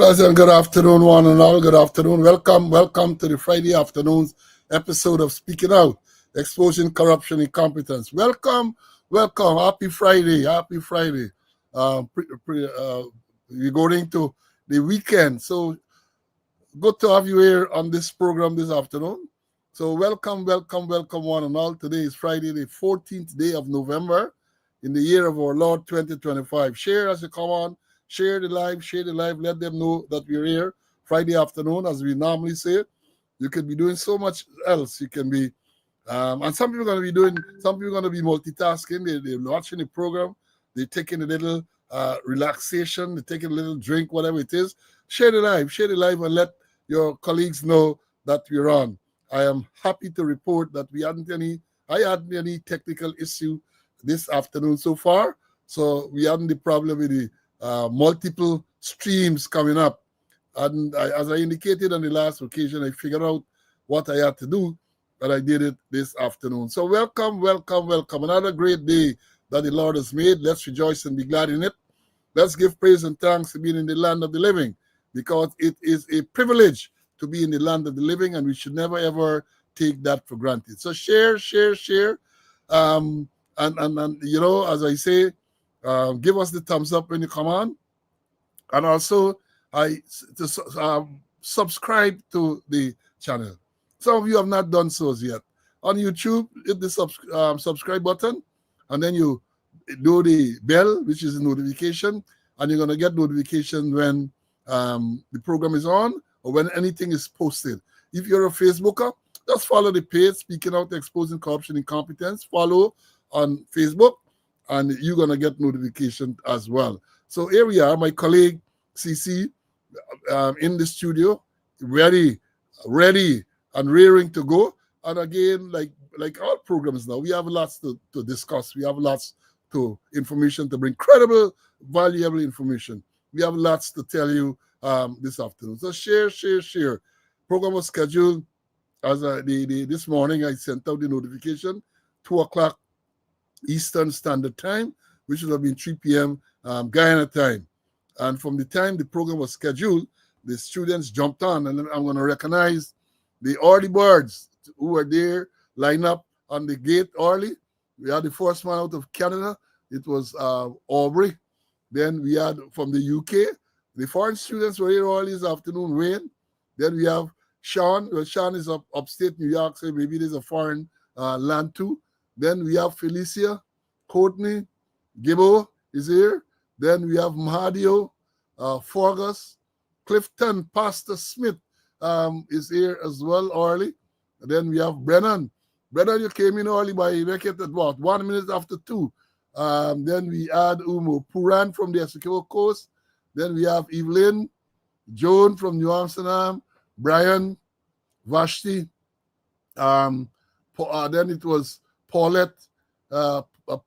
Pleasant good afternoon, one and all. Good afternoon. Welcome to the Friday afternoon's episode of Speaking Out, Exposing Corruption, Incompetence. Welcome. Happy Friday. We're going into the weekend. So good to have you here on this program this afternoon. So welcome, one and all. Today is Friday, the 14th day of November in the year of our Lord 2025. Share as you come on. Share the live. Let them know that we're here Friday afternoon, as we normally say. You could be doing so much else. You can be, and some people are going to be multitasking. They're watching the program. They're taking a little relaxation. They're taking a little drink, whatever it is. Share the live, and let your colleagues know that we're on. I am happy to report that I hadn't any technical issue this afternoon so far. So we hadn't the problem with the multiple streams coming up. And as I indicated on the last occasion, I figured out what I had to do, and I did it this afternoon. So welcome. Another great day that the Lord has made. Let's rejoice and be glad in it. Let's give praise and thanks to being in the land of the living, because it is a privilege to be in the land of the living, and we should never, ever take that for granted. So share. And you know, as I say, give us the thumbs up when you come on, and also subscribe to the channel. Some of you have not done so yet. On YouTube, hit the subscribe button, and then you do the bell, which is a notification, and you're going to get notification when the program is on or when anything is posted. If you're a Facebooker, just follow the page, Speaking Out, Exposing Corruption, Incompetence. Follow on Facebook, and you're going to get notification as well. So here we are, my colleague CC in the studio, ready and rearing to go. And again, like all programs now, we have lots to discuss. We have lots information to bring, credible, valuable information. We have lots to tell you this afternoon. So share. Program was scheduled as this morning. I sent out the notification, 2 o'clock Eastern Standard Time, which would have been 3 p.m. Guyana time. And from the time the program was scheduled, the students jumped on, and I'm going to recognize the early birds who were there, line up on the gate early. We had the first one out of Canada. It was Aubrey. Then we had from the UK. The foreign students were here early this afternoon, Wayne. Then we have Sean. Well, Sean is upstate New York, so maybe there's a foreign land too. Then we have Felicia, Courtney, Gibbo is here. Then we have Mahadio, Fergus, Clifton, Pastor Smith is here as well early. And then we have Brennan. Brennan, you came in early by making at what? 1 minute after 2. Then we add Umo Puran from the Essequibo Coast. Then we have Evelyn, Joan from New Amsterdam, Brian, Vashti. Then it was Paulette,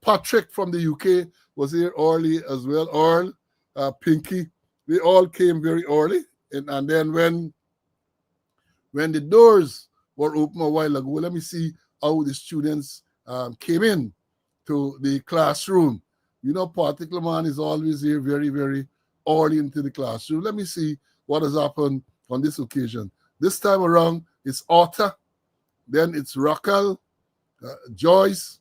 Patrick from the UK was here early as well. Earl, Pinky, they all came very early. And then when the doors were open a while ago, let me see how the students came in to the classroom. You know, particular man is always here very, very early into the classroom. Let me see what has happened on this occasion. This time around, it's Arthur, then it's Raquel, Joyce.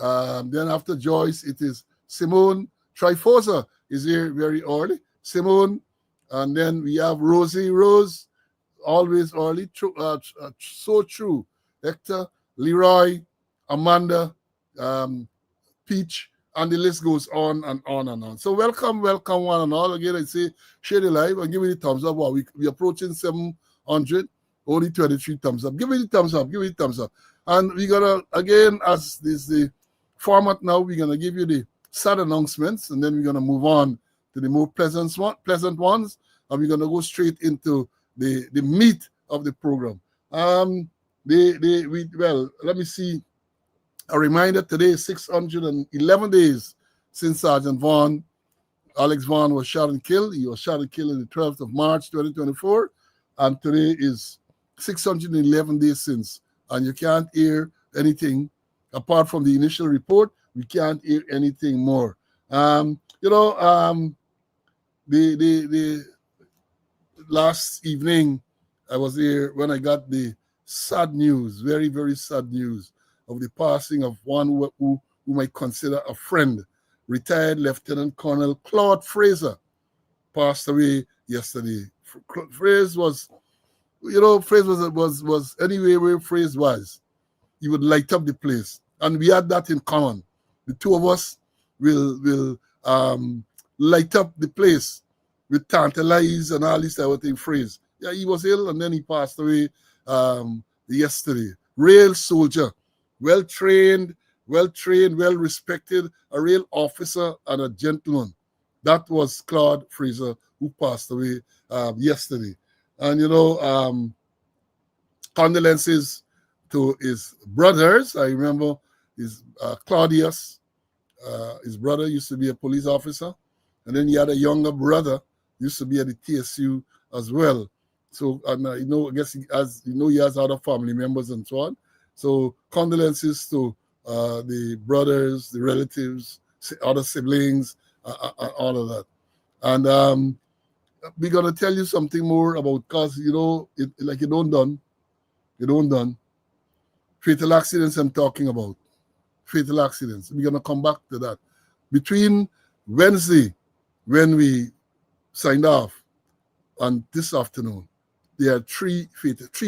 Then after Joyce, it is Simone. Trifosa is here very early. Simone. And then we have Rosie Rose, always early. So true. Hector, Leroy, Amanda, Peach, and the list goes on and on and on. So welcome one and all. Again, I say share the live and give me the thumbs up. Wow, we're approaching 700. Only 23 thumbs up. Give me the thumbs up. And we're going to, again, as this the format now, we're going to give you the sad announcements, and then we're going to move on to the more pleasant ones, and we're going to go straight into the meat of the program. Well, let me see. A reminder, today is 611 days since Sergeant Alex Vaughn was shot and killed. He was shot and killed on the 12th of March, 2024, and today is 611 days since. And you can't hear anything apart from the initial report. We can't hear anything more. The last evening, I was there when I got the sad news, very, very sad news of the passing of one who might consider a friend. Retired Lieutenant Colonel Claude Fraser passed away yesterday. Fraser was, Fraser was anywhere where Fraser was, he would light up the place. And we had that in common. The two of us will light up the place with tantalize and all this type of thing. Fraser. Yeah, he was ill and then he passed away yesterday. Real soldier, well trained, well respected, a real officer and a gentleman. That was Claude Fraser, who passed away yesterday. And condolences to his brothers. I remember his Claudius, his brother used to be a police officer, and then he had a younger brother, used to be at the TSU as well. So, and I guess he has other family members and so on. So, condolences to the brothers, the relatives, other siblings, all of that. And we're gonna tell you something more about, cause you don't done fatal accidents. I'm talking about fatal accidents. We're gonna come back to that. Between Wednesday, when we signed off, and this afternoon, there are three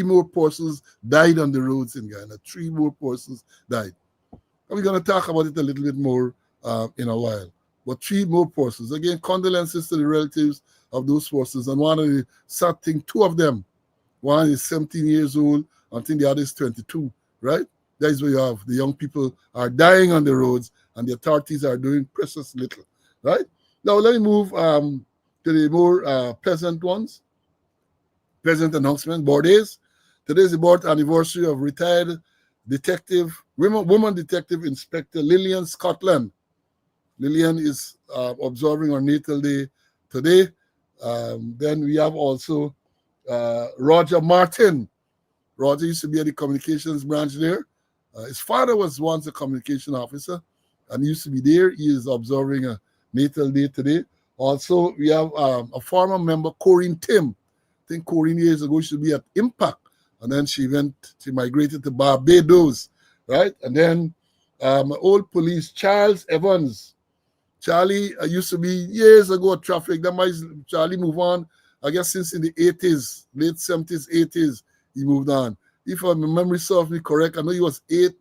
more persons died on the roads in Ghana. 3 more persons died. And we're going to talk about it a little bit more in a while. But 3 more persons. Again, condolences to the relatives of those persons. And one of the sad things, 2 of them, one is 17 years old, I think the other is 22, right? That is where you have the young people are dying on the roads and the authorities are doing precious little, right? Now, let me move to the more pleasant ones. Pleasant announcement, birthdays. Today is the birth anniversary of retired woman detective Inspector Lillian Scotland. Lillian is observing her natal day today. Then we have also Roger Martin. Roger used to be at the communications branch there. His father was once a communication officer and used to be there. He is observing a natal day today. Also, we have a former member, Corinne Tim. I think Corinne years ago she should be at Impact, and then she migrated to Barbados, right? And then old police, Charles Evans. Charlie used to be years ago at traffic. That might Charlie move on, I guess, since in the 80s, late 70s, 80s, he moved on. If my memory serves me correct, I know he was 80,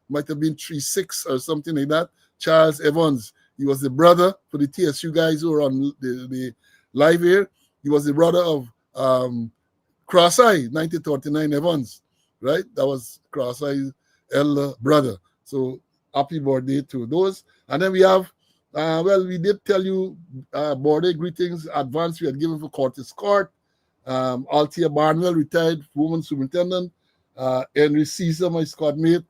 might have been 36 or something like that. Charles Evans. He was the brother for the TSU guys who were on the live here. He was the brother of Cross-Eye, 1939 Evans, right? That was Cross-Eye's elder brother. So happy birthday to those. And then we have, we did tell you birthday greetings advance we had given for Curtis Court, Althea Barnwell, retired woman superintendent, Henry Caesar, my squad mate,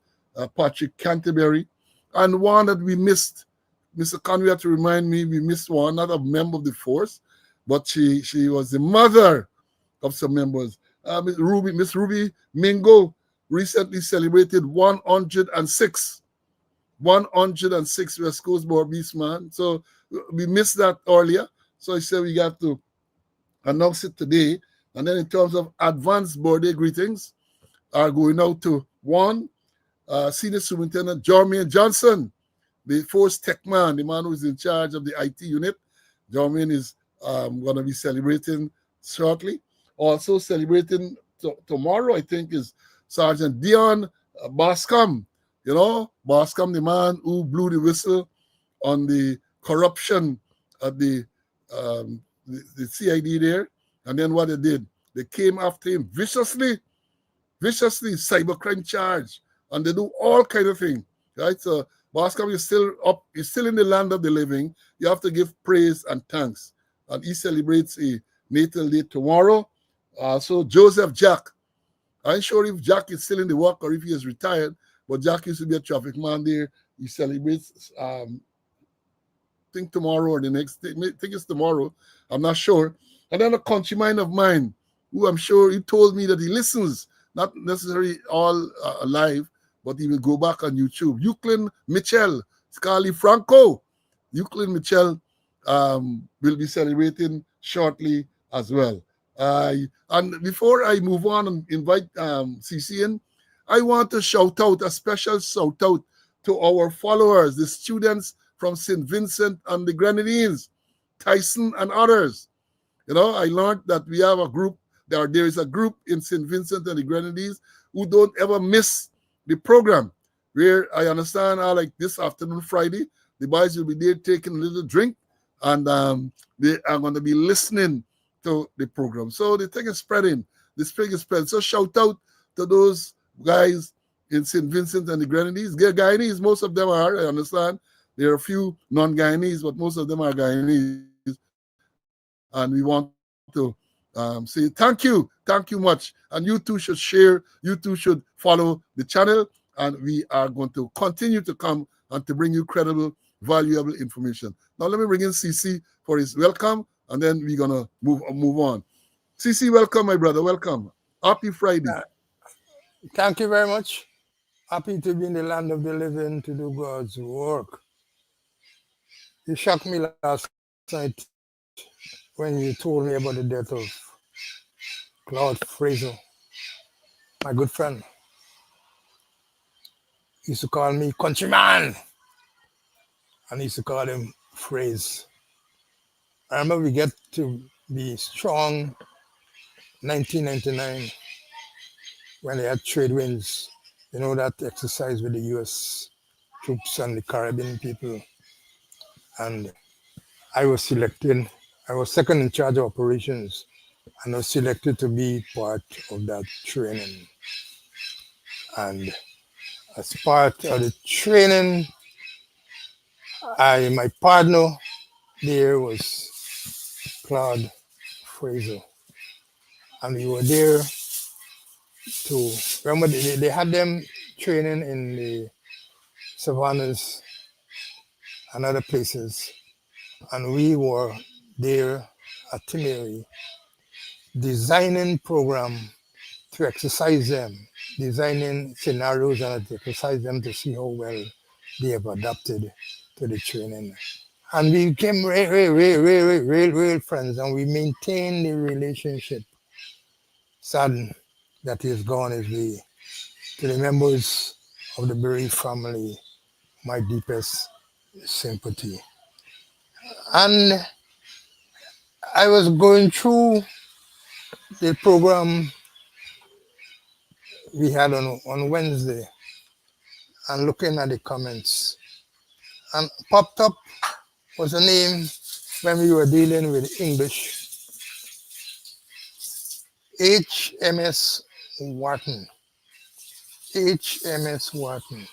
Patrick Canterbury, and one that we missed. Mr. Conway had to remind me, we missed one, not a member of the force, but she was the mother of some members. Miss Ruby Mingo recently celebrated 106 West Coast Board Beastman. So we missed that earlier. So I said we got to announce it today. And then in terms of advanced birthday greetings, are going out to one, Senior Superintendent Jermaine Johnson, the force tech man, the man who is in charge of the IT unit. Jermaine is going to be celebrating shortly. Also celebrating tomorrow, I think, is Sergeant Dion Bascom. Bascom, the man who blew the whistle on the corruption at the CID there. And then what they did, they came after him viciously, cybercrime charge, and they do all kind of things, right? So Bascom is still up, he's still in the land of the living. You have to give praise and thanks. And he celebrates a natal day tomorrow. So Joseph Jack, I'm not sure if Jack is still in the work or if he is retired, but Jack used to be a traffic man there. He celebrates, I think tomorrow or the next day. I think it's tomorrow. I'm not sure. And then a countryman of mine, who I'm sure he told me that he listens, not necessarily all live, but he will go back on YouTube. Euclid Mitchell, Scarly Franco. Euclid Mitchell will be celebrating shortly as well. And before I move on and invite CC in, I want to shout out a special shout out to our followers, the students from St. Vincent and the Grenadines, Tyson and others. You know, I learned that we have a group, there is a group in St. Vincent and the Grenadines who don't ever miss the program. Where I understand, like this afternoon, Friday, the boys will be there taking a little drink, and they are going to be listening to the program. So the thing is spreading. The thing is spreading. So shout out to those guys in St. Vincent and the Grenadines. They're Guyanese, most of them are, I understand. There are a few non-Guyanese, but most of them are Guyanese. And we want to say thank you much. And you too should share, you too should follow the channel, and we are going to continue to come and to bring you credible, valuable information. Now let me bring in CC for his welcome, and then we're gonna move on. CC, welcome, my brother. Welcome. Happy Friday. Thank you very much. Happy to be in the land of the living to do God's work. You shocked me last night when you told me about the death of Claude Fraser, my good friend. He used to call me countryman, and he used to call him phrase. I remember we get to be strong 1999 when they had trade winds. You know, that exercise with the U.S. troops and the Caribbean people. And I was selected. I was second in charge of operations, and I was selected to be part of that training. And as part of the training, my partner there was Claude Fraser. And we were there to, remember, they had them training in the savannas and other places. And we were there at Timeri designing program to exercise them, designing scenarios and to exercise them to see how well they have adapted to the training. And we became real friends, and we maintained the relationship. Sad that he has gone his way. To the members of the bereaved family, my deepest sympathy. And I was going through the program we had on Wednesday and looking at the comments. And popped up was a name when we were dealing with English. HMS Wharton. HMS Wharton.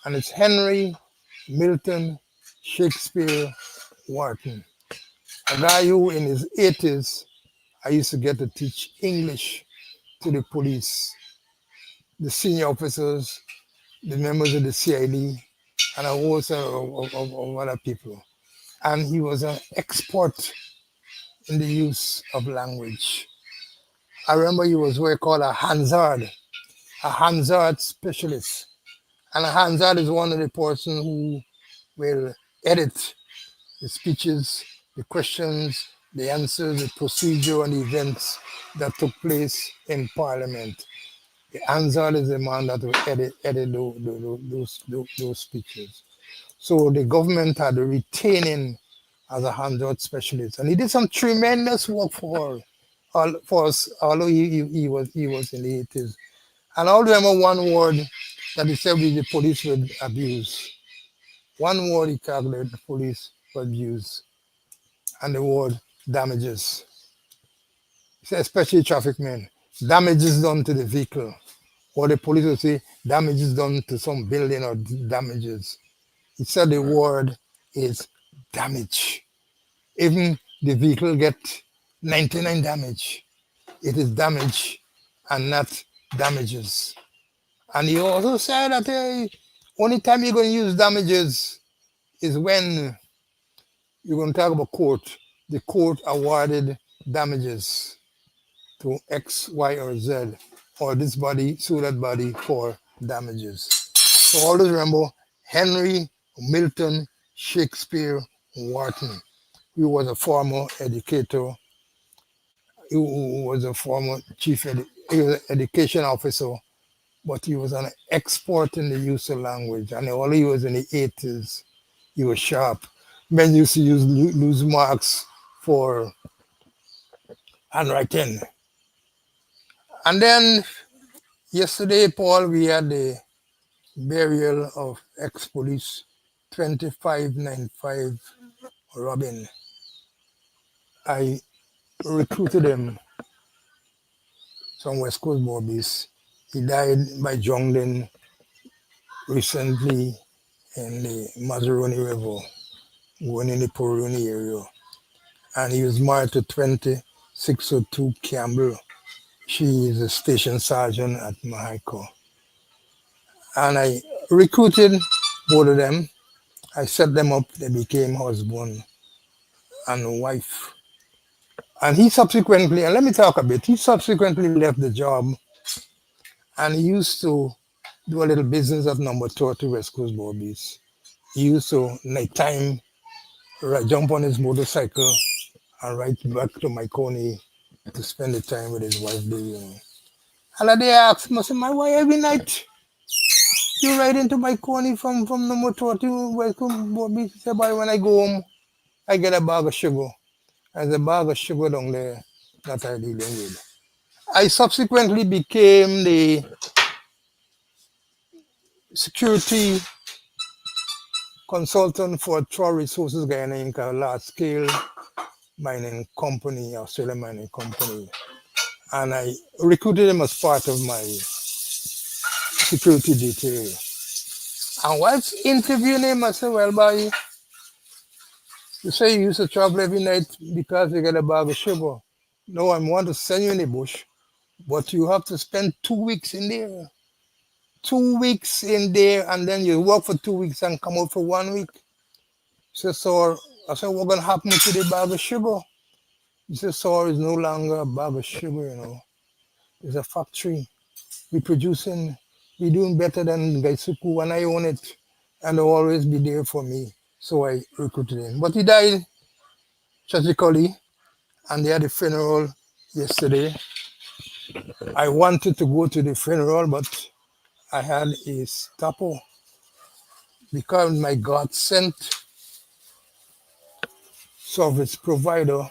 And it's Henry Milton Shakespeare Wharton. A guy who in his 80s, I used to get to teach English to the police, the senior officers, the members of the CID, and a whole set of other people. And he was an expert in the use of language. I remember he was what we call a Hansard specialist. And a Hansard is one of the person who will edit the speeches, the questions, the answers, the procedure, and the events that took place in Parliament. The Hansard is the man that will edit those speeches. So the government had to retain him as a Hansard specialist, and he did some tremendous work for us, although he was in the 80s. And I remember one word that he said the police would abuse. One word he calculated the police would abuse, and the word damages. He said, especially traffic men, damages done to the vehicle. Or the police will say, damages done to some building or damages. He said the word is damage. Even the vehicle get 99 damage. It is damage and not damages. And he also said that only time you're going to use damages is when you're going to talk about court. The court awarded damages to X, Y, or Z, or this body sued that body for damages. So always remember Henry Milton Shakespeare Wharton. He was a former educator who was a former he was an education officer, but he was an expert in the use of language. And all he was in the 80s, he was sharp. Men used to use loose marks for handwriting. And then yesterday, Paul, we had the burial of ex-police 2595 Robin. I recruited him from West Coast Bobbies. He died by jungling recently in the Mazzaroni River, going in the Poroni area. And he was married to 2602 Campbell. She is a station sergeant at Mahiko. And I recruited both of them. I set them up. They became husband and wife. And he subsequently, and let me talk a bit, he subsequently left the job and he used to do a little business at number 30 West Coast Bobbies. He used to, nighttime, jump on his motorcycle and ride back to Myconi to spend the time with his wife, Baby. And a day I asked him, I said, my wife, every night you ride into Myconi from number 30 West Coast Bobbies. He said, boy, when I go home, I get a bag of sugar. There's a bag of sugar down there that I dealing with. I subsequently became the security consultant for Troy Resources Guyana Inc., a large-scale mining company, Australian mining company. And I recruited him as part of my security detail. And whilst interviewing him, I said, well, boy, you say you used to travel every night because you get a bag of sugar. No, I want to send you in the bush, but you have to spend 2 weeks in there. 2 weeks in there, and then you work for 2 weeks and come out for 1 week. He said, sir, I said, what's going to happen to the bag of sugar? He said, sir, it's no longer a bag of sugar, It's a factory. We're producing, we're doing better than Gaisuku, and I own it, and they'll always be there for me. So I recruited him. But he died tragically, and they had a funeral yesterday. I wanted to go to the funeral, but I had a stopper because my God sent service provider.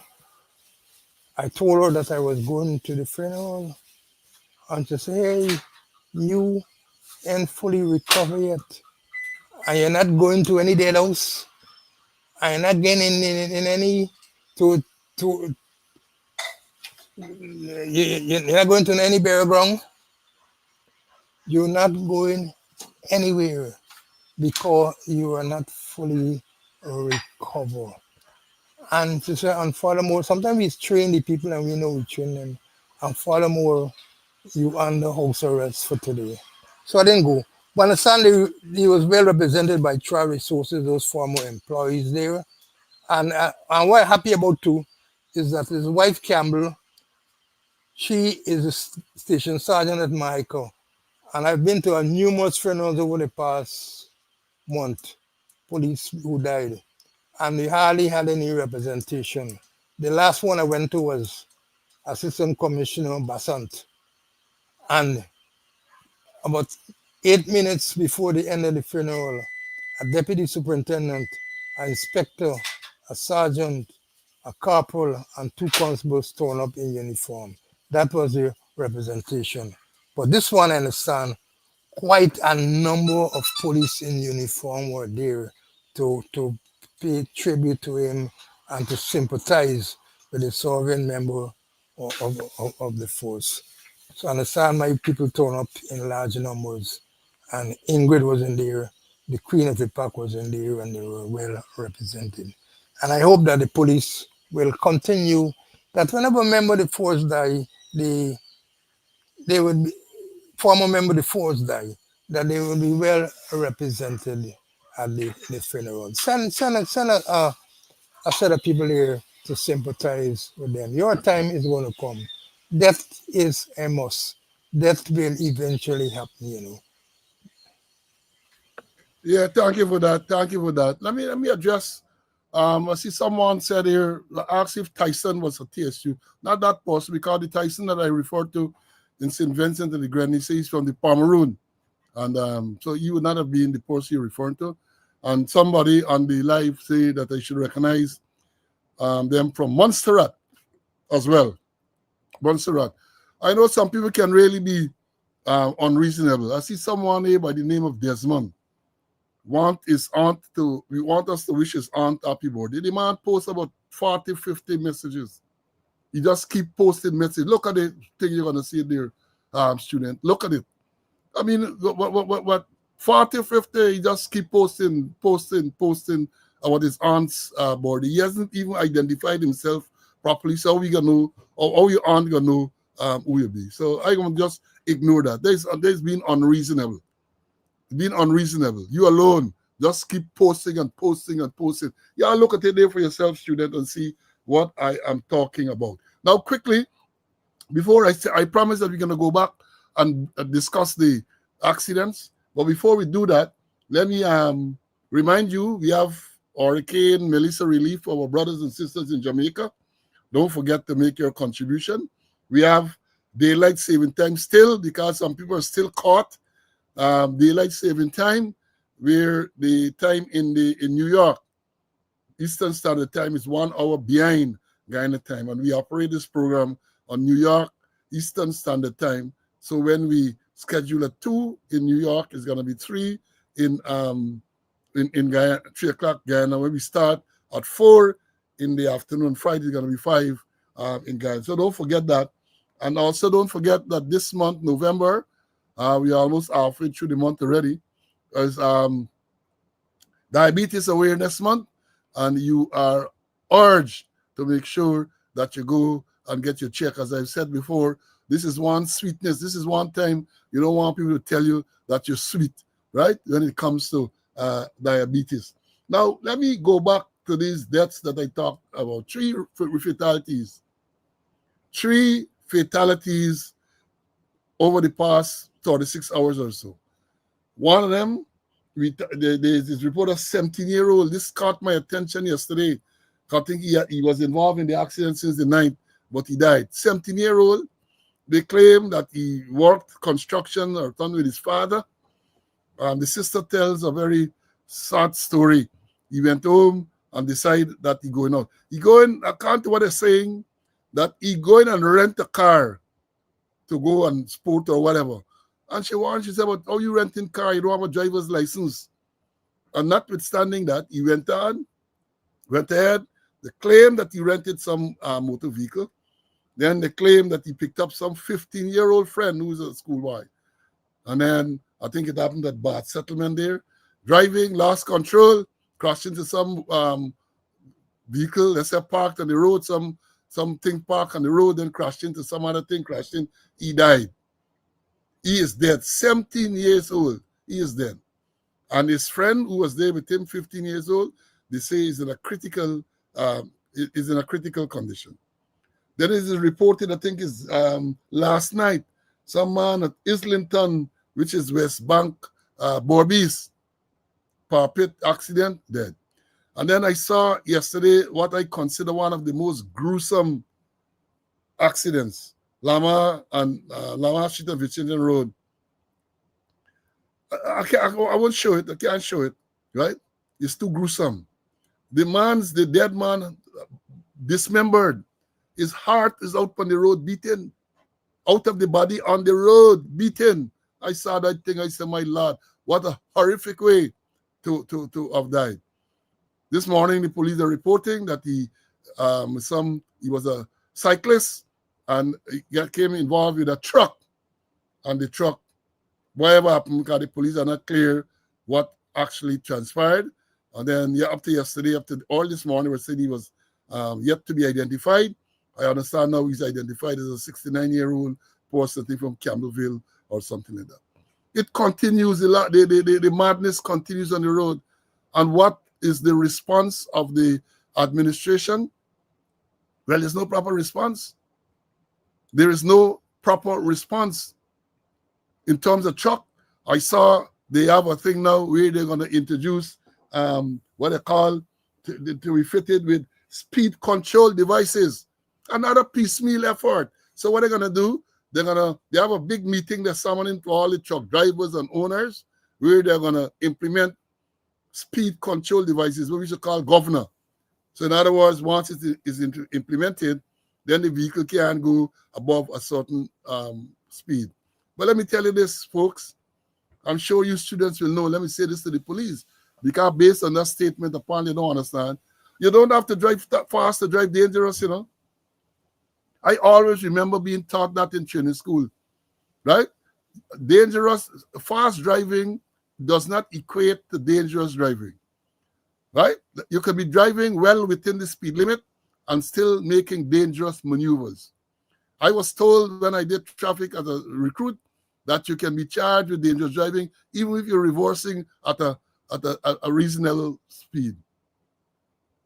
I told her that I was going to the funeral, and she said, hey, you ain't fully recovered yet. And you're not going to any dead house. And you're not getting in any, to you're not going to any burial ground. You're not going anywhere because you are not fully recovered. And to say, and furthermore, sometimes we train the people and we know we train them. And furthermore, you under house arrest for today. So I didn't go. But understand he was well represented by Tri Resources, those former employees there. And what I'm happy about too is that his wife Campbell, she is a station sergeant at Michael. And I've been to numerous funerals over the past month, police who died. And we hardly had any representation. The last one I went to was Assistant Commissioner Bassant. And about 8 minutes before the end of the funeral, a deputy superintendent, an inspector, a sergeant, a corporal, and 2 constables torn up in uniform. That was the representation. But this one, I understand, quite a number of police in uniform were there to pay tribute to him and to sympathize with the serving member of the force. So I understand my people turn up in large numbers, and Ingrid was in there, the queen of the pack was in there, and they were well represented. And I hope that the police will continue, that whenever a member of the force die, they would be, former member of the force die, that they will be well represented at the funeral. Send a set of people here to sympathize with them. Your time is going to come. Death is a must. Death will eventually happen. Yeah, thank you for that. Thank you for that. Let me address I see someone said here, asked if Tyson was a TSU. Not that possible, because the Tyson that I referred to in St. Vincent and the Grenadines is from the Pomeroon. And so you would not have been the person you're referring to. And somebody on the live say that I should recognize them from Montserrat as well. Montserrat. I know some people can really be unreasonable. I see someone here by the name of Desmond. We want us to wish his aunt happy birthday. The man posts about 40, 50 messages. You just keep posting messages. Look at the thing you're gonna see there, student. Look at it. I mean, what 40, 50, he just keep posting about his aunt's birthday. He hasn't even identified himself properly. So how we gonna know, or how your aunt gonna know who you be? So I'm gonna just ignore that. There's been unreasonable. Being unreasonable. You alone just keep posting and posting and posting. Yeah, look at it there for yourself, student, and see what I am talking about. Now, quickly, before I promise that we're going to go back and discuss the accidents. But before we do that, let me remind you, we have Hurricane Melissa relief for our brothers and sisters in Jamaica. Don't forget to make your contribution. We have daylight saving time still, because some people are still caught. Daylight saving time, where the time in New York, Eastern Standard Time, is 1 hour behind Guyana time, and we operate this program on New York Eastern Standard Time. So when we schedule at 2 in New York, it's going to be 3 in Guyana, 3 o'clock Guyana. When we start at 4 in the afternoon, Friday is going to be 5 in Guyana. So don't forget that, and also don't forget that this month, November. We are almost halfway through the month already. It's Diabetes Awareness Month, and you are urged to make sure that you go and get your check. As I've said before, this is one sweetness. This is one time you don't want people to tell you that you're sweet, right? When it comes to diabetes. Now, let me go back to these deaths that I talked about. 3 fatalities. 3 fatalities over the past 36 hours or so. One of them, there's this reporter, 17-year-old. This caught my attention yesterday. I think he was involved in the accident since the 9th, but he died. 17-year-old. They claim that he worked construction or done with his father. The sister tells a very sad story. He went home and decided that he going out. He going, according to what they're saying, that he going and rent a car to go and sport or whatever. And she said, but how you renting car? You don't have a driver's license. And notwithstanding that, he went ahead. They claim that he rented some motor vehicle. Then they claim that he picked up some 15-year-old friend who's a schoolboy. And then I think it happened at Bath Settlement there. Driving, lost control, crashed into some vehicle, let's say parked on the road, something parked on the road, then crashed into some other thing, crashed in. He died. He is dead. 17 years old. He is dead. And his friend who was there with him, 15 years old, they say is in a critical condition. Then it is reported, I think is last night, some man at Islington, which is West Bank, Borbies, Parpet accident, dead. And then I saw yesterday what I consider one of the most gruesome accidents. Lama Street and Virginia Road. I won't show it. I can't show it. Right? It's too gruesome. The dead man, dismembered. His heart is out on the road, beaten. Out of the body on the road, beaten. I saw that thing. I said, my Lord, what a horrific way to have died. This morning, the police are reporting that he was a cyclist, and he came involved with a truck. And the truck, whatever happened, because the police are not clear what actually transpired. And then up to yesterday, up to all this morning, we said he was yet to be identified. I understand now he's identified as a 69-year-old person from Campbellville or something like that. It continues, the madness continues on the road. And what is the response of the administration? Well, there's no proper response. There is no proper response. In terms of truck, I saw they have a thing now where they're going to introduce what they call to be fitted with speed control devices. Another piecemeal effort. So what they're gonna do? They have a big meeting. They're summoning to all the truck drivers and owners, where they're gonna implement speed control devices, what we should call governor. So in other words, once it is implemented, then the vehicle can go above a certain speed. But let me tell you this, folks. I'm sure you students will know. Let me say this to the police, because based on that statement, apparently they don't understand. You don't have to drive that fast to drive dangerous, you know. I always remember being taught that in training school, right? Dangerous, fast driving does not equate to dangerous driving, right? You can be driving well within the speed limit and still making dangerous maneuvers. I was told when I did traffic as a recruit that you can be charged with dangerous driving even if you're reversing at a reasonable speed.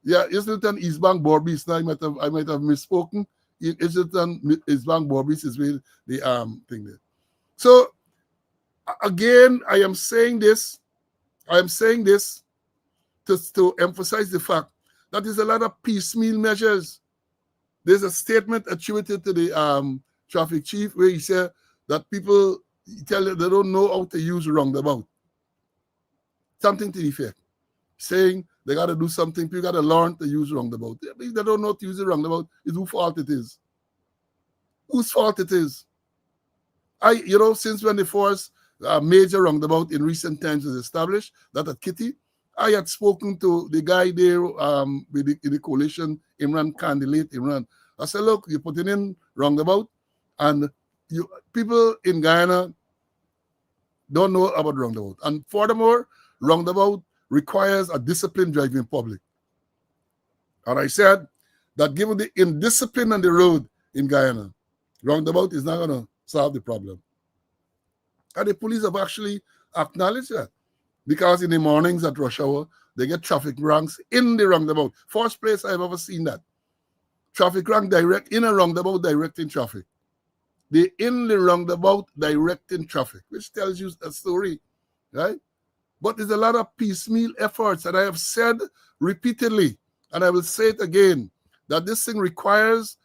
Yeah, Islington Eastbank Borbis. Now I might have misspoken. Islington Eastbank Borbis is where the thing there. So again, I am saying this to emphasize the fact that there's a lot of piecemeal measures. There's a statement attributed to the traffic chief where he said that people tell you they don't know how to use roundabout. Something to the effect. Saying they got to do something, people got to learn to use roundabout. If they don't know how to use the roundabout, it's whose fault it is. Whose fault it is? Since when the first major roundabout in recent times was established, that at Kitty, I had spoken to the guy there with the coalition, Imran Khan, the late Imran. I said, look, you're putting in roundabout, and people in Guyana don't know about roundabout. And furthermore, roundabout requires a disciplined driving public. And I said that given the indiscipline on the road in Guyana, roundabout is not going to solve the problem. And the police have actually acknowledged that, because in the mornings at rush hour, they get traffic ranks in the roundabout. First place I've ever seen that. Traffic rank direct in a roundabout directing traffic. They in the roundabout directing traffic, which tells you a story, right? But there's a lot of piecemeal efforts, and I have said repeatedly, and I will say it again, that this thing requires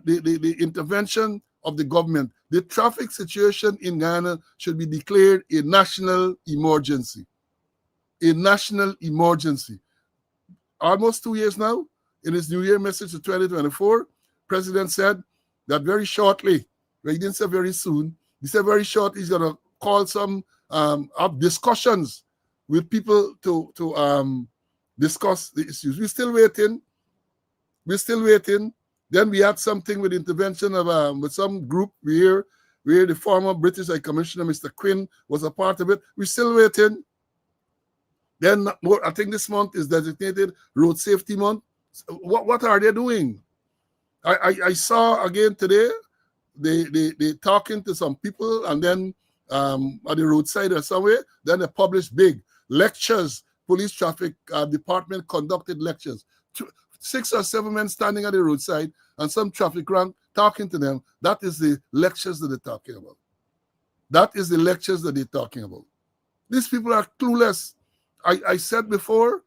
the intervention of the government. The traffic situation in Guyana should be declared a national emergency. A national emergency. Almost 2 years now, in his New Year message to 2024, President said that very shortly, but he didn't say very soon, he said very short he's going to call some discussions with people to discuss the issues. We're still waiting. Then we had something with intervention of with some group here, where the former British High Commissioner, Mr. Quinn, was a part of it. We're still waiting. Then I think this month is designated Road Safety Month. What are they doing? I saw again today, they talking to some people, and then at the roadside or somewhere, then they published big lectures. Police traffic department conducted lectures. 6 or 7 men standing at the roadside and some traffic rank talking to them. That is the lectures that they're talking about. That is the lectures that they're talking about. These people are clueless. I said before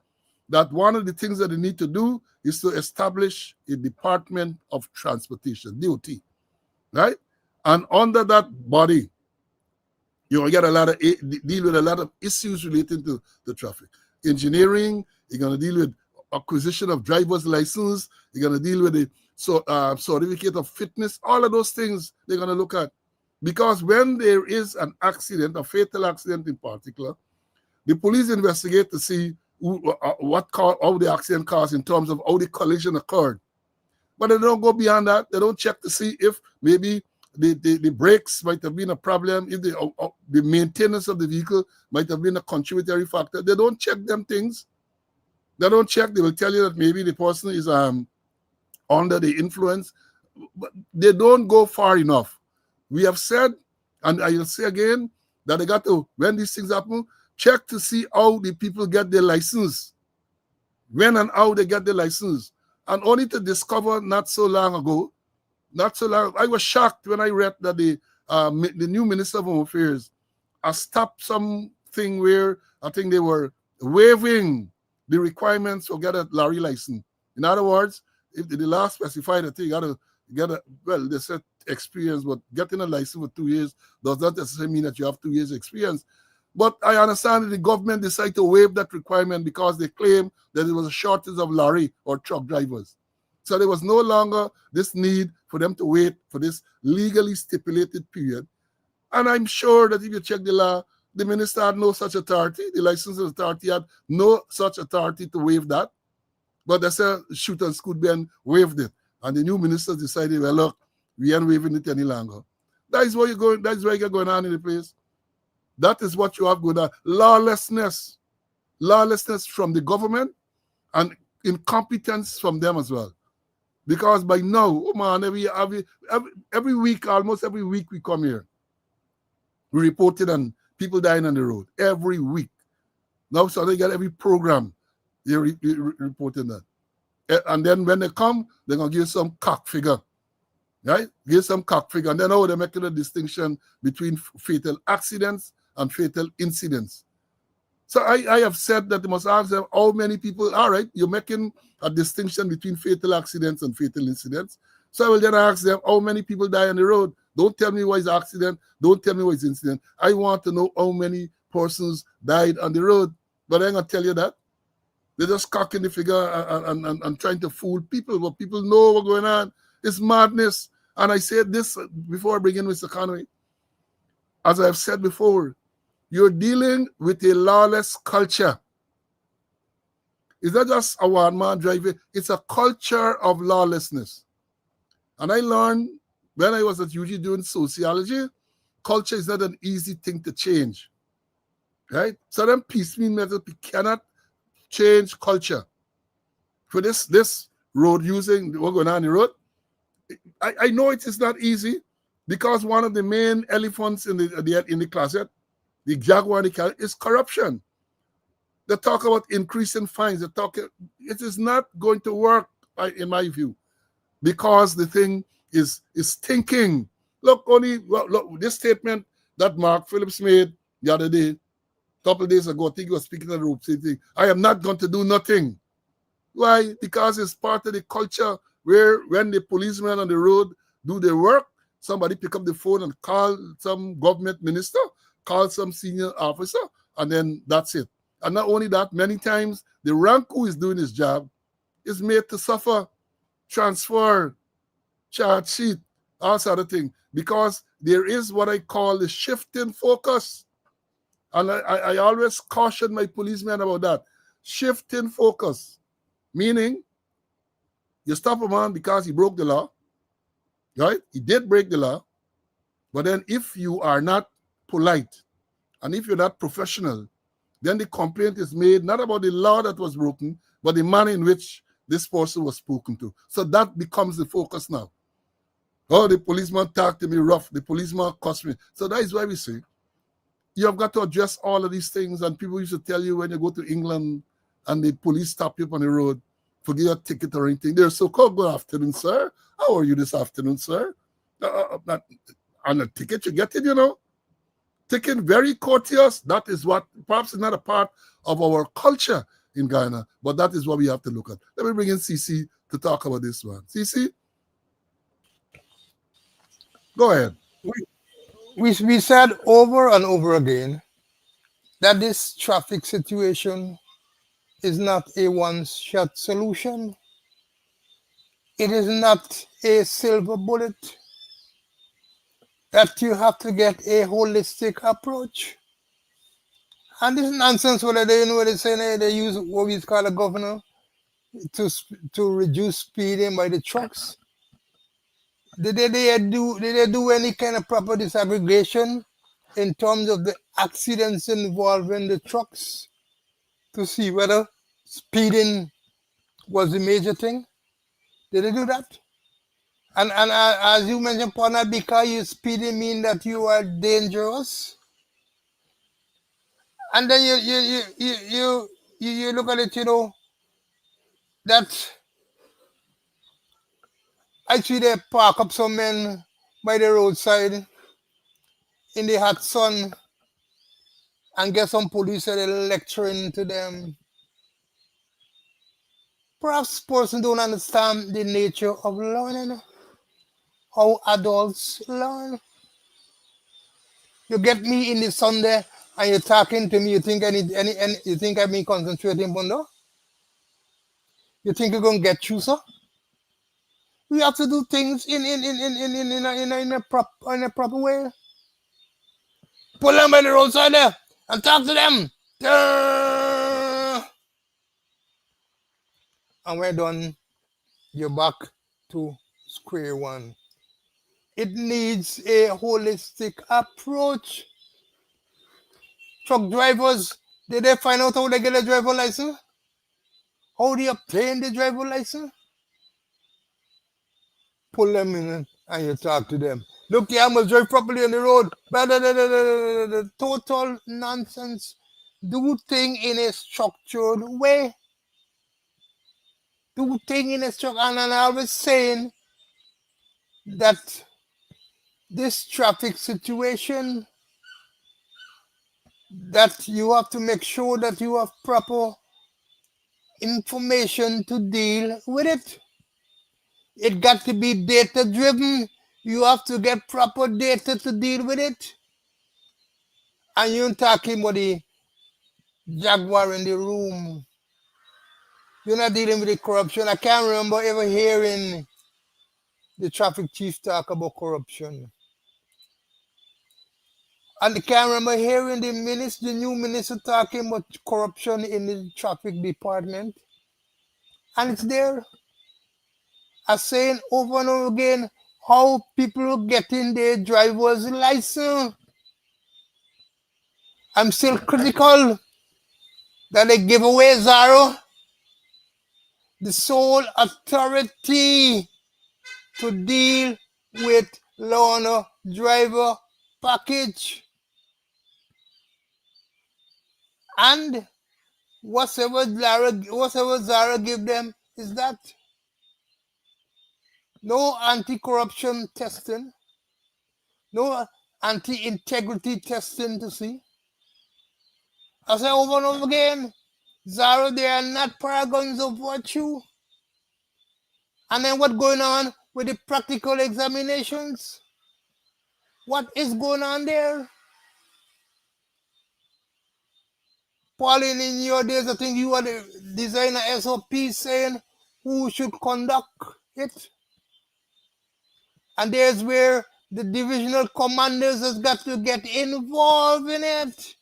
that one of the things that they need to do is to establish a Department of Transportation, DOT, right? And under that body, you're going to deal with a lot of issues relating to the traffic. Engineering, you're going to deal with acquisition of driver's license, you're going to deal with the certificate of fitness, all of those things they're going to look at. Because when there is an accident, a fatal accident in particular, the police investigate to see how the accident caused in terms of how the collision occurred. But they don't go beyond that. They don't check to see if maybe the brakes might have been a problem, if the maintenance of the vehicle might have been a contributory factor. They don't check them things. They don't check. They will tell you that maybe the person is under the influence. But they don't go far enough. We have said, and I will say again, that they got to, when these things happen, check to see how the people get their license. When and how they get their license. And only to discover not so long ago, I was shocked when I read that the new Minister of Home Affairs stopped something where I think they were waiving the requirements for get a lorry license. In other words, if the law specified that you got to get a, well, they said experience, but getting a license for 2 years does not necessarily mean that you have 2 years experience. But I understand that the government decided to waive that requirement because they claim that there was a shortage of lorry or truck drivers. So there was no longer this need for them to wait for this legally stipulated period. And I'm sure that if you check the law, the minister had no such authority. The licensing authority had no such authority to waive that. But they said shoot and scoot Ben waived it. And the new ministers decided, well, look, we ain't waiving it any longer. That is what you're going, that's what you're going on in the place. That is what you have going on. Lawlessness. Lawlessness from the government and incompetence from them as well. Because by now, oh man, every week, almost every week we come here, we reported on people dying on the road. Every week. Now, so they get every program, they reporting that. And then when they come, they're going to give some cock figure. Right? Give some cock figure. And then they're making a distinction between fatal accidents and fatal incidents. So I have said that they must ask them how many people, all right, you're making a distinction between fatal accidents and fatal incidents. So I will then ask them how many people die on the road. Don't tell me what is accident. Don't tell me what is incident. I want to know how many persons died on the road. But I ain't going to tell you that. They're just cocking the figure and trying to fool people. But people know what's going on. It's madness. And I said this before I begin with economy. As I've said before, you're dealing with a lawless culture. It's not just a one-man driving. It's a culture of lawlessness. And I learned when I was at UG doing sociology, culture is not an easy thing to change. Right? So them piecemeal method cannot change culture. For this road using what's going on the road, I know it is not easy because one of the main elephants in the closet, the jaguar is corruption. They talk about increasing fines. It is not going to work, in my view, because the thing is stinking. Look, look, this statement that Mark Phillips made the other day, a couple of days ago, I think he was speaking at the rope, saying, I am not going to do nothing. Why? Because it's part of the culture where when the policemen on the road do their work, somebody pick up the phone and call some government minister, call some senior officer, and then that's it. And not only that, many times the rank who is doing his job is made to suffer, transfer, charge sheet, all sort of thing, because there is what I call the shift in focus. And I always caution my policemen about that. Shift in focus, meaning you stop a man because he broke the law, right? He did break the law, but then if you are not polite and if you're not professional, then the complaint is made not about the law that was broken, but the manner in which this person was spoken to. So that becomes the focus now. Oh, the policeman talked to me rough. The policeman cussed me. So that is why we say you have got to address all of these things. And people used to tell you when you go to England and the police stop you on the road, forget your ticket or anything. They're so-called, good afternoon, sir. How are you this afternoon, sir? On a ticket you get it, you know. Taken very courteous. That is what perhaps is not a part of our culture in Ghana, but that is what we have to look at. Let me bring in CC to talk about this one. CC, go ahead. We said over and over again that this traffic situation is not a one-shot solution. It is not a silver bullet. That you have to get a holistic approach. And this nonsense, what they're saying, they use what we call a governor to reduce speeding by the trucks. Did they do any kind of proper disaggregation in terms of the accidents involving the trucks to see whether speeding was the major thing? Did they do that? And as you mentioned, partner, because you speeding mean that you are dangerous. And then you look at it, you know, that I see they park up some men by the roadside in the hot sun and get some police and they lecturing to them. Perhaps person don't understand the nature of learning, how adults learn. You get me in the Sunday and you're talking to me, you think any you think I mean concentrating on no? You think you're gonna get through, sir? We have to do things in a proper way. Pull them by the roadside there and talk to them. And we're done. You're back to square one. It needs a holistic approach. Truck drivers, did they find out how they get a driver license? How they obtain the driver license? Pull them in and you talk to them. Look, you must drive properly on the road. Total nonsense. Do thing in a structured way. Do thing in a structured. And I was saying that this traffic situation, that you have to make sure that you have proper information to deal with it. It got to be data driven. You have to get proper data to deal with it. And you're talking about the jaguar in the room. You're not dealing with the corruption. I can't remember ever hearing the traffic chief talk about corruption. And I can't remember hearing the new minister talking about corruption in the traffic department. And it's there. I'm saying over and over again how people are getting their driver's license. I'm still critical that they give away Zaro, the sole authority to deal with loaner driver package. And whatever Zara give them is that. No anti-corruption testing, no anti-integrity testing to see. I say over and over again, Zara, they are not paragons of virtue. And then what's going on with the practical examinations? What is going on there? Pauline, in your days, I think you are the designer SOP saying who should conduct it. And there's where the divisional commanders has got to get involved in it.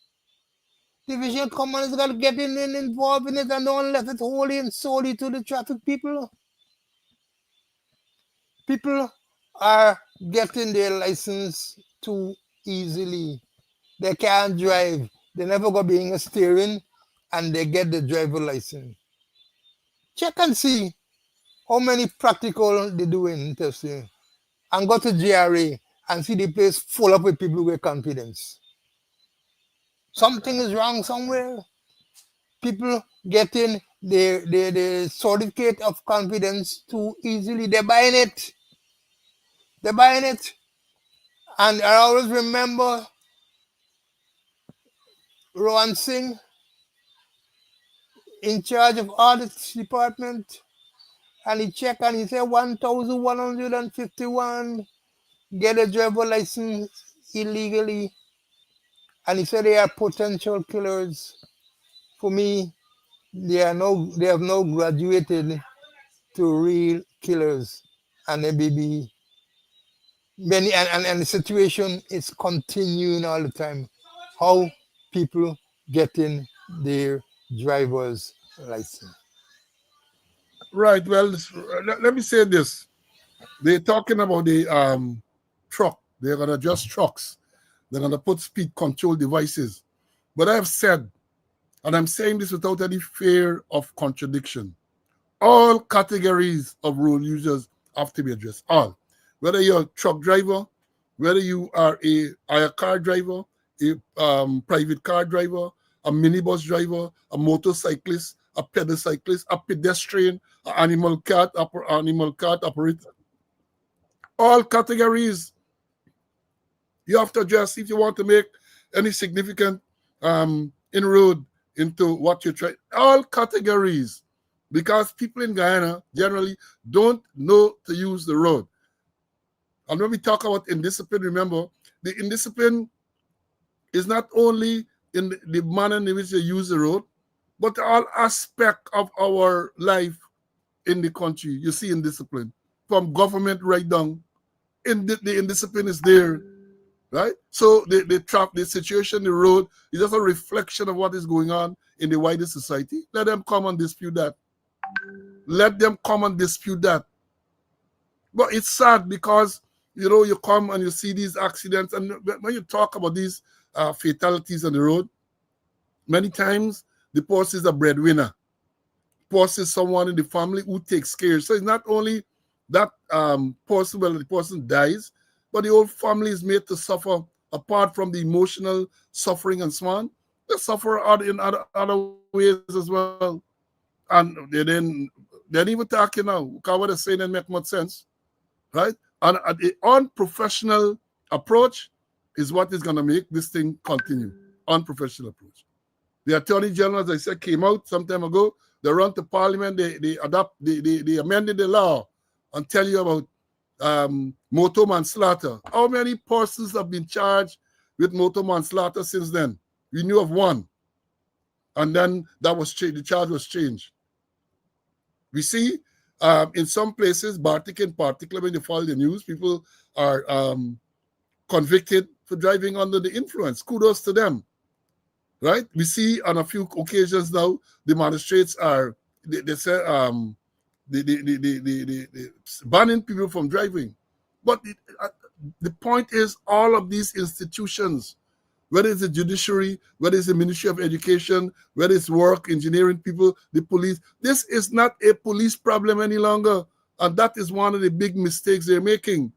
Divisional commanders got to get involved in it and don't let it wholly and solely to the traffic people. People are getting their license too easily. They can't drive. They never go being a steering and they get the driver license. Check and see how many practical they do in testing. And go to GRA and see the place full up with people with confidence. Something is wrong somewhere. People getting the certificate of confidence too easily. They're buying it. They're buying it. And I always remember Rohan Singh in charge of audit department. And he checked and he said 1,151 get a driver license illegally. And he said they are potential killers. For me, they have no graduated to real killers. And they be many and the situation is continuing all the time. How people getting their driver's license. Right. Well, let me say this. They're talking about the truck. They're going to adjust trucks. They're going to put speed control devices. But I've said, and I'm saying this without any fear of contradiction, all categories of road users have to be addressed. All. Whether you're a truck driver, whether you are a car driver, a private car driver, a minibus driver, a motorcyclist, a pedocyclist, a pedestrian, an animal cart operator. All categories you have to address if you want to make any significant inroad into what you try. All categories because people in Guyana generally don't know to use the road. And when we talk about indiscipline, remember, the indiscipline is not only in the manner in which they use the road, but all aspect of our life in the country. You see indiscipline from government right down. The indiscipline is there, right? So the situation, the road is just a reflection of what is going on in the wider society. Let them come and dispute that. Let them come and dispute that. But it's sad because, you come and you see these accidents, and when you talk about these fatalities on the road, many times the person is a breadwinner. Person is someone in the family who takes care. So it's not only that person, well, the person dies, but the whole family is made to suffer apart from the emotional suffering and so on. They suffer in other ways as well. And they didn't even talk, because what they're saying didn't make much sense, right? And the unprofessional approach is what is going to make this thing continue. Unprofessional approach. The Attorney General, as I said, came out some time ago. They run to Parliament. They amended the law and tell you about motor manslaughter. How many persons have been charged with motor manslaughter since then? We knew of one, and then that was changed. The charge was changed. We see in some places, Baltic in particular, when you follow the news, people are convicted for driving under the influence. Kudos to them. Right? We see on a few occasions now, the magistrates are they say banning people from driving. But the point is, all of these institutions, whether it's the judiciary, whether it's the Ministry of Education, whether it's work, engineering people, the police, this is not a police problem any longer. And that is one of the big mistakes they're making.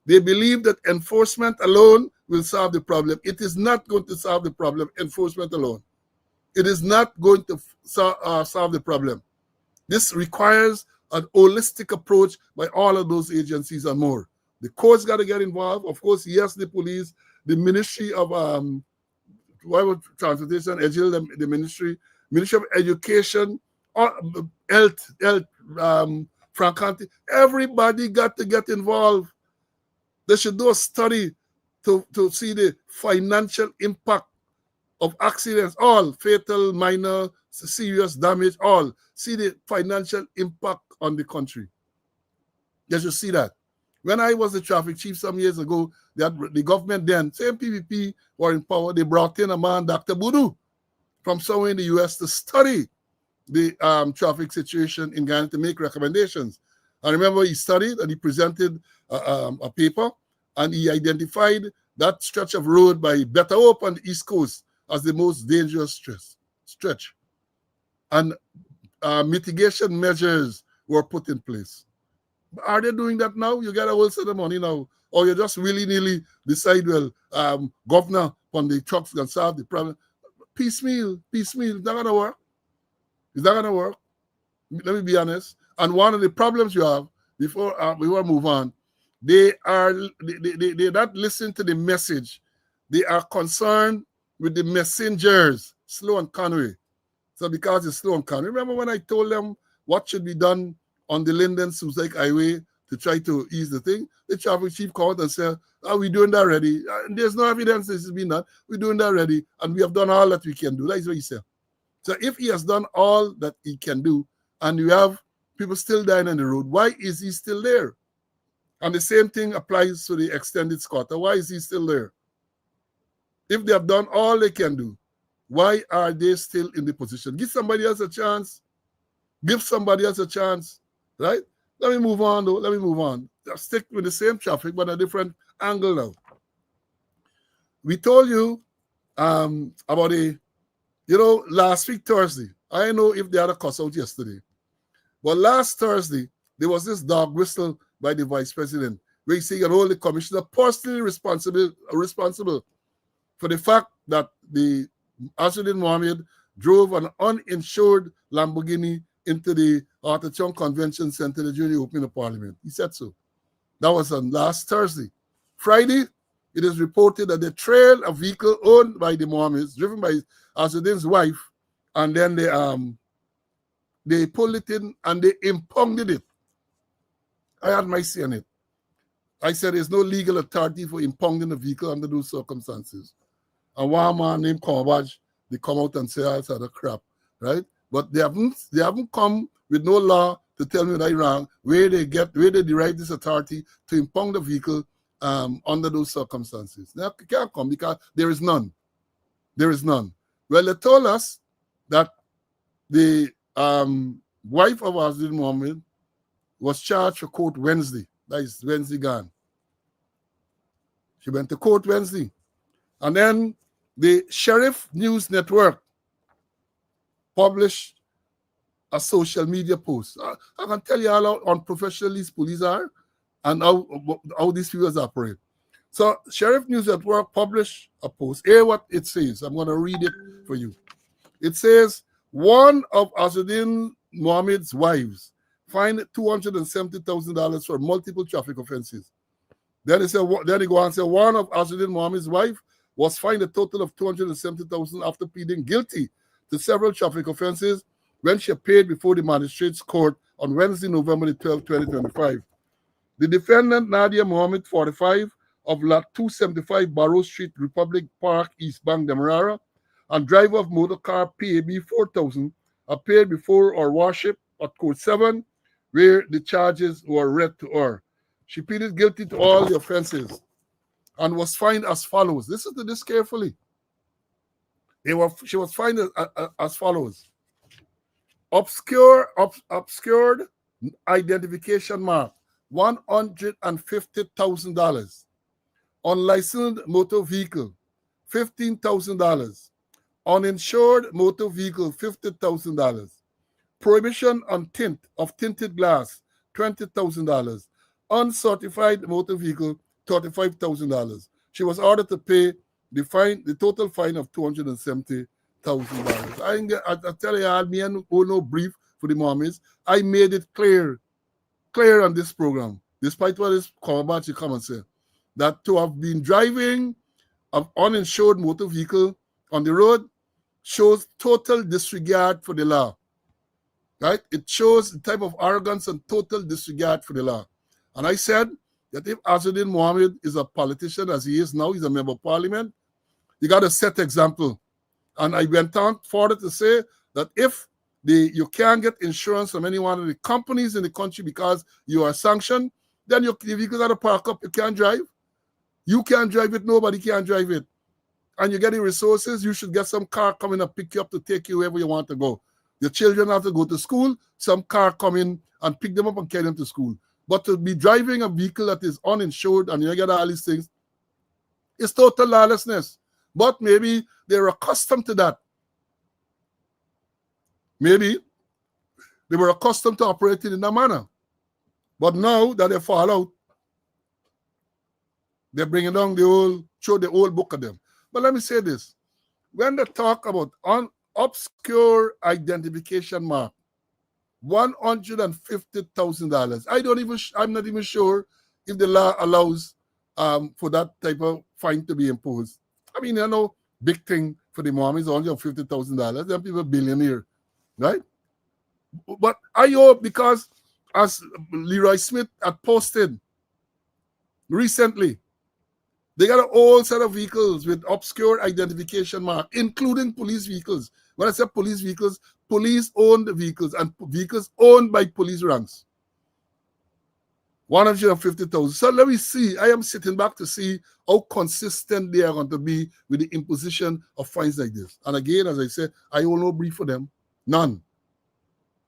They believe that enforcement alone will solve the problem. It is not going to solve the problem, enforcement alone. It is not going to solve the problem. This requires an holistic approach by all of those agencies and more. The courts got to get involved. Of course, yes, the police, the Ministry of Transportation, the Ministry of Education, health, Frank County, everybody got to get involved. They should do a study to see the financial impact of accidents, all fatal, minor, serious damage, all. See the financial impact on the country. You should see that. When I was the traffic chief some years ago, the government then, same PPP were in power, they brought in a man, Dr. Boudou, from somewhere in the US to study the traffic situation in Ghana to make recommendations. I remember he studied and he presented a paper, and he identified that stretch of road by Better Hope on the East Coast as the most dangerous stretch. And mitigation measures were put in place. Are they doing that now? You get a whole set of money now, or you just willy-nilly decide, well, governor on the trucks can solve the problem. Piecemeal. It's not going to work. It's not going to work. Let me be honest. And one of the problems you have, before we will move on, they're not listening to the message. They are concerned with the messengers, Slow and Conway. So because it's Slow and Conway, remember when I told them what should be done on the Linden-Suzik Highway to try to ease the thing? The traffic chief called and said, are we doing that already? There's no evidence this has been done. We're doing that already, and we have done all that we can do. That's what he said. So if he has done all that he can do, and you have people still dying on the road, why is he still there? And the same thing applies to the extended squatter. Why is he still there? If they have done all they can do, why are they still in the position? Give somebody else a chance. Give somebody else a chance, right? Let me move on, though. Let me move on. I'll stick with the same traffic, but a different angle now. We told you about last week, Thursday. I don't know if they had a cuss out yesterday. But last Thursday, there was this dog whistle by the vice president, where he said, the commissioner personally responsible for the fact that the Asudin Mohammed drove an uninsured Lamborghini into the Arthur Convention Center during the opening of Parliament. He said so. That was on last Thursday. Friday, it is reported that they trailed a vehicle owned by the Mohammeds, driven by Asudin's wife, and then they pulled it in and they impounded it. I had my say on it. I said there's no legal authority for impounding a vehicle under those circumstances. And one man named Combadge, they come out and say I said a crap, right? But they haven't come with no law to tell me that I wrong, where they derive this authority to impound the vehicle under those circumstances. Now it can't come because there is none. There is none. Well, they told us that the wife of Azrin Mohammed was charged for court Wednesday. That is Wednesday gone. She went to court Wednesday. And then the Sheriff News Network published a social media post. I can tell you how unprofessional these police are and how these people operate. So Sheriff News Network published a post. Hear what it says. I'm going to read it for you. It says, one of Azrin Mohammed's wives fined $270,000 for multiple traffic offenses. Then they go on and say one of Azrin Mohammed's wife was fined a total of $270,000 after pleading guilty to several traffic offenses when she appeared before the magistrate's court on Wednesday, November 12, 2025. The defendant, Nadia Mohammed, 45, of Lot 275 Barrow Street, Republic Park, East Bank, Demerara, and driver of motor car PAB 4000, appeared before our worship at Court 7, where the charges were read to her. She pleaded guilty to all the offenses and was fined as follows. Listen to this carefully. She was fined as follows. Obscured identification mark, $150,000. Unlicensed motor vehicle, $15,000. Uninsured motor vehicle, $50,000. Prohibition on tint of tinted glass, $20,000. Uncertified motor vehicle, $35,000. She was ordered to pay the total fine of $270,000. I tell you, I had me no brief for the mommies. I made it clear on this program, despite what is about you come and say, that to have been driving an uninsured motor vehicle on the road shows total disregard for the law. Right? It shows the type of arrogance and total disregard for the law. And I said that if Azrin Mohammed is a politician, as he is now, he's a member of parliament, you got to set example. And I went on further to say that if you can't get insurance from any one of the companies in the country because you are sanctioned, then your vehicle got to park up, you can't drive. You can't drive it, nobody can drive it. And you get the resources, you should get some car coming and pick you up to take you wherever you want to go. Your children have to go to school, some car come in and pick them up and carry them to school. But to be driving a vehicle that is uninsured and you get all these things, it's total lawlessness. But maybe they're accustomed to that. Maybe they were accustomed to operating in that manner. But now that they fall out, they're bringing down the old book of them. But let me say this. When they talk about obscure identification mark, $150,000. I'm not even sure if the law allows for that type of fine to be imposed. I mean, big thing for the mom is $150,000. Them people billionaire, right? But I hope, because as Leroy Smith had posted recently, they got a whole set of vehicles with obscure identification mark, including police vehicles. When I say police vehicles, police-owned vehicles and vehicles owned by police ranks. 150,000. So let me see. I am sitting back to see how consistent they are going to be with the imposition of fines like this. And again, as I said, I will no brief for them. None.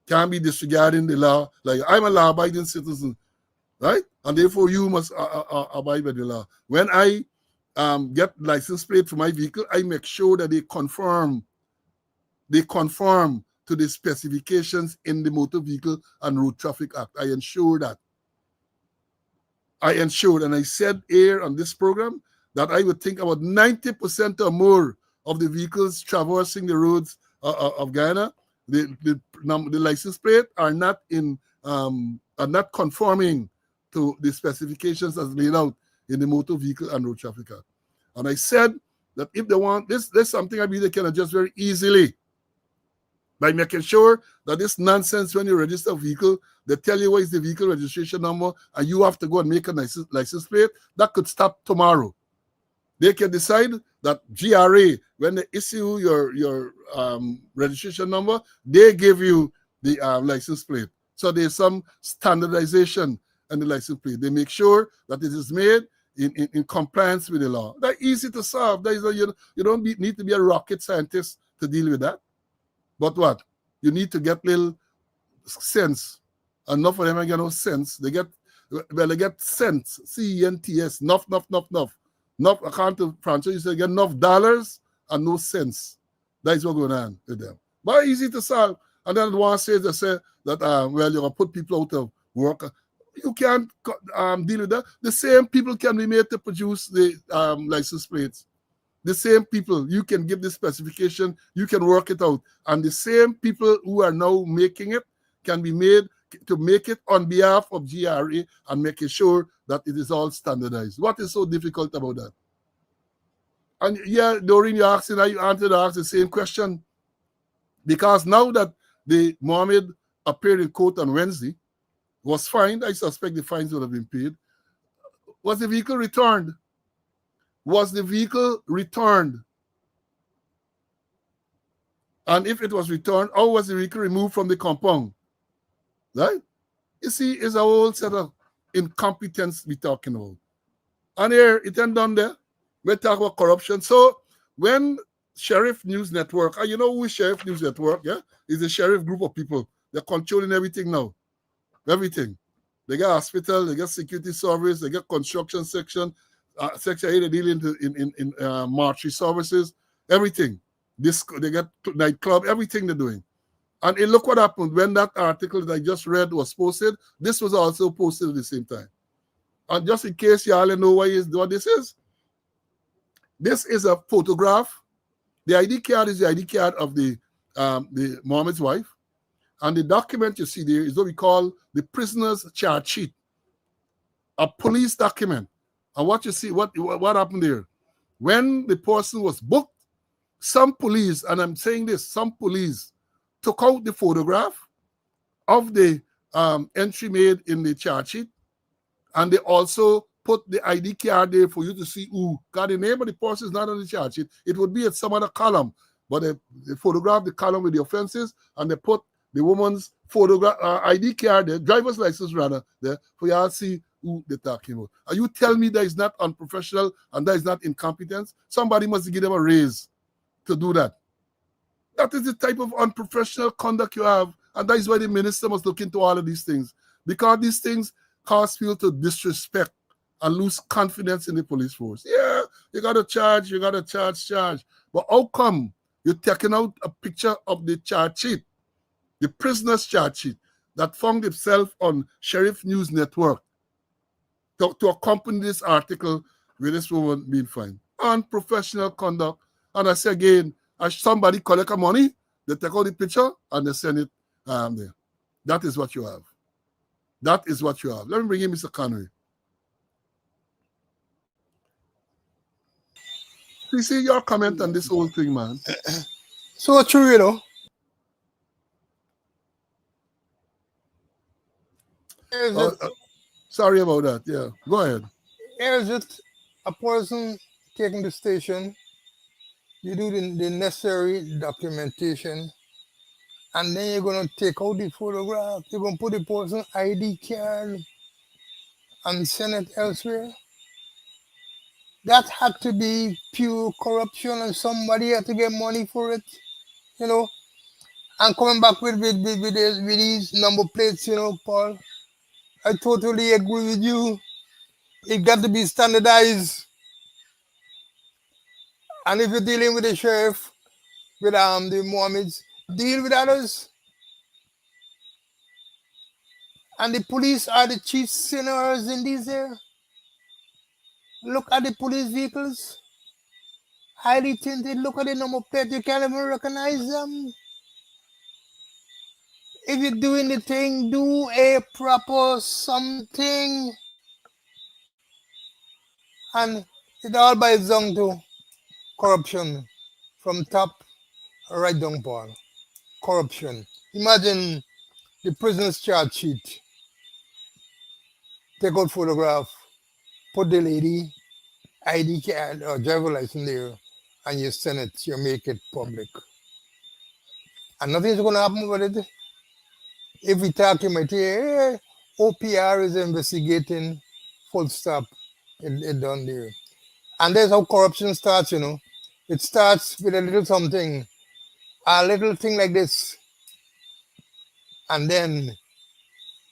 Can't be disregarding the law. Like, I'm a law-abiding citizen, right? And therefore, you must abide by the law. When I get license plate for my vehicle, I make sure that they conform to the specifications in the Motor Vehicle and Road Traffic Act. I ensure that. And I said here on this program that I would think about 90% or more of the vehicles traversing the roads of Guyana, the license plate are not conforming to the specifications as laid out in the Motor Vehicle and Road Traffic Act. And I said that if they want this, there's something I believe they can adjust very easily. by making sure that this nonsense when you register a vehicle, they tell you what is the vehicle registration number, and you have to go and make a license plate. That could stop tomorrow. They can decide that GRA, when they issue your registration number, they give you the license plate. So there's some standardization in the license plate. They make sure that it is made in compliance with the law. That's easy to solve. You don't need to be a rocket scientist to deal with that. But what? You need to get little sense. Enough of them ain't got no sense. They get sense. CENTS. Nuff. According to Francis, you say get enough dollars and no sense. That is what's going on with them. But easy to solve. And then one says they say that well, you're gonna put people out of work. You can't deal with that. The same people can be made to produce the license plates. The same people, you can give the specification, you can work it out. And the same people who are now making it can be made to make it on behalf of GRA and making sure that it is all standardized. What is so difficult about that? And yeah, Doreen, you asked, and you answered the same question. Because now that the Mohammed appeared in court on Wednesday, was fined, I suspect the fines would have been paid. Was the vehicle returned? Was the vehicle returned? And if it was returned, how was the vehicle removed from the compound? Right? You see, it's a whole set of incompetence we're talking about. And here, it ain't done there. We talk about corruption. So when Sheriff News Network, and you know who is Sheriff News Network, yeah? It's a sheriff group of people. They're controlling everything now. Everything. They got hospital, they got security service, they got construction section, section 8, they deal in mortuary services, everything. They got nightclub, everything they're doing. And look what happened when that article that I just read was posted. This was also posted at the same time. And just in case y'all know what this is a photograph. The ID card is the ID card of the Mohammed's wife. And the document you see there is what we call the prisoner's charge sheet, a police document. And what you see, what happened there? When the person was booked, some police, and I'm saying this, some police took out the photograph of the entry made in the charge sheet, and they also put the ID card there for you to see who. Because the name of the person is not on the charge sheet. It would be at some other column, but they photographed the column with the offenses, and they put the woman's photograph, ID card, the driver's license rather, there for y'all to see who they're talking about. And you tell me that is not unprofessional and that is not incompetence? Somebody must give them a raise to do that. That is the type of unprofessional conduct you have, and that is why the minister must look into all of these things, because these things cause people to disrespect and lose confidence in the police force. Yeah, you got to charge, but how come you're taking out a picture of the charge sheet, the prisoner's charge sheet that found itself on Sheriff News Network to accompany this article with this woman being fined? Unprofessional conduct. And I say again, as somebody collect money, they take out the picture and they send it there. That is what you have. That is what you have. Let me bring in Mr. Conway. You see your comment on this whole thing, man. So true, you know. Sorry about that. Yeah, go ahead. Here's it. A person taking the station, you do the necessary documentation, and then you're going to take out the photograph, you're going to put the person's ID card and send it elsewhere. That had to be pure corruption, and somebody had to get money for it, you know. And coming back with these number plates, you know, Paul, I totally agree with you. It got to be standardized. And if you're dealing with the sheriff, with the Mohammeds, deal with others. And the police are the chief sinners in these here. Look at the police vehicles. Highly tinted. Look at the number plate. You can't even recognize them. If you're doing the thing, do a proper something. And it all boils down to corruption from top right down, Paul. corruption. Imagine the prisoner's charge sheet. Take out photograph, put the lady ID card or driver license there, and you send it, you make it public. And nothing's going to happen with it. If we talk, you might say, hey, OPR is investigating, full stop, it done there. And that's how corruption starts, you know. It starts with a little something, a little thing like this. And then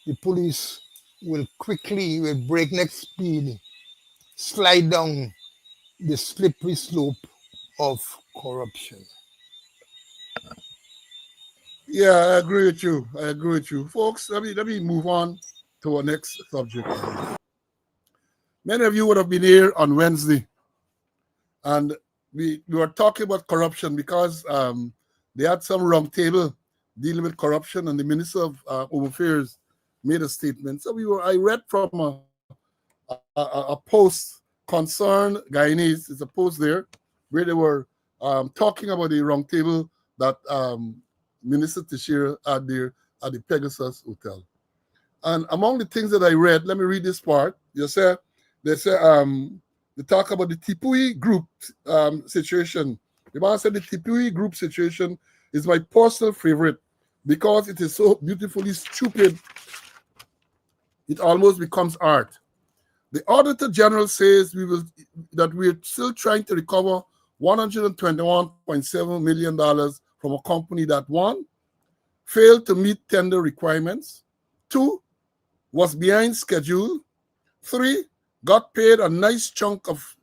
the police will quickly, with breakneck speed, slide down the slippery slope of corruption. Yeah, I agree with you. I agree with you. Folks, let me move on to our next subject. Many of you would have been here on Wednesday, and we were talking about corruption because they had some round table dealing with corruption, and the Minister of Home Affairs made a statement. So I read from a post, Concerned Guyanese, it's a post there, where they were talking about the round table that Minister Teixeira had there at the Pegasus Hotel. And among the things that I read, let me read this part. They talk about the Tipui group situation. The man said the Tipui group situation is my personal favorite because it is so beautifully stupid, it almost becomes art. The Auditor General says that we're still trying to recover $121.7 million from a company that, 1, failed to meet tender requirements, 2, was behind schedule, 3, got paid a nice chunk of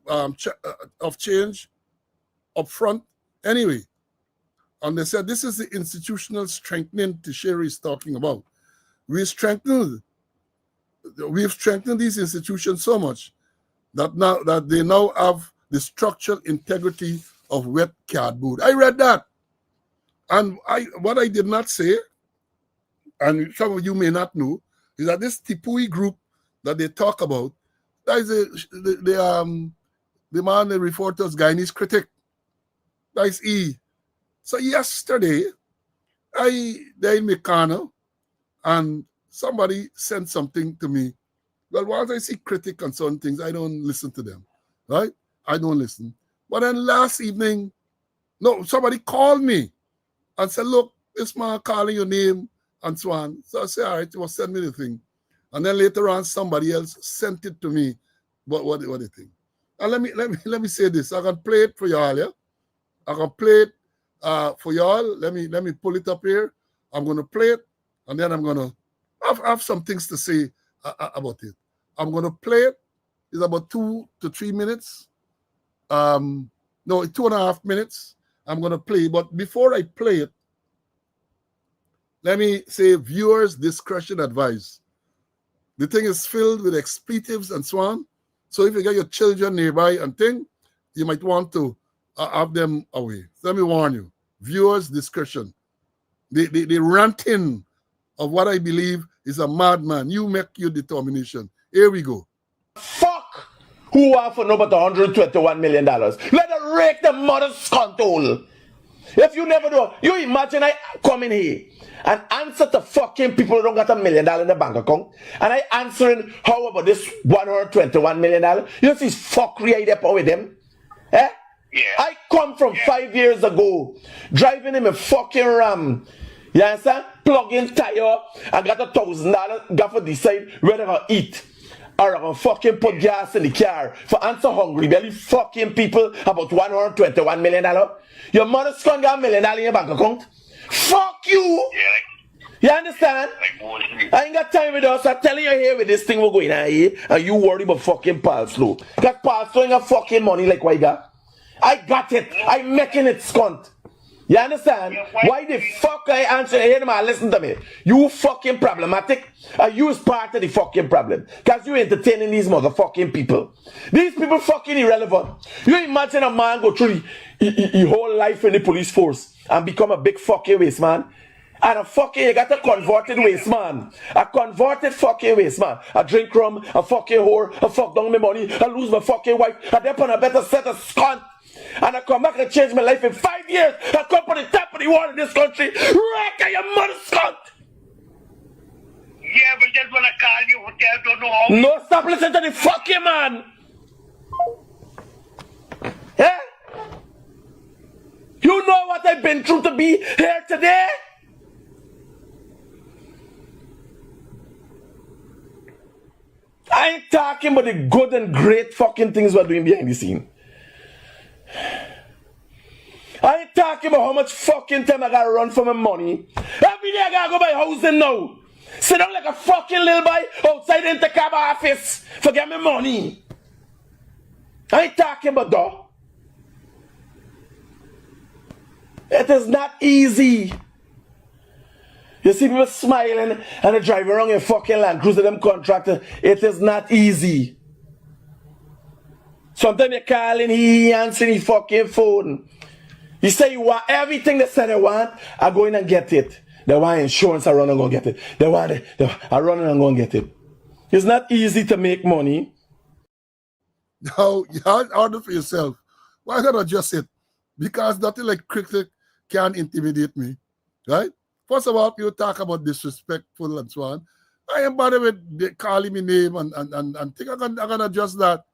change up front anyway. And they said this is the institutional strengthening Teixeira is talking about. We've strengthened these institutions so much that they now have the structural integrity of wet cardboard. I read that. And what I did not say, and some of you may not know, is that this Tipui group that they talk about, that is the man they refer to as Guyanese critic. That is E. So yesterday, they're in Mekano, and somebody sent something to me. Well, once I see critic on certain things, I don't listen to them, right? I don't listen. But then last evening, somebody called me and said, look, this man calling your name and so on. So I said, all right, well, send me the thing. And then later on, somebody else sent it to me. What the thing? And let me say this. I can play it for y'all, yeah? I can play it for y'all. Let me pull it up here. I'm going to play it, and then I'm going to have some things to say about it. I'm going to play it. It's about 2 to 3 minutes. No, 2.5 minutes. I'm going to play. But before I play it, let me say viewers' discretion advised. The thing is filled with expletives and so on. So if you get your children nearby and thing, you might want to have them away. So let me warn you, viewers' discretion. The ranting of what I believe is a madman. You make your determination. Here we go. Fuck who want for no but $121 million. Let her rake the mother's control. If you never know, you imagine I come in here and answer to fucking people who don't got $1 million in the bank account, and I answering how about this $121 million? You see fuckery I there with them? Eh? Yeah. I come from 5 years ago, driving in a fucking Ram. You understand? Plug-in tire, I got $1,000, got to decide whether I eat or I'm gonna fucking put gas in the car for answer hungry belly fucking people about $121 million. Your mother's gonna get $1 million in your bank account. Fuck you! Yeah, you understand? I ain't got time with us. I'm telling you here with this thing we're going on here, and you worry about fucking Palslow. Cause Palslow ain't got fucking money like what I got. I got it. I'm making it scunt. You understand? Yeah, why the fuck I answer? Hey, man, listen to me. You fucking problematic. You is part of the fucking problem. Because you entertaining these motherfucking people. These people fucking irrelevant. You imagine a man go through his whole life in the police force and become a big fucking waste man. And you got a converted waste man. A converted fucking waste man. I drink rum, a fucking whore, I fuck down my money, I lose my fucking wife, I dip on a better set of scunt. and I come back and change my life in 5 years. I come from the top of the world in this country. Wreck your mother's cunt. Yeah, but just wanna call you hotel, don't know how. No, stop listening to the fucking man. Yeah? You know what I've been through to be here today? I ain't talking about the good and great fucking things we're doing behind the scene. I ain't talking about how much fucking time I gotta run for my money. Every day I gotta go buy housing now. Sit down like a fucking little boy outside the intercab office for get me money. I ain't talking about that. It is not easy. You see people smiling and they drive around in fucking Land Cruiser, them contractor. It is not easy. Sometimes you call and he answering his fucking phone. You say you want everything they say they want, I go in and get it. They want insurance, I run and go get it. They want it, I run and go and get it. It's not easy to make money. No, you have to order for yourself. Why not adjust it? Because nothing like critic can intimidate me, right? First of all, people talk about disrespectful and so on. I am bothered with calling me name and think I can adjust that,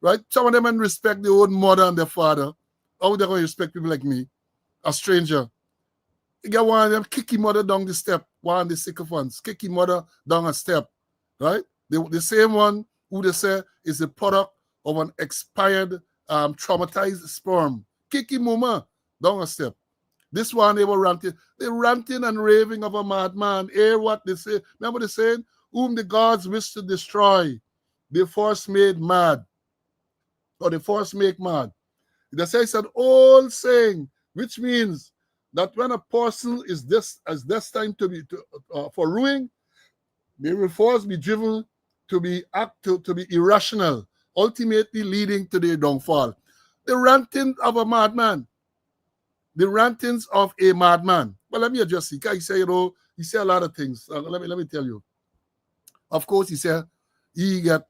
right? Some of them can respect their own mother and their father. How they going to respect people like me, a stranger? You get one of them kick his mother down the step, one of the sycophants, kick his mother down a step, right? The same one who they say is the product of an expired, traumatized sperm. Kick his mama down a step. This one, they were ranting. They're ranting and raving of a madman. Hear what they say. Remember the saying? Whom the gods wish to destroy, they first made mad. Or they first make mad. They say it's an old saying, which means that when a person is destined to be for ruin, they will first be driven to be irrational, ultimately leading to their downfall. The ranting of a madman. The rantings of a madman. But let me adjust it. He say, he say a lot of things. Let me tell you. Of course, he said he got.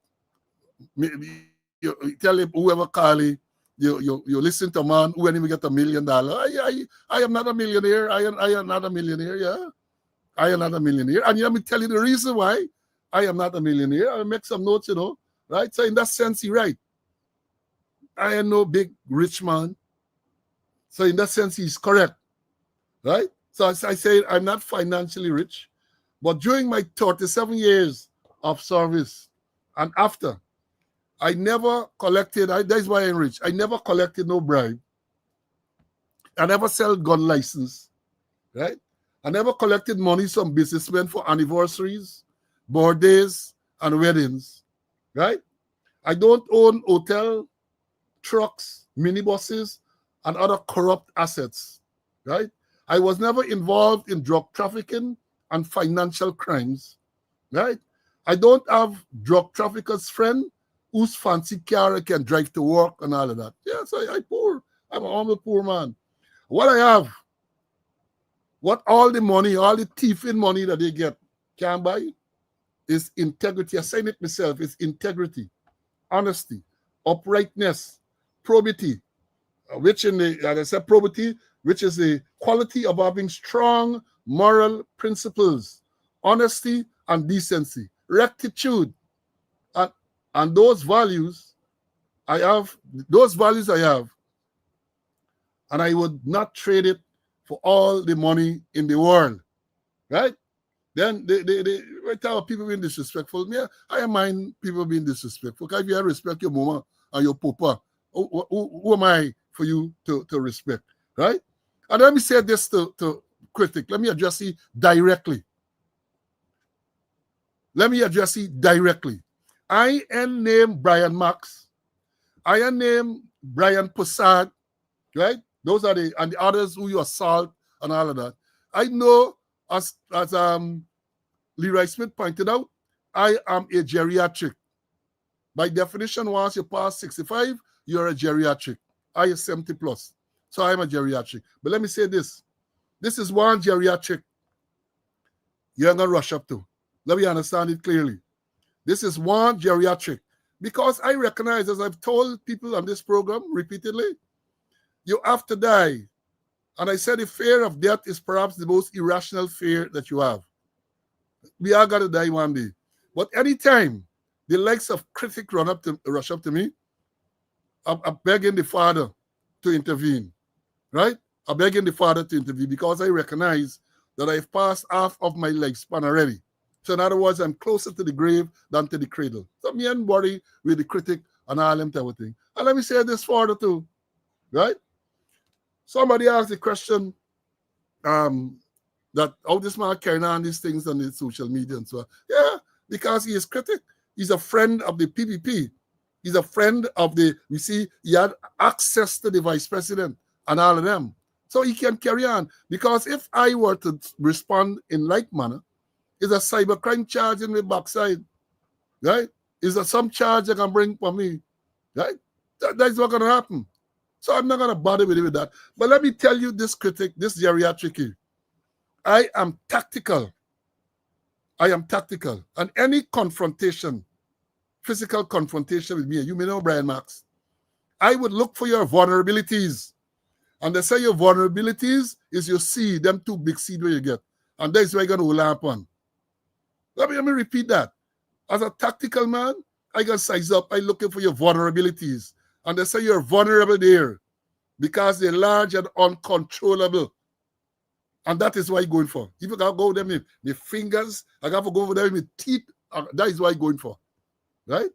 You tell him whoever call him, you listen to man who even get $1 million. I am not a millionaire. I am not a millionaire. Yeah, I am not a millionaire. And let me tell you the reason why I am not a millionaire. I make some notes, right? So in that sense, he right. I am no big rich man. So in that sense, he's correct, right? So as I say, I'm not financially rich, but during my 37 years of service and after, I never collected, that's why I'm rich. I never collected no bribe. I never sell gun license, right? I never collected money from businessmen for anniversaries, birthdays, and weddings, right? I don't own hotel, trucks, minibuses, and other corrupt assets, right? I was never involved in drug trafficking and financial crimes, right? I don't have drug traffickers' friend whose fancy car can drive to work and all of that. Yes, I'm poor. I'm a poor man. What I have, what all the money, all the thieving money that they get can buy is integrity. I say it myself. It's integrity, honesty, uprightness, probity, which as I said, probity, which is the quality of having strong moral principles, honesty and decency, rectitude, and those values I have, and I would not trade it for all the money in the world, right? Then they tell people being disrespectful. Yeah, I mind people being disrespectful. Because if you respect your mama and your papa, who am I for you to respect, right? And let me say this to critic. Let me address it directly. I am named Brian Max. I am named Brian Posad, right? Those are the others who you assault and all of that. I know, as Leroy Smith pointed out, I am a geriatric. By definition, once you pass 65, you're a geriatric. I am 70 plus. So I'm a geriatric. But let me say this. This is one geriatric you're going to rush up to. Let me understand it clearly. This is one geriatric. Because I recognize, as I've told people on this program repeatedly, You have to die. And I said the fear of death is perhaps the most irrational fear that you have. We all got to die one day. But anytime the likes of critics rush up to me, I'm begging the Father to intervene, right? I'm begging the Father to intervene because I recognize that I've passed half of my lifespan already. So in other words, I'm closer to the grave than to the cradle. So me and worry with the critic and all them type of thing. And let me say this further too, right? Somebody asked the question that how this man carrying on these things on the social media and so on. Yeah, because he is critic. He's a friend of the PPP. He's a friend of the, you see, he had access to the vice president and all of them. So he can carry on. Because if I were to respond in like manner, it's a cybercrime charge in the backside, right? Is there some charge I can bring for me, right? That's not going to happen. So I'm not going to bother with that. But let me tell you this critic, this geriatric. I am tactical. I am tactical. And any confrontation, physical confrontation with me, you may know Brian Max, I would look for your vulnerabilities. And they say your vulnerabilities is your seed, them two big seed where you get. And that's where you're going to hold on. Let me repeat that. As a tactical man, I can size up. I'm looking for your vulnerabilities. And they say you're vulnerable there because they're large and uncontrollable. And that is what I'm going for. If you can go with them with the fingers, I got to go over them with teeth. That is what I'm going for. Right?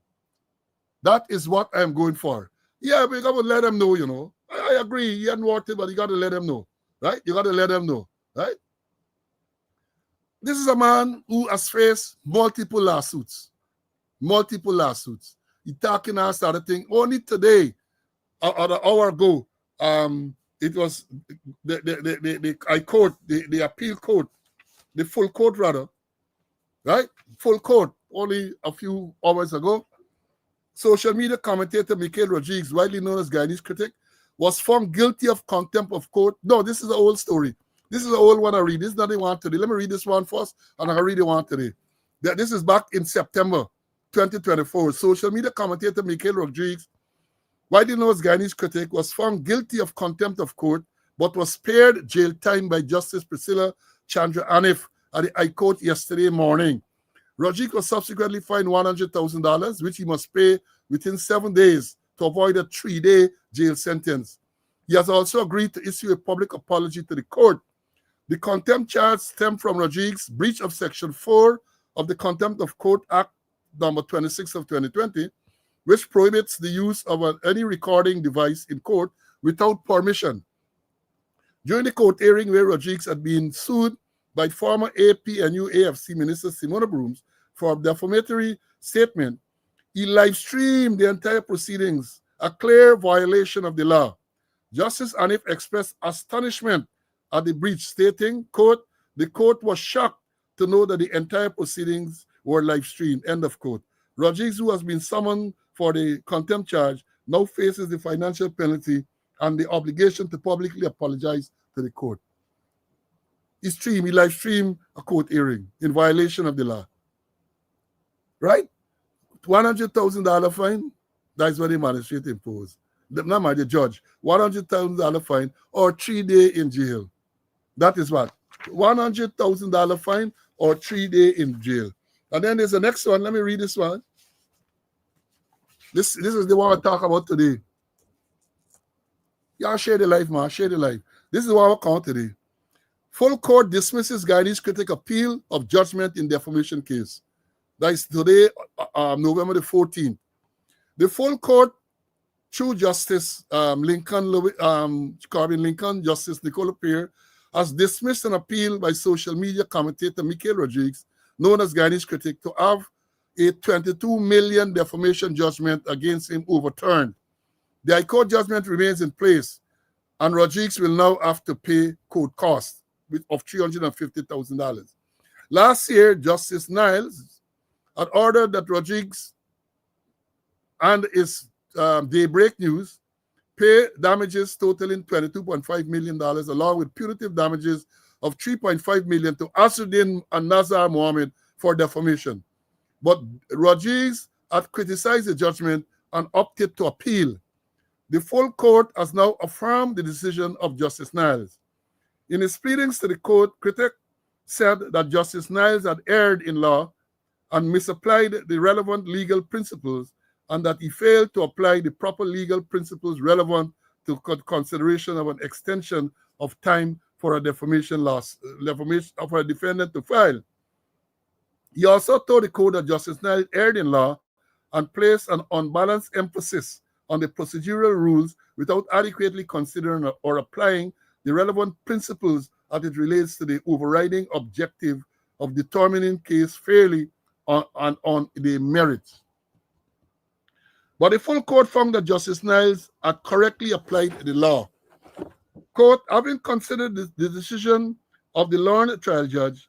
That is what I'm going for. Yeah, but you got to let them know, you know. I agree. He hadn't worked it, but you got to let them know. Right? You got to let them know. Right? This is a man who has faced multiple lawsuits. Multiple lawsuits. He talking and started thing. Only today, or an hour ago, it was the I court, the appeal court, the full court rather, right? Full court, only a few hours ago. Social media commentator Mikhail Rodriguez, widely known as Guyanese critic, was found guilty of contempt of court. No, this is an old story. This is an old one I read. This is not the one today. Let me read this one first, and I'll read the one today. This is back in September 2024. Social media commentator Mikhail Rodriguez, widely known as Guyanese critic, was found guilty of contempt of court, but was spared jail time by Justice Priscilla Chandra Anif at the High Court yesterday morning. Rodriguez was subsequently fined $100,000, which he must pay within 7 days to avoid a 3-day jail sentence. He has also agreed to issue a public apology to the court. The contempt charge stemmed from Rodriguez's breach of Section 4 of the Contempt of Court Act number 26 of 2020, which prohibits the use of any recording device in court without permission. During the court hearing where Rodriguez had been sued by former APNU AFC Minister Simona Brooms for a defamatory statement, he live-streamed the entire proceedings, a clear violation of the law. Justice Anif expressed astonishment at the breach, stating, quote, the court was shocked to know that the entire proceedings were live-streamed, end of quote. Rodriguez, who has been summoned for the contempt charge, now faces the financial penalty and the obligation to publicly apologize to the court. He live-streamed a court hearing in violation of the law. Right? $100,000 fine, that's what the magistrate imposed. Not the judge. $100,000 fine or 3 days in jail. That is what? $100,000 fine or 3 days in jail. And then there's the next one. Let me read this one. This is the one I talk about today. Y'all share the life, man. Share the life. This is what I count today. Full court dismisses Guyanese critic appeal of judgment in defamation case. That is today, November the 14th. The full court, through Justice Corbin Lincoln, Justice Nicola Peer, has dismissed an appeal by social media commentator Mikhail Rodriguez, known as Guyanese critic, to have a $22 million defamation judgment against him overturned. The High Court judgment remains in place, and Rodriguez will now have to pay court costs of $350,000. Last year, Justice Niles had ordered that Rodriguez and his Daybreak News pay damages totaling $22.5 million, along with punitive damages of $3.5 million to Asruddin and Nazar Mohammed for defamation. But Rodriguez had criticized the judgment and opted to appeal. The full court has now affirmed the decision of Justice Niles. In his pleadings to the court, critic said that Justice Niles had erred in law and misapplied the relevant legal principles, and that he failed to apply the proper legal principles relevant to consideration of an extension of time for a defamation for a defendant to file. He also told the court that Justice Niles erred in law and placed an unbalanced emphasis on the procedural rules without adequately considering or applying the relevant principles as it relates to the overriding objective of determining case fairly on the merits. But the full court found that Justice Niles had correctly applied the law. Court, having considered the decision of the learned trial judge,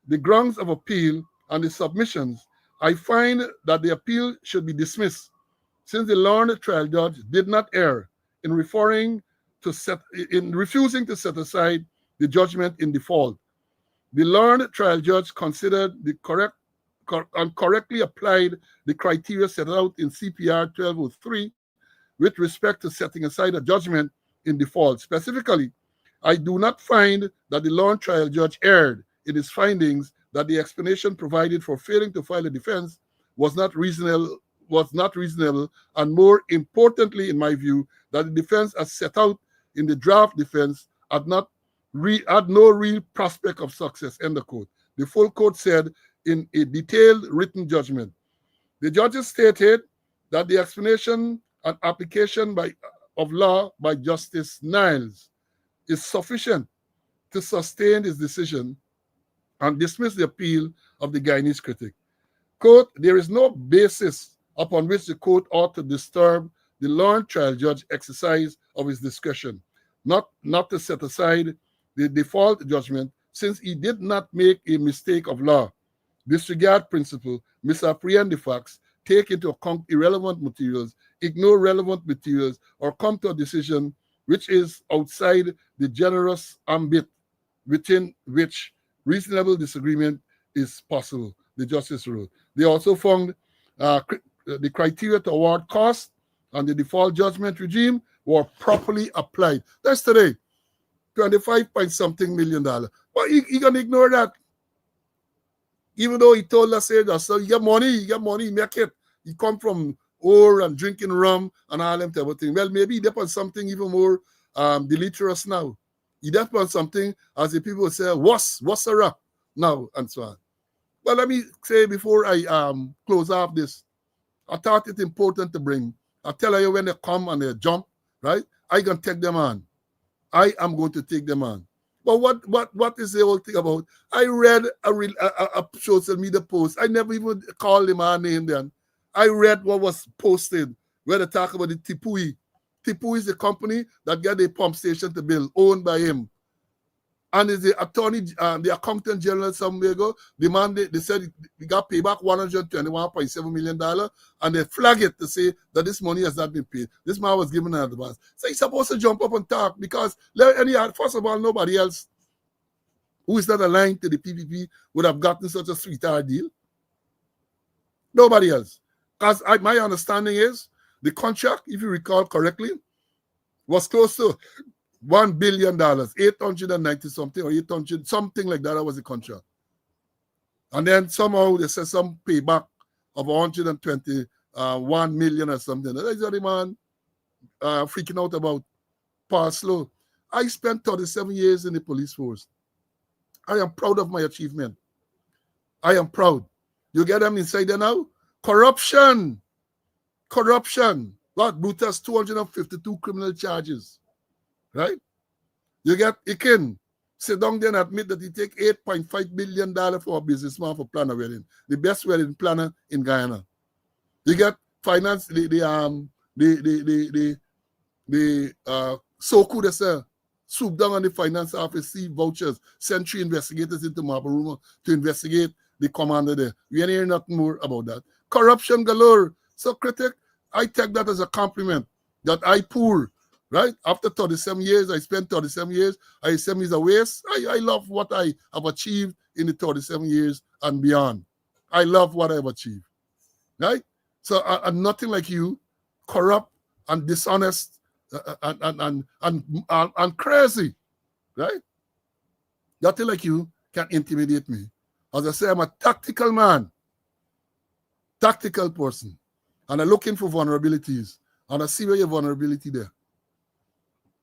the grounds of appeal, and the submissions, I find that the appeal should be dismissed, since the learned trial judge did not err in refusing to set aside the judgment in default. The learned trial judge considered and correctly applied the criteria set out in CPR 1203 with respect to setting aside a judgment in default. Specifically, I do not find that the learned trial judge erred in his findings that the explanation provided for failing to file a defense was not reasonable, and more importantly, in my view, that the defense as set out in the draft defense had no real prospect of success, end of quote. The full court said in a detailed written judgment. The judges stated that the explanation and application of law by Justice Niles is sufficient to sustain his decision and dismiss the appeal of the Guyanese critic. Quote, there is no basis upon which the court ought to disturb the learned trial judge exercise of his discretion, not to set aside the default judgment, since he did not make a mistake of law, disregard principle, misapprehend the facts, take into account irrelevant materials, ignore relevant materials, or come to a decision which is outside the generous ambit within which reasonable disagreement is possible, the justice ruled. They also found the criteria to award costs and the default judgment regime were properly applied. That's today, 25-point-something million. But he gonna ignore that. Even though he told us, so you get money, make it. He come from ore and drinking rum and all them type of thing. Well, maybe he depends on something even more deleterious now. He depends on something, as the people say, what's a rap now, and so on. But let me say before I close off this, I thought it important to bring. I tell you when they come and they jump, right? I can take them on. I am going to take them on. But what is the whole thing about? I read a social media post. I never even called him our name then. I read what was posted where they talk about the Tipui. Tipui is the company that got the pump station to build, owned by him. And is the attorney, the accountant general somewhere ago, they said he got paid back $121.7 million, and they flag it to say that this money has not been paid. This man was given an advance. So he's supposed to jump up and talk because first of all, nobody else who is not aligned to the PPP would have gotten such a sweetheart deal. Nobody else. Because my understanding is the contract, if you recall correctly, was close to $1 billion, 890 something or 800 something like that. That was the contract. And then somehow they said some payback of 121 million or something. That's what the man freaking out about. Pass slow. I spent 37 years in the police force. I am proud of my achievement. I am proud. You get them inside there now? Corruption. What? Brutus 252 criminal charges. Right? You get Ikin sit down there and admit that he take $8.5 billion for a businessman for plan a wedding, the best wedding planner in Guyana. You get finance the Soku that's swoop down on the finance office, see vouchers, send 3 investigators into Marlborough to investigate the commander there. We ain't hearing nothing more about that. Corruption galore. So critic, I take that as a compliment that I pour. Right? After 37 years, I spent 37 years. I say it's a waste. I love what I have achieved in the 37 years and beyond. I love what I've achieved. Right? So I'm nothing like you, corrupt and dishonest and crazy, right? Nothing like you can intimidate me. As I say, I'm a tactical man, tactical person, and I'm looking for vulnerabilities, and I see where your vulnerability there.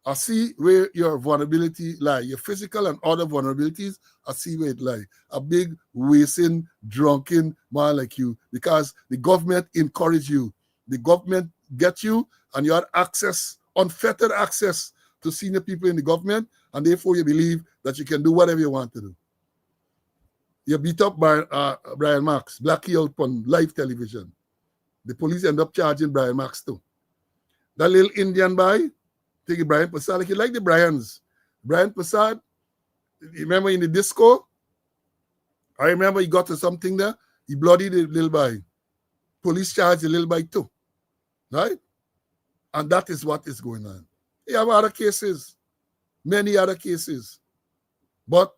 I see where your vulnerability lie, your physical and other vulnerabilities. I see where it lie. A big, wasting, drunken man like you, because the government encourage you. The government get you, and you have access, unfettered access to senior people in the government, and therefore you believe that you can do whatever you want to do. You beat up by Brian Marks, Blackie out on live television. The police end up charging Brian Marks too. That little Indian boy, take Brian Passad, like you like the Bryans. Brian Passad, you remember in the disco? I remember he got to something there. He bloodied the little boy. Police charged the little boy too. Right? And that is what is going on. You have other cases, many other cases. But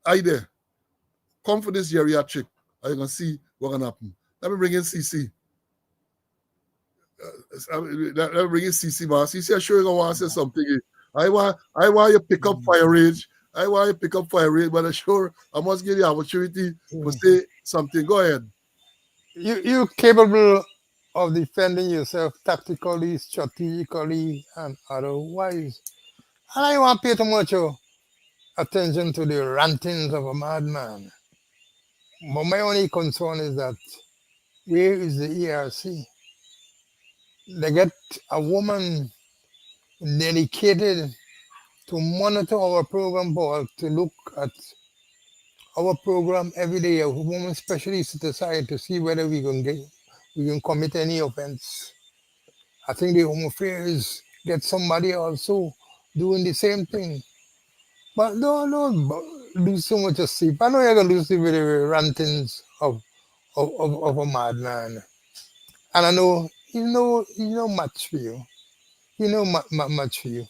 I there. Come for this geriatric. I'm going to see what's going to happen. Let me bring in CC. Let me bring in CC, man. CC, I'm sure you're going to want to say something. I want you to pick up fire rage. I want you to pick up fire rage, but I'm sure I must give you the opportunity to say something. Go ahead. You're capable of defending yourself tactically, strategically, and otherwise. And I want to pay too much attention to the rantings of a madman. But my only concern is that where is the ERC? They get a woman dedicated to monitor our program board, to look at our program every day, a woman specialist decide to see whether we can commit any offense. I think the Home Affairs get somebody also doing the same thing. But don't lose so much of sleep. I know you're gonna lose sleep with the rantings of a madman. And I know he's no match for you. He no much for you.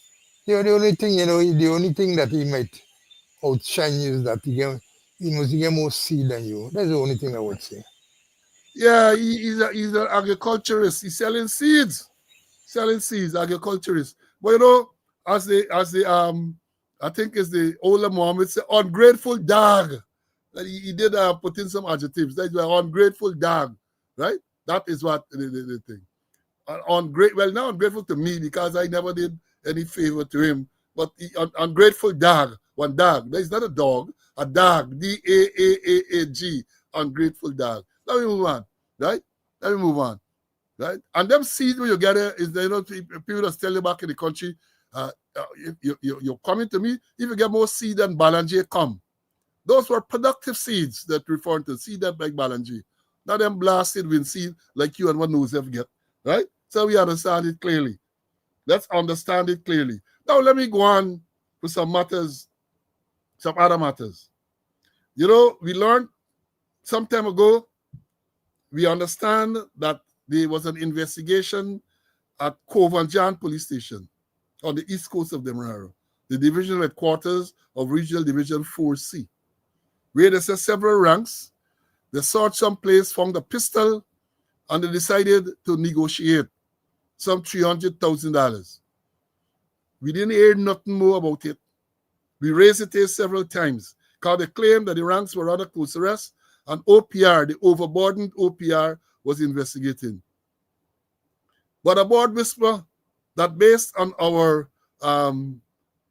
The only thing, the only thing that he might outshine you is that he must get more seed than you. That's the only thing I would say. Yeah, he's an agriculturist. He's selling seeds, agriculturist. But as the I think it's the older Muhammad said, ungrateful dog. That he did put in some adjectives. That's why ungrateful dog, right? That is what the thing. Well, now ungrateful to me because I never did any favor to him. But ungrateful dog, one dog. That is not a dog, a dog. DAAAG, ungrateful dog. Let me move on, right? Right? And them seeds when you get it is people that tell you back in the country, you're coming to me, if you get more seed than Balanje, come. Those were productive seeds that refer to seed that like Balanje. Not them blasted wind seed like you and one knows ever get. Right? So we understand it clearly. Let's understand it clearly. Now let me go on with some other matters. We learned some time ago, we understand that there was an investigation at Kovanjan Police Station on the east coast of Demerara, the divisional headquarters of Regional Division 4C, where they said several ranks. They sought some place, found a pistol, and they decided to negotiate some $300,000. We didn't hear nothing more about it. We raised it here several times because they claimed that the ranks were under close arrest, and OPR, the overburdened OPR, was investigating. But a board whisper that based on our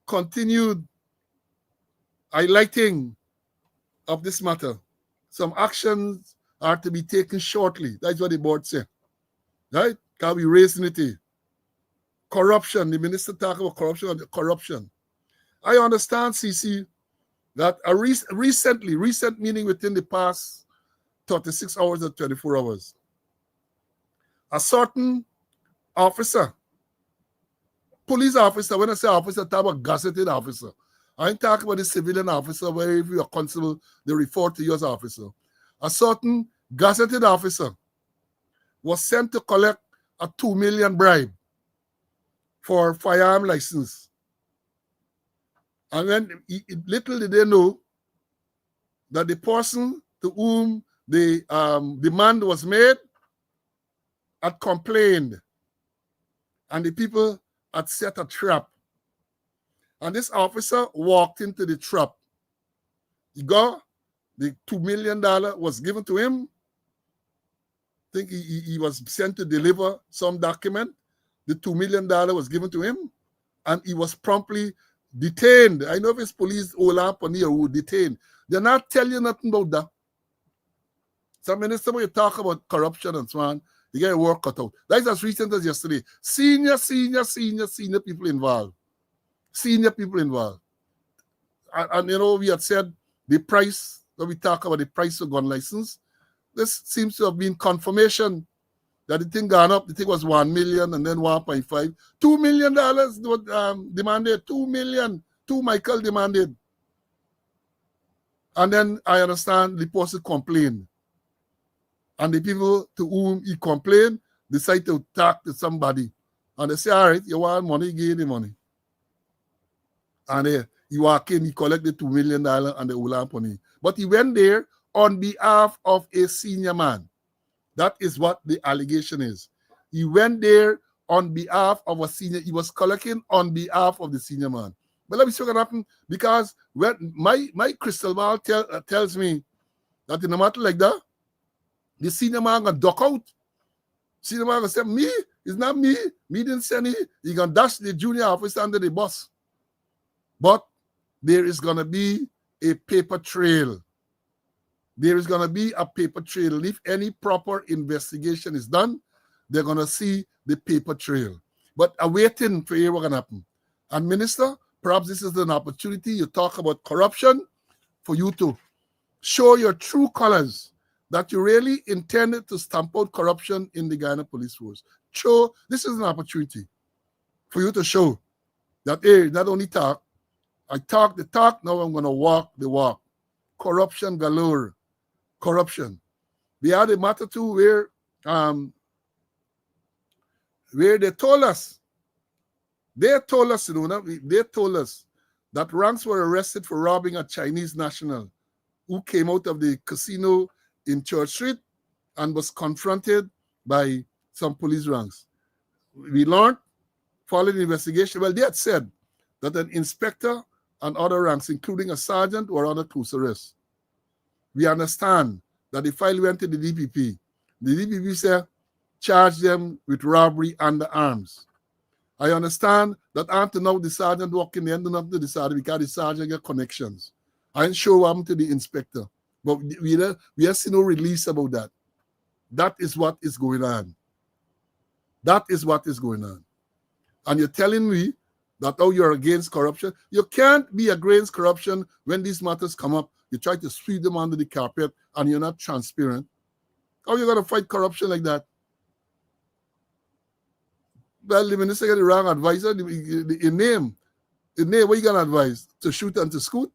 continued highlighting of this matter, some actions are to be taken shortly. That's what the board said. Right? Because we raising it here. Corruption, the minister talked about corruption. I understand, CC, that a recent meaning within the past 36 hours or 24 hours, a certain officer, police officer, when I say officer, I talk about gazetted officer. I ain't talking about the civilian officer where if you're a constable, they refer to you as officer. A certain gazetted officer was sent to collect a $2 million bribe for firearm license. And then little did they know that the person to whom the demand was made had complained. and the people had set a trap. And this officer walked into the trap. He got the $2 million was given to him. I think he was sent to deliver some document. The $2 million was given to him, and he was promptly detained. I know if it's police or who detained. They're not telling you nothing about that. Some minister, when you talk about corruption and so on, you get your work cut out. That's as recent as yesterday. Senior people involved. Senior people involved. And you know, we had said the price, when we talk about the price of gun license, this seems to have been confirmation that the thing gone up. The thing was 1 million and then 1.5. $2 million demanded. 2 million. Michael demanded. And then I understand the person complained. And the people to whom he complained decide to talk to somebody. And they say, all right, you want money, give the money. And he walk in, he collected $2 million and the Ulan money. But he went there on behalf of a senior man. That is what the allegation is. He went there on behalf of a senior. He was collecting on behalf of the senior man. But let me see what happened, because when my crystal ball tells me that in a matter like that, the senior man gonna duck out. Senior man gonna say, me? It's not me. Me didn't send it. He gonna dash the junior officer under the bus. But there is gonna be a paper trail. There is gonna be a paper trail. If any proper investigation is done, they're gonna see the paper trail. But awaiting for hear what's gonna happen. And Minister, perhaps this is an opportunity. You talk about corruption for you to show your true colors, that you really intended to stamp out corruption in the Guyana Police Force. Show, this is an opportunity for you to show that, hey, not only talk, I talk the talk, now I'm going to walk the walk. Corruption galore. Corruption. We had a matter too where they told us, they told us that ranks were arrested for robbing a Chinese national who came out of the casino in Church Street and was confronted by some police ranks. We learned, following the investigation, well, they had said that an inspector and other ranks, including a sergeant, were under close arrest. We understand that the file went to the DPP. The DPP said, charge them with robbery under arms. I understand that until now the sergeant walk in the end up to the sergeant because the sergeant get connections. I ain't sure what happened to the inspector. But we have seen no release about that. That is what is going on. That is what is going on. And you're telling me that, oh, you're against corruption. You can't be against corruption when these matters come up. You try to sweep them under the carpet and you're not transparent. How are you going to fight corruption like that? Well, the minister got the wrong advisor. In name, what are you going to advise? To shoot and to scoot?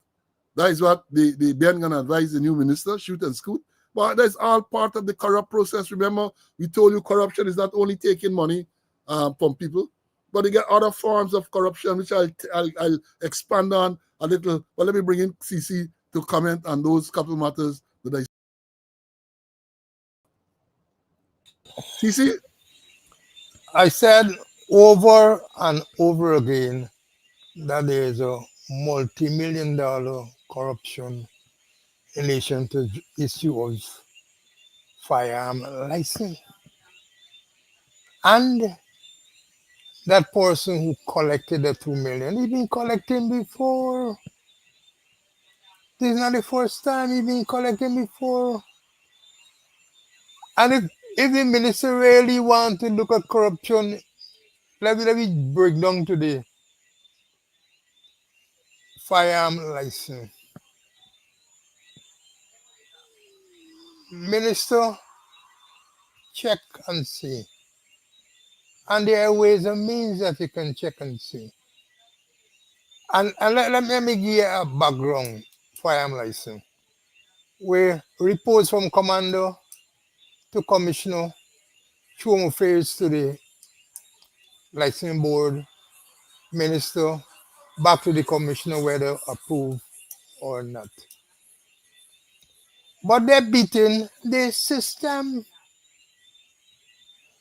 That is what the Ben going to advise the new minister, shoot and scoot. But that's all part of the corrupt process. Remember, we told you corruption is not only taking money from people, but they get other forms of corruption, which I'll expand on a little. But let me bring in CC to comment on those couple matters that I CC? I said over and over again that there is a multi-million-dollar corruption in relation to the issue of firearm license. And that person who collected the 2 million, he been collecting before. This is not the first time he been collecting before. And if the minister really want to look at corruption, let me break down to the firearm license. Minister, check and see. And there are ways and means that you can check and see. And let me give you a background firearm license. Where reports from commander to commissioner, through affairs to the licensing board, minister, back to the commissioner whether approved or not. But they're beating the system.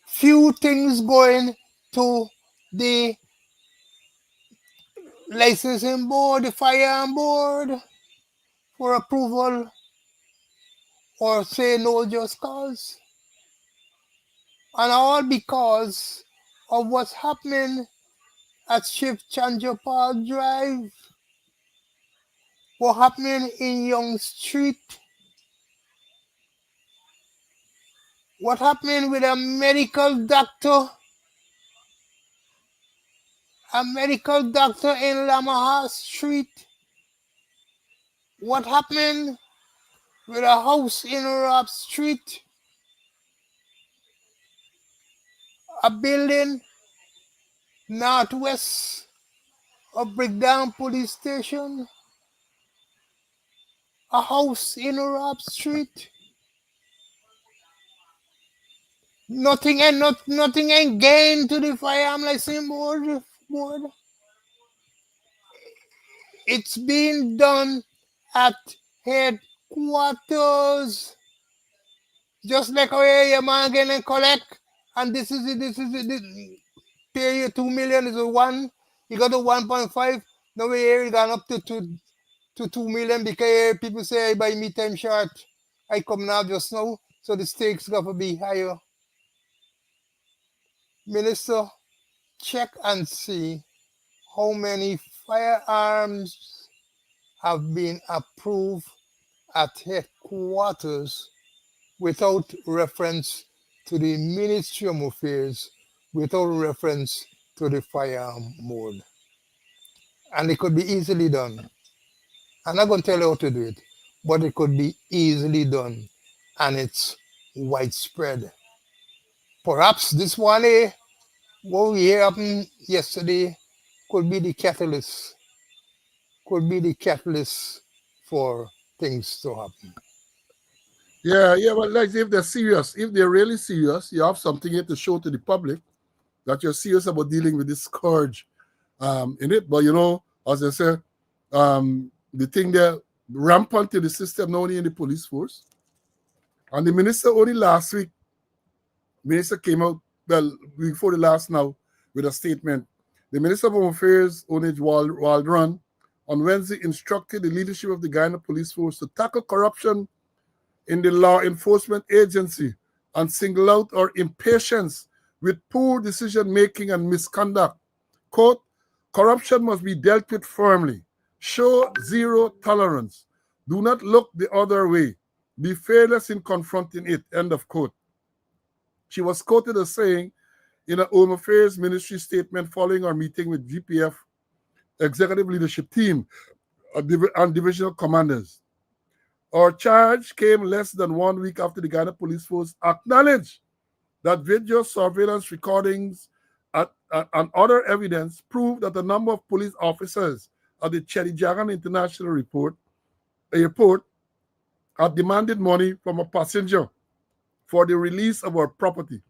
Few things going to the licensing board, the firearm board, for approval or say no just cause. And all because of what's happening at Shift Chanjo Park Drive, what happening in Young Street, what happening with a medical doctor in Lamaha Street, what happened with a house in Rob Street, a building northwest of Brickdown Police Station, a house in Rob Street. Nothing ain't gained to the firearm license board. It's being done at headquarters. Just like how your man getting collect, and this is it. Pay you 2 million is a one. You got to 1.5. Now we here gone up to 2 million because people say I buy me time short. I come now just now, so the stakes got to be higher. Minister, check and see how many firearms have been approved at headquarters without reference to the Ministry of Affairs, without reference to the firearm board. And it could be easily done. I'm not going to tell you how to do it, but it could be easily done. And it's widespread. Perhaps this one, what we hear happened yesterday, could be the catalyst. Could be the catalyst for things to happen. Yeah, but like if they're serious, if they're really serious, you have something here to show to the public that you're serious about dealing with this scourge in it. But as I said, the thing there rampant in the system, not only in the police force. And the minister only last week, minister came out, well, before the last now, with a statement. The Minister of Home Affairs, Onage Waldron, on Wednesday instructed the leadership of the Guyana Police Force to tackle corruption in the law enforcement agency and single out our impatience with poor decision-making and misconduct. Quote, corruption must be dealt with firmly. Show zero tolerance. Do not look the other way. Be fearless in confronting it, end of quote. She was quoted as saying in a Home Affairs Ministry statement following our meeting with GPF executive leadership team and divisional commanders. Our charge came less than 1 week after the Ghana Police Force acknowledged that video surveillance recordings and other evidence proved that a number of police officers at the Chedijagan International Airport had demanded money from a passenger for the release of our property.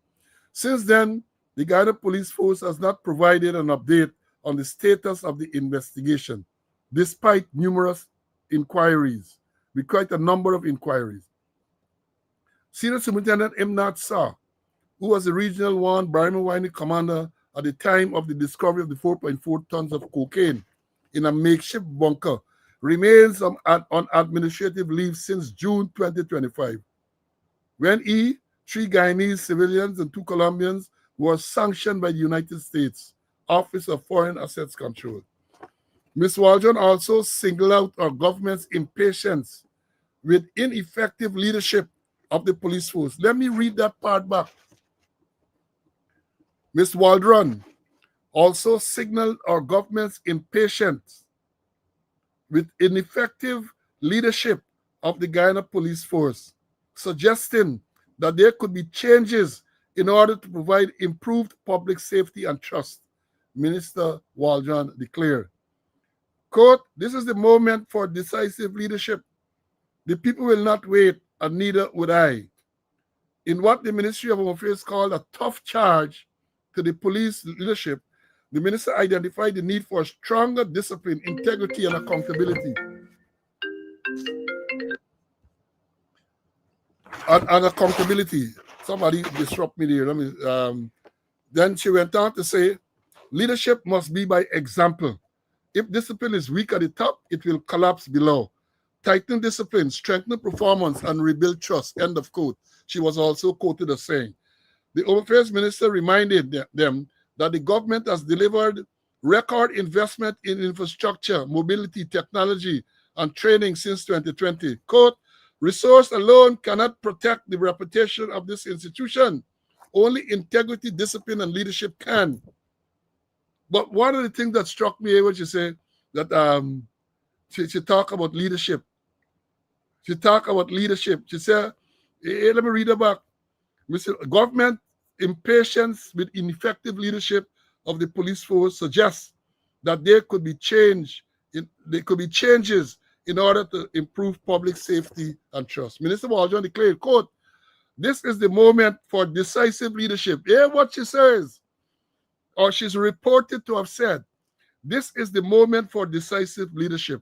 Since then, the Ghana Police Force has not provided an update on the status of the investigation, despite numerous inquiries. We quite a number of inquiries. Senior Superintendent Imnat Shah, who was the Regional 1 Brahma Wine commander at the time of the discovery of the 4.4 tons of cocaine in a makeshift bunker, remains on administrative leave since June 2025, when 3 Guyanese civilians and 2 Colombians were sanctioned by the United States Office of Foreign Assets Control. Ms. Waldron also singled out our government's impatience with ineffective leadership of the police force. Let me read that part back. Ms. Waldron also signaled our government's impatience with ineffective leadership of the Guyana Police Force, suggesting that there could be changes in order to provide improved public safety and trust, Minister Waldron declared. Quote, this is the moment for decisive leadership. The people will not wait, and neither would I. In what the Ministry of Home Affairs called a tough charge to the police leadership, the minister identified the need for stronger discipline, integrity, and accountability. And accountability. Somebody disrupt me there. Then she went on to say, Leadership must be by example. If discipline is weak at the top, it will collapse below. Tighten discipline, strengthen performance, and rebuild trust. End of quote. She was also quoted as saying. The Home Affairs Minister reminded them that the government has delivered record investment in infrastructure, mobility, technology, and training since 2020. Quote, resource alone cannot protect the reputation of this institution. Only integrity, discipline, and leadership can. But one of the things that struck me when she said that she talked about leadership. She talked about leadership. She said, let me read her back. Government impatience with ineffective leadership of the police force suggests that there could be changes in order to improve public safety and trust. Minister Waljon declared, quote, this is the moment for decisive leadership. Hear what she says, or she's reported to have said. This is the moment for decisive leadership.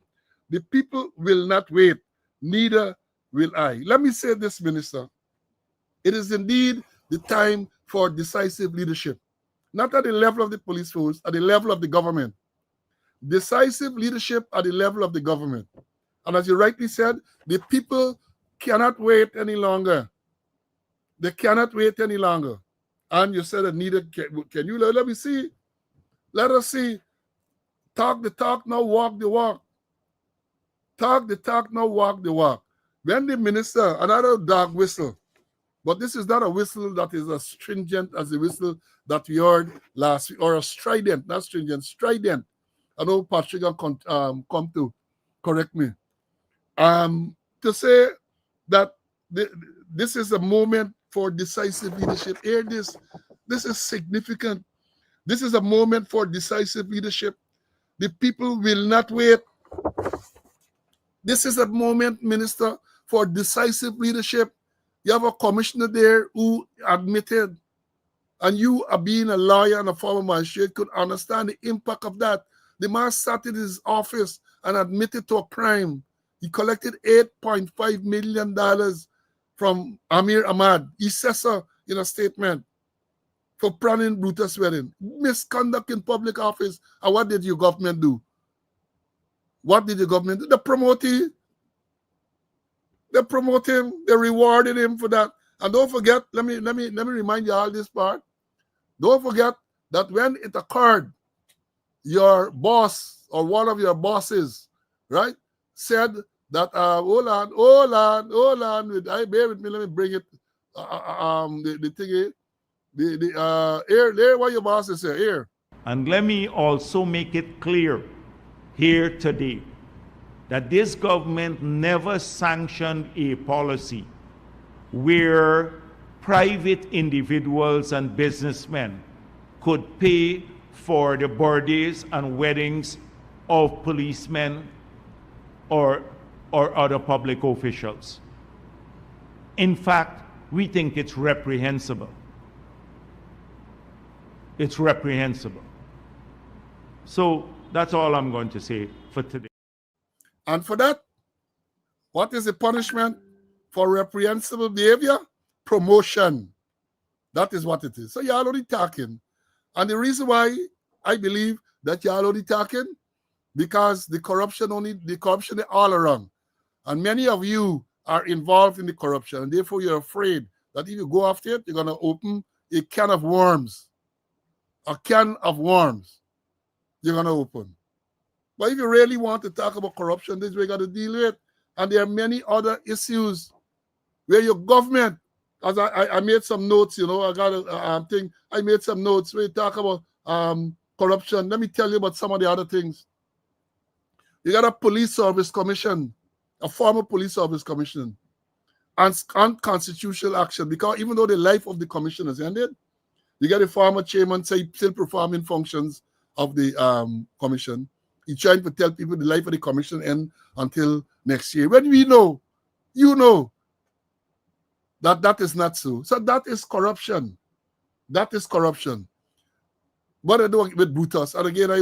The people will not wait, neither will I. Let me say this, Minister. It is indeed the time for decisive leadership, not at the level of the police force, at the level of the government. Decisive leadership at the level of the government. And as you rightly said, the people cannot wait any longer. They cannot wait any longer. And you said that neither can you. Let me see. Let us see. Talk the talk, now walk the walk. Talk the talk, now walk the walk. When the minister, another dog whistle, but this is not a whistle that is as stringent as the whistle that we heard last week, or a strident, not stringent, strident. I know Patrick come to correct me. To say that this is a moment for decisive leadership. Hear this. This is significant. This is a moment for decisive leadership. The people will not wait. This is a moment, Minister, for decisive leadership. You have a commissioner there who admitted, and you, being a lawyer and a former magistrate, could understand the impact of that. The man sat in his office and admitted to a crime. He collected $8.5 million from Amir Ahmad. He says so in a statement for planning Brutus' wedding. Misconduct in public office. And what did your government do? What did the government do? They promote him. They promote him. They rewarded him for that. And don't forget, let me remind you all this part. Don't forget that when it occurred, your boss or one of your bosses, right, said that hold on, bear with me, let me bring it. The thing here, what your boss is here. And let me also make it clear here today that this government never sanctioned a policy where private individuals and businessmen could pay for the birthdays and weddings of policemen or other public officials. In fact, we think it's reprehensible. It's reprehensible. So that's all I'm going to say for today. And for that, what is the punishment for reprehensible behavior? Promotion. That is what it is. So y'all only talking. And the reason why I believe that y'all only talking, because the corruption is all around. And many of you are involved in the corruption. And therefore you're afraid that if you go after it, you're going to open a can of worms. A can of worms you're going to open. But if you really want to talk about corruption, this is what you got to deal with. And there are many other issues where your government, as I made some notes, you know, I got a thing, I made some notes where you talk about corruption. Let me tell you about some of the other things. You got a police service commission, a former police service commission, and unconstitutional action, because even though the life of the commission has ended, you got a former chairman still performing functions of the commission. He's trying to tell people the life of the commission end until next year. When we know, you know, that is not so. So that is corruption. That is corruption. What I do with Brutus, and again, I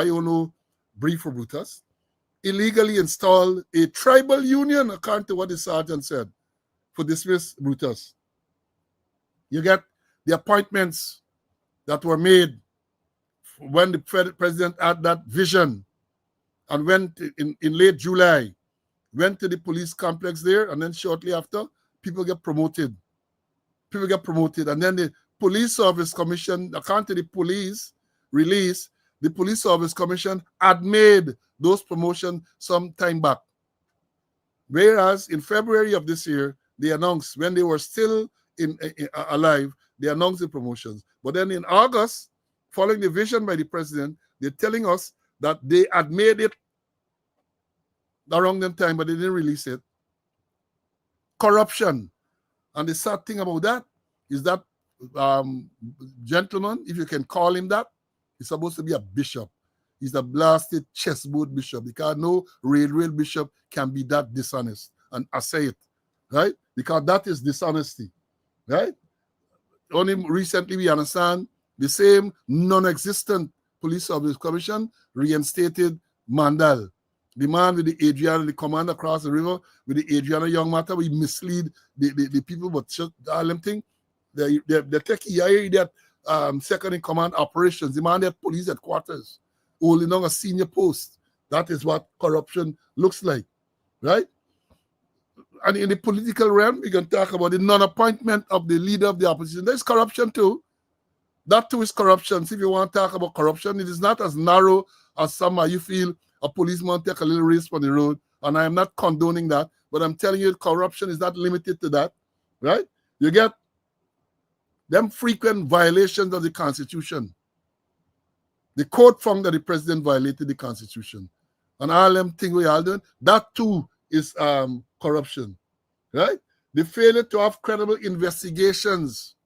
only brief for Brutus, illegally installed a tribal union, according to what the sergeant said, for dismiss Brutus. You get the appointments that were made when the president had that vision and went in late July, went to the police complex there, and then shortly after, people get promoted. People get promoted, and then the Police Service Commission, according to the police release, the Police Service Commission had made those promotions some time back. Whereas in February of this year, they announced, when they were still alive, they announced the promotions. But then in August, following the vision by the president, they're telling us that they had made it around that time, but they didn't release it. Corruption. And the sad thing about that is that gentleman, if you can call him that, he's supposed to be a bishop. He's a blasted chessboard bishop, because no real bishop can be that dishonest. And I say it, right? Because that is dishonesty, right? Only recently we understand the same non-existent Police Service Commission reinstated Mandel. The man with the Adriana, the command across the river with the Adriana young matter, we mislead the people, but all them thing, they take EIA that second in command operations, the man at police headquarters, holding on a senior post. That is what corruption looks like, right? And in the political realm, we can talk about the non-appointment of the leader of the opposition. There's corruption too. That too is corruption. So if you want to talk about corruption, it is not as narrow as some you feel a policeman take a little race on the road. And I am not condoning that, but I'm telling you, corruption is not limited to that, right? You get them frequent violations of the Constitution. The court found that the president violated the Constitution. And all them things we all doing, that too is corruption, right? The failure to have credible investigations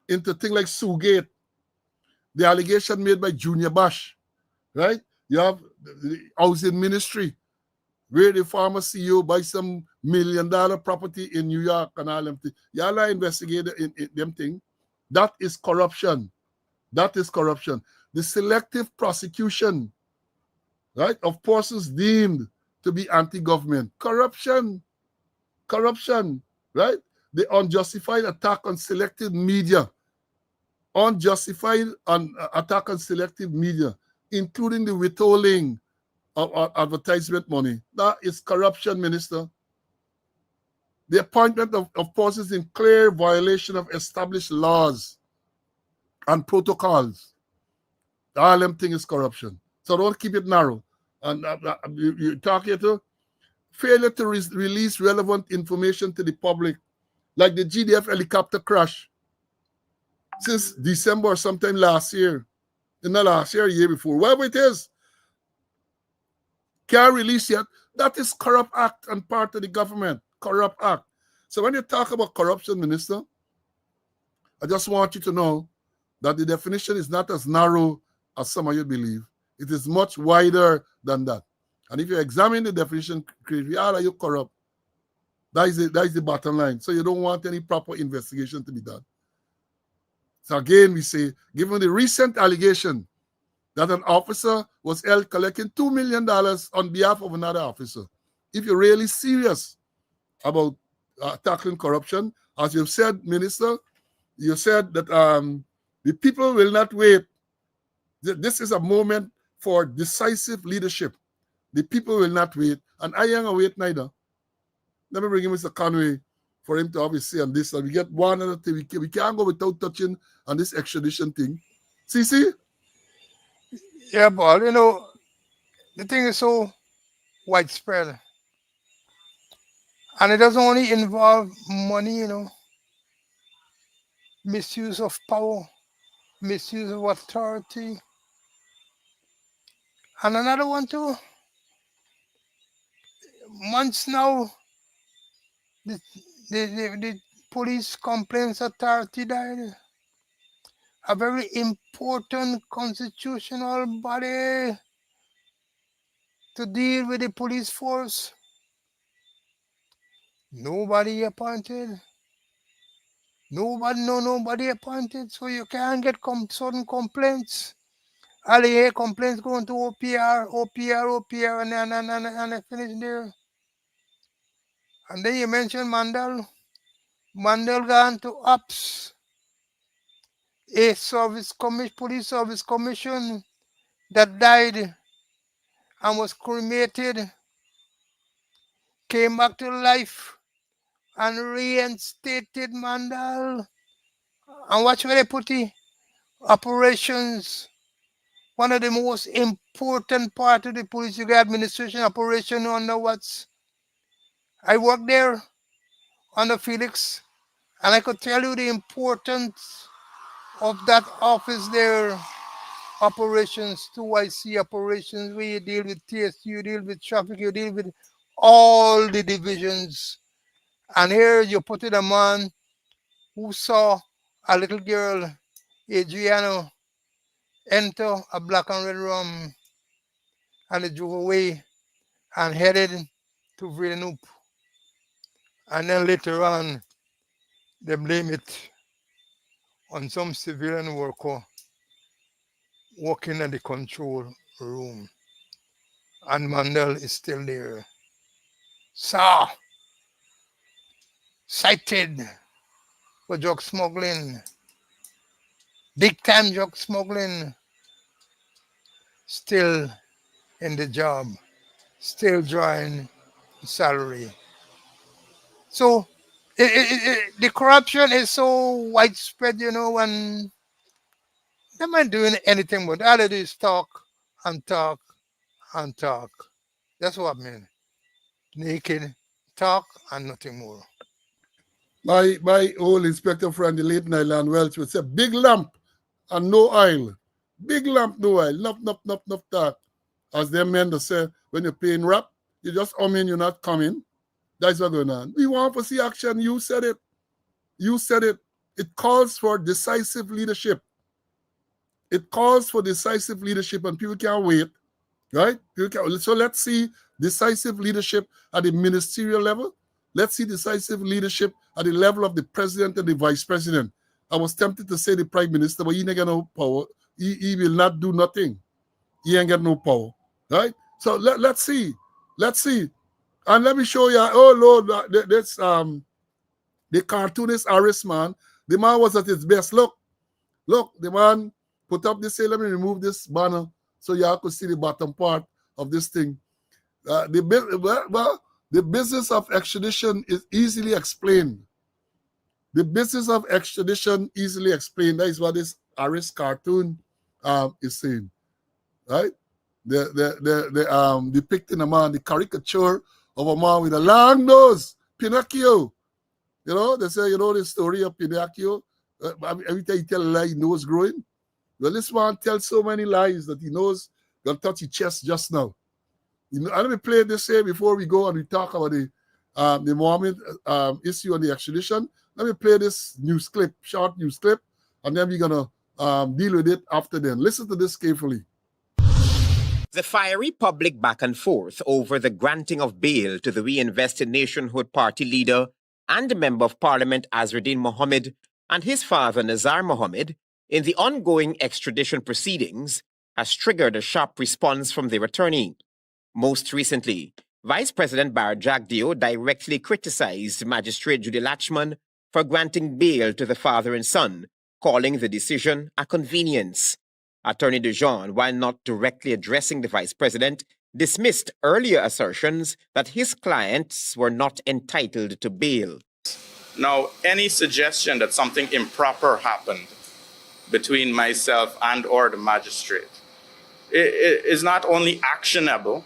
into things like Sugate, the allegation made by Junior Bash, right? You have the housing ministry, where the former CEO buys some $1 million property in New York and all them things. Y'all are investigating in them things. That is corruption. That is corruption. The selective prosecution, right, of persons deemed to be anti-government. Corruption. Corruption, right? The unjustified attack on selective media. Unjustified attack on selective media, including the withholding of advertisement money. That is corruption, Minister. The appointment of persons in clear violation of established laws and protocols. All them thing is corruption. So don't keep it narrow. And you talk here to failure to release relevant information to the public, like the GDF helicopter crash since December or sometime last year. Not last year, year before. Whatever it is, can't release yet. That is corrupt act and part of the government. Corrupt act. So when you talk about corruption, Minister, I just want you to know that the definition is not as narrow as some of you believe. It is much wider than that. And if you examine the definition, are you corrupt? That is the bottom line. So you don't want any proper investigation to be done. So again, we say, given the recent allegation that an officer was held collecting $2 million on behalf of another officer, if you're really serious about tackling corruption, as you've said, Minister, you said that the people will not wait. This is a moment for decisive leadership. The people will not wait, and I ain't gonna wait neither. Let me bring in Mr. Conway for him to obviously on this. And we get one other thing. We can't go without touching on this extradition thing. See? Yeah, but you know, the thing is so widespread. And it doesn't only involve money, you know, misuse of power, misuse of authority. And another one too, months now, the police complaints authority died. A very important constitutional body to deal with the police force. Nobody appointed. Nobody appointed. So you can't get sudden complaints. All you hear complaints going to OPR, and they finish there. And then you mentioned Mandel. Mandel gone to ops. a police service commission that died and was cremated came back to life and reinstated Mandal. And watch where they put it. Operations. One of the most important part of the police administration operation under what's I worked there under Felix, and I could tell you the importance of that office there. Operations, 2IC operations, where you deal with TSU, you deal with traffic, you deal with all the divisions. And here you put in a man who saw a little girl, Adriano, enter a black and red rum, and they drove away and headed to Villeneuve. And then later on, they blame it on some civilian worker working in the control room. And Mandel is still there. So, cited for drug smuggling, big time drug smuggling, still in the job, still drawing salary. So, the corruption is so widespread, and they're not doing anything but all they do is talk and talk and talk. That's what I mean. Naked talk and nothing more. My old inspector friend, the late Nyland Welch, would say, big lamp and no oil. Big lamp, no oil. Enough that. As them men that say, when you're paying rap, you just you're not coming. That's what's going on. We want to see action. You said it. You said it. It calls for decisive leadership. It calls for decisive leadership, and people can't wait, right? So let's see decisive leadership at the ministerial level. Let's see decisive leadership at the level of the president and the vice president. I was tempted to say the prime minister, but he ain't got no power. He will not do nothing. He ain't got no power, right? So let's see. Let's see. And let me show you, oh Lord, that's the cartoonist Aris man. The man was at his best. Look, the man put up this, say, let me remove this banner so y'all could see the bottom part of this thing. The business of extradition is easily explained. The business of extradition easily explained. That is what this Aris cartoon is saying, right? The depicting a man, the caricature of a man with a long nose, Pinocchio. They say, the story of Pinocchio. Every time he tell a lie, his nose growing. Well, this man tells so many lies that he knows gonna touch his chest just now. And let me play this here before we go and we talk about the Mohammed issue on the extradition. Let me play this short news clip, and then we're gonna deal with it after then. Listen to this carefully. The fiery public back and forth over the granting of bail to the Reinvested Nationhood Party leader and Member of Parliament Azruddin Mohammed and his father Nazar Mohammed in the ongoing extradition proceedings has triggered a sharp response from their attorney. Most recently, Vice President Bar Jagdeo directly criticized Magistrate Judy Latchman for granting bail to the father and son, calling the decision a convenience. Attorney DeJean, while not directly addressing the Vice President, dismissed earlier assertions that his clients were not entitled to bail. Now, any suggestion that something improper happened between myself and or the magistrate it is not only actionable,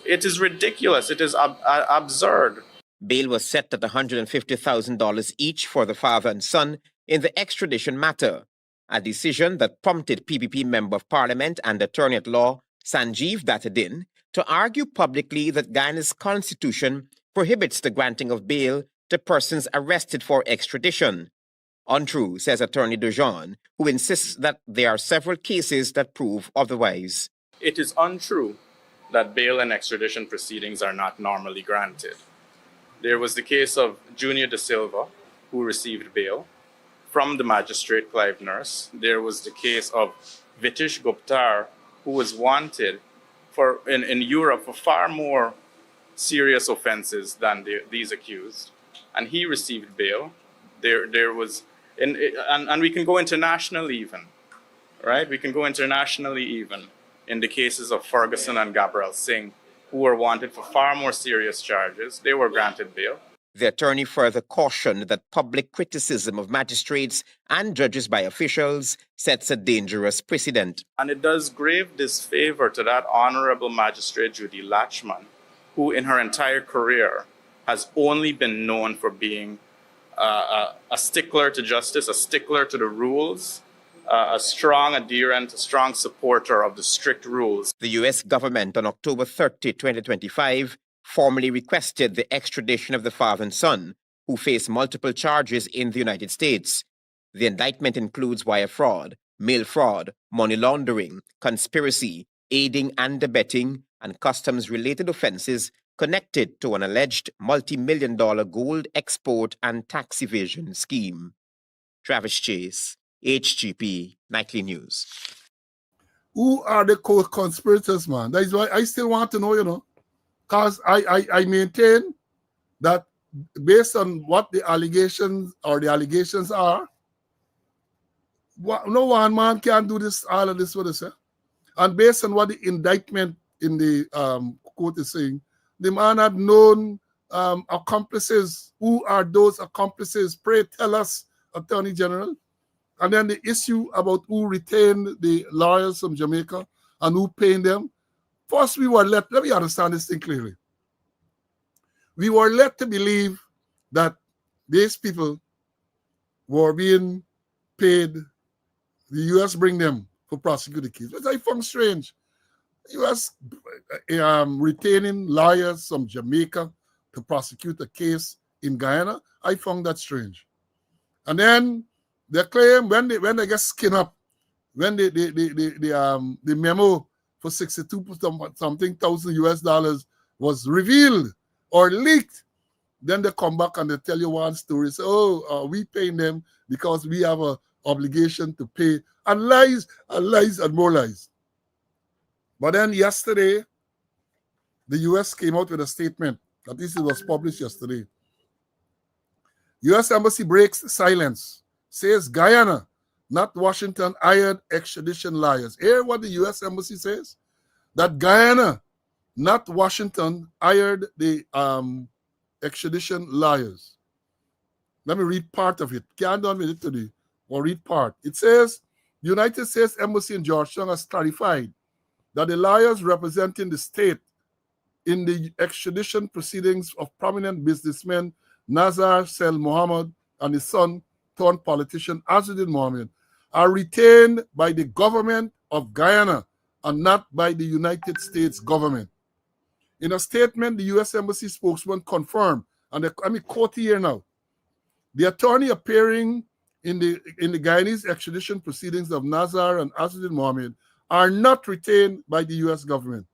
it is ridiculous, it is absurd. Bail was set at $150,000 each for the father and son in the extradition matter, a decision that prompted PPP Member of Parliament and Attorney-at-Law Sanjeev Dattadin to argue publicly that Guyana's constitution prohibits the granting of bail to persons arrested for extradition. Untrue, says Attorney DeJean, who insists that there are several cases that prove otherwise. It is untrue that bail and extradition proceedings are not normally granted. There was the case of Junior De Silva, who received bail from the magistrate Clive Nurse. There was the case of Vitish Guptar, who was wanted in Europe for far more serious offenses than these accused, and he received bail. There was And we can go internationally even, right? We can go internationally even in the cases of Ferguson and Gabriel Singh, who were wanted for far more serious charges. They were granted bail. The attorney further cautioned that public criticism of magistrates and judges by officials sets a dangerous precedent. And it does grave disfavor to that Honorable Magistrate Judy Latchman, who in her entire career has only been known for being a stickler to justice, a stickler to the rules, a strong adherent, a strong supporter of the strict rules. The U.S. government on October 30, 2025, formally requested the extradition of the father and son, who face multiple charges in the United States. The indictment includes wire fraud, mail fraud, money laundering, conspiracy, aiding and abetting, and customs-related offenses connected to an alleged multi-million-dollar gold export and tax evasion scheme. Travis Chase, HGP Nightly News. Who are the co-conspirators, man? That is why I still want to know, you know, because I maintain that based on what the allegations are, no one man can do this, all of this, what they say. And based on what the indictment in the court is saying, the man had known accomplices. Who are those accomplices? Pray tell us, Attorney General. And then the issue about who retained the lawyers from Jamaica and who paying them. First, we were let me understand this thing clearly. We were led to believe that these people were being paid. The U.S. bring them for prosecute the case, which I found strange. U.S. Retaining lawyers from Jamaica to prosecute a case in Guyana, I found that strange. And then they claim when they get skin up, when the memo for 62 something thousand US was revealed or leaked, then they come back and they tell you one story. Say, we paying them because we have a obligation to pay, and lies and lies and more lies. But then yesterday, the U.S. came out with a statement. At least it was published yesterday. U.S. Embassy breaks silence, says Guyana, not Washington, hired extradition lawyers. Hear what the U.S. Embassy says? That Guyana, not Washington, hired the extradition lawyers. Let me read part of it. Can't do it today, or read part. It says, the United States Embassy in Georgetown has clarified that the lawyers representing the state in the extradition proceedings of prominent businessmen Nazar Sel Mohammed and his son, turned politician Azudin Mohammed, are retained by the government of Guyana and not by the United States government. In a statement, the U.S. Embassy spokesman confirmed, and I'm quote here now, the attorney appearing in the Guyanese extradition proceedings of Nazar and Azudin Mohammed are not retained by the U.S. government.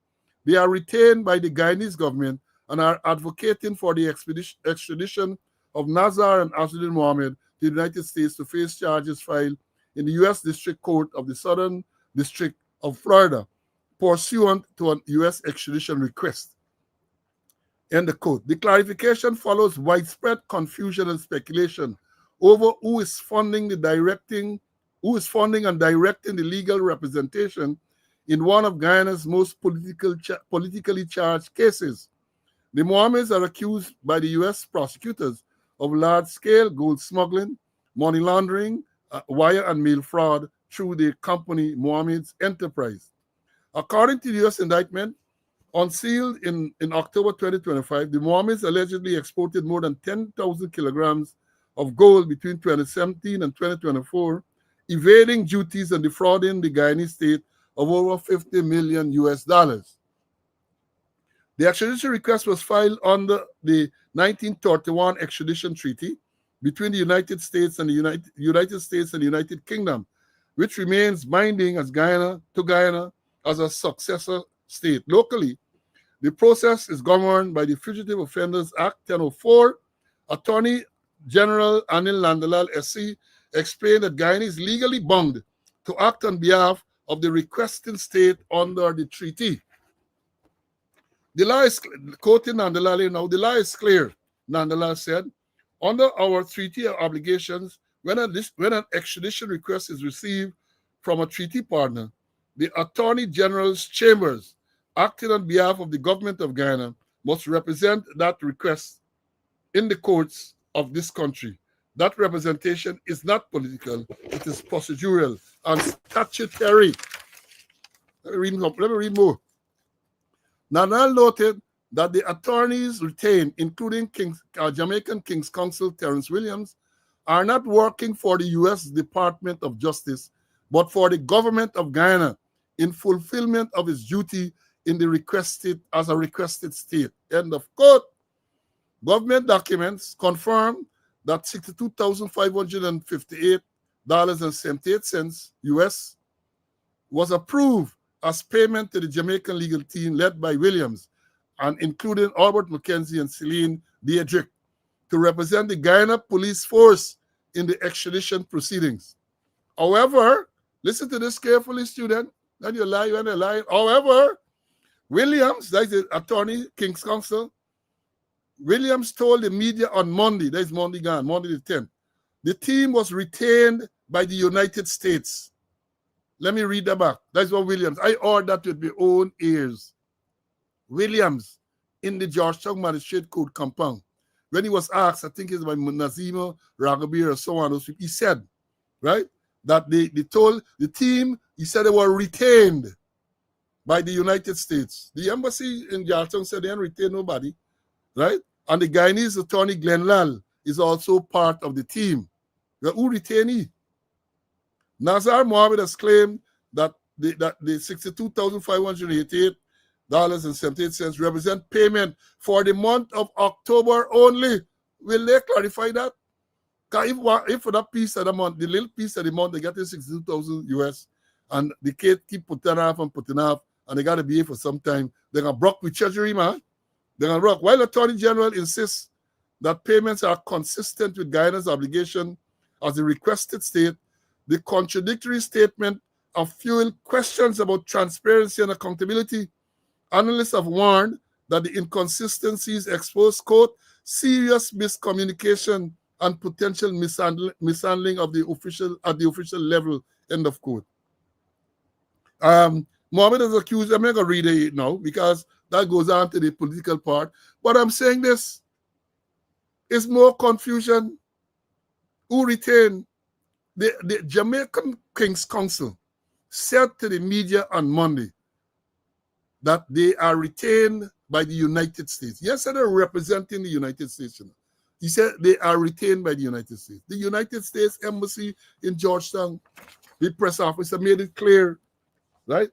They are retained by the Guyanese government and are advocating for the extradition of Nazar and Azudin Mohammed to the United States to face charges filed in the U.S. District Court of the Southern District of Florida, pursuant to a U.S. extradition request. End the quote. The clarification follows widespread confusion and speculation over who is funding and directing the legal representation in one of Guyana's most politically charged cases. The Mohammeds are accused by the U.S. prosecutors of large-scale gold smuggling, money laundering, wire and mail fraud through the company Mohammed's Enterprise. According to the U.S. indictment, unsealed in October 2025, the Mohammeds allegedly exported more than 10,000 kilograms of gold between 2017 and 2024, evading duties and defrauding the Guyanese state of over $50 million. The extradition request was filed under the 1931 extradition treaty between the United States and the United States and the United Kingdom, which remains binding as Guyana as a successor state. Locally, the process is governed by the Fugitive Offenders Act 1004. Attorney General Anil Nandalal SC explained that Guyana is legally bound to act on behalf of the requesting state under the treaty. The law is, quoting Nandalal now, the law is clear, Nandalal said. Under our treaty obligations, when an extradition request is received from a treaty partner, the Attorney General's chambers, acting on behalf of the government of Guyana, must represent that request in the courts of this country. That representation is not political, it is procedural and statutory. Let me read more. Nanal noted that the attorneys retained, including Jamaican King's Counsel Terence Williams, are not working for the U.S. Department of Justice, but for the government of Guyana in fulfillment of its duty in the requested state. End of quote. Government documents confirm that $62,558.78 US was approved as payment to the Jamaican legal team led by Williams, and including Albert McKenzie and Celine Diedrich, to represent the Guyana police force in the extradition proceedings. However, listen to this carefully, student. Then you lie when you lie. However, Williams, that's the attorney, King's Counsel, Williams told the media on Monday, that's Monday the 10th, the team was retained by the United States. Let me read that back. That's what Williams, I heard that with my own ears. Williams, in the Georgetown Magistrate Court compound, when he was asked, I think it's by Nazima Ragabir or so on, he said, right, that they told the team, he said they were retained by the United States. The embassy in Georgetown said they didn't retain nobody, right? And the Guyanese attorney, Glenn Lal, is also part of the team. Who retained he? Nazar Mohammed has claimed that the $62,588.78 represent payment for the month of October only. Will they clarify that? If for that piece of the month, the little piece of the month, they get the 62,000 US, and the kid keep putting off, and they got to be here for some time, they're going to broke with treasury, man. They're going to broke. While Attorney General insists that payments are consistent with Guyana's obligation as the requested state, the contradictory statement have fueled questions about transparency and accountability. Analysts have warned that the inconsistencies expose, quote, serious miscommunication and potential mishandling of the official at the official level, end of quote. Mohammed is accused, I'm not going to read it now because that goes on to the political part, but I'm saying this is more confusion. Who retained? The Jamaican King's Counsel said to the media on Monday that they are retained by the United States. Yes, they're representing the United States. He said they are retained by the United States. The United States Embassy in Georgetown, the press officer made it clear, right?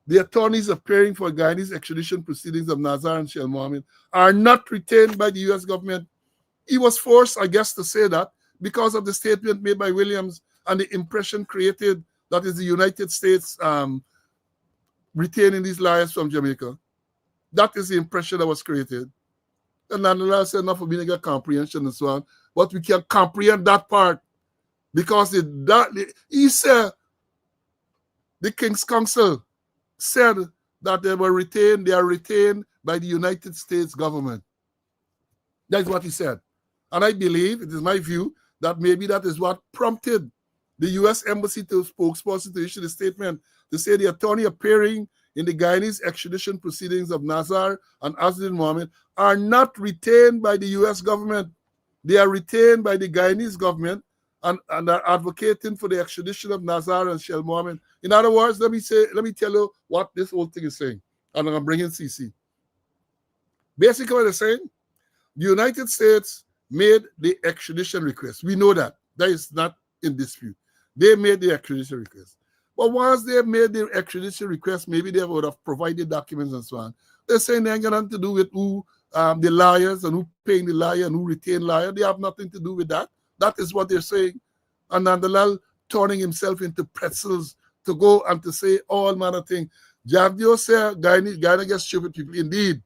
The attorneys appearing for Guyanese extradition proceedings of Nazar and Shell Mohammed are not retained by the U.S. government. He was forced, I guess, to say that because of the statement made by Williams and the impression created that is the United States retaining these liars from Jamaica. That is the impression that was created. And nonetheless, said enough for being a comprehension and so on. But we can comprehend that part because he said, the King's Counsel said that they are retained by the United States government. That's what he said. And I believe, it is my view, that maybe that is what prompted the U.S. Embassy to spokesperson to issue the statement to say the attorney appearing in the Guyanese extradition proceedings of Nazar and Azrin Mohammed are not retained by the U.S. government. They are retained by the Guyanese government and are advocating for the extradition of Nazar and Shell Mohammed. In other words, let me tell you what this whole thing is saying. And I'm bringing CC. Basically what they're saying, the United States made the extradition request. We know that. That is not in dispute. They made the extradition request. But once they made the extradition request, maybe they would have provided documents and so on. They're saying they ain't got nothing to do with who the liars and who paying the liar and who retained liar. They have nothing to do with that. That is what they're saying. And Nandalal turning himself into pretzels to go and to say all manner of things. Javdio said, Guyana gets stupid people. Indeed,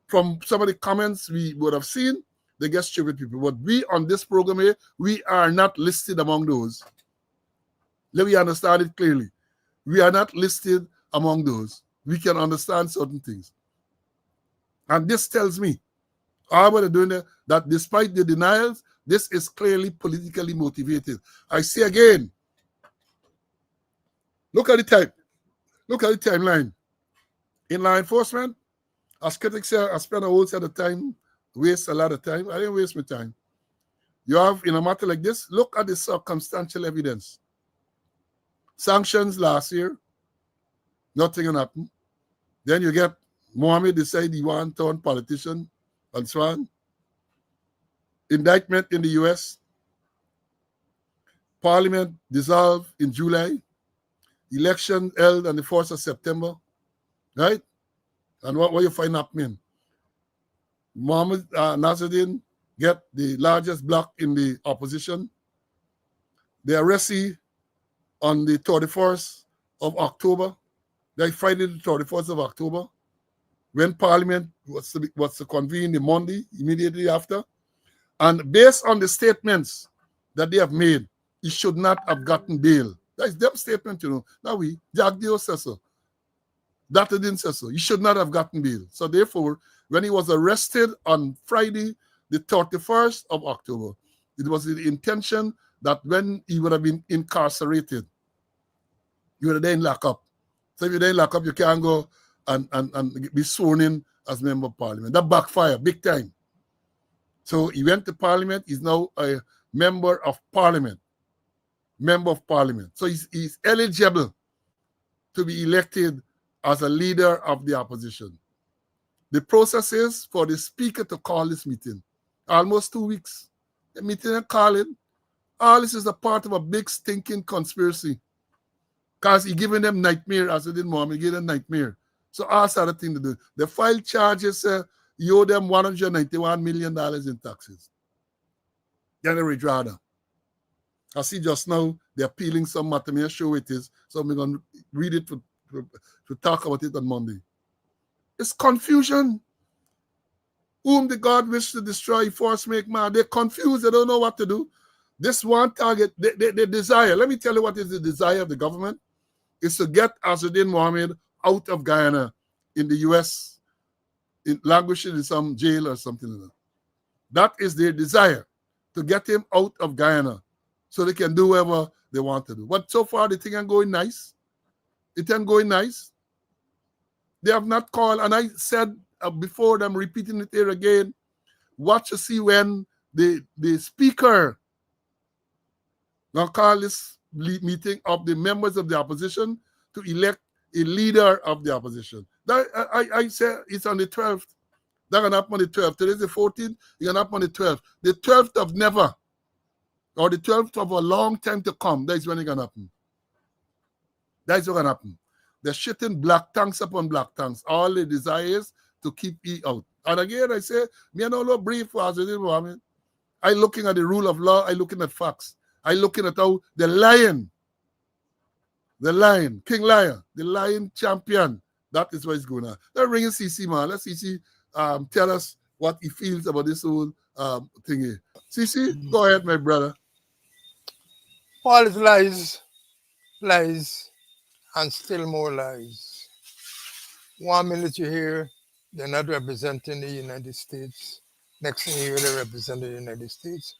from some of the comments we would have seen, they get stupid people. But we on this program here, we are not listed among those. Let me understand it clearly. We are not listed among those. We can understand certain things. And this tells me, however they're doing that despite the denials, This is clearly politically motivated. I say again, look at the timeline. In law enforcement, as critics say, I spend a whole set of time, waste a lot of time. I didn't waste my time. You have, in a matter like this, look at the circumstantial evidence. Sanctions last year, nothing happened. Then you get Mohammed decide he want to turn politician and so on. Indictment in the US. Parliament dissolved in July. Election held on the 1st of September. Right? And what you find happening? Mohammed Nasruddin get the largest block in the opposition. They arrest him on the 31st of October. They Friday the 31st of October, when Parliament was to convene the Monday immediately after. And based on the statements that they have made, he should not have gotten bail. That's their statement, you know. Now Jack Dio says so. That didn't say so. He should not have gotten bail. So therefore, when he was arrested on Friday, the 31st of October, it was the intention that when he would have been incarcerated, you would have then locked up. So if you then lock up, you can't go and be sworn in as member of parliament. That backfire big time. So he went to parliament. He's now a member of parliament. Member of parliament. So he's eligible to be elected as a leader of the opposition. The process is for the speaker to call this meeting. Almost 2 weeks. The meeting and calling. All this is a part of a big stinking conspiracy. Because he giving them nightmare, as he did Mohammed, he gave them nightmare. So all sort of thing to do. The file charges, you owe them $191 million in taxes. Then they withdraw them. I see just now they're peeling some matter. I'm show it is. So I'm going to read it to talk about it on Monday. It's confusion. Whom the God wish to destroy, force make mad. They're confused. They don't know what to do. This one target, they desire. Let me tell you what is the desire of the government. Is to get Azzuddin Mohammed out of Guyana in the U.S., languishing in some jail or something like that. That is their desire, to get him out of Guyana so they can do whatever they want to do. But so far, the thing ain't going nice. It ain't going nice. They have not called, and I said before, I'm repeating it here again, watch to see when the speaker now call this meeting of the members of the opposition to elect a leader of the opposition. That, I say it's on the 12th. That's going to happen on the 12th. Today's the 14th. It's going to happen on the 12th. The 12th of never, or the 12th of a long time to come, that's when it's going to happen. That's what's going to happen. They're shitting black tanks upon black tanks. All the desires to keep E out. And again, I say, me and all brief for Azzuddin Mohammed. I looking at the rule of law. I looking at facts. I looking at how the lion, King Lion, the lion champion, that is what is going on. They're ringing CC, man. Let CC tell us what he feels about this whole thingy. CC, go ahead, my brother. All is lies, lies, and still more lies. 1 minute you hear they're not representing the United States. Next thing you hear they represent the United States.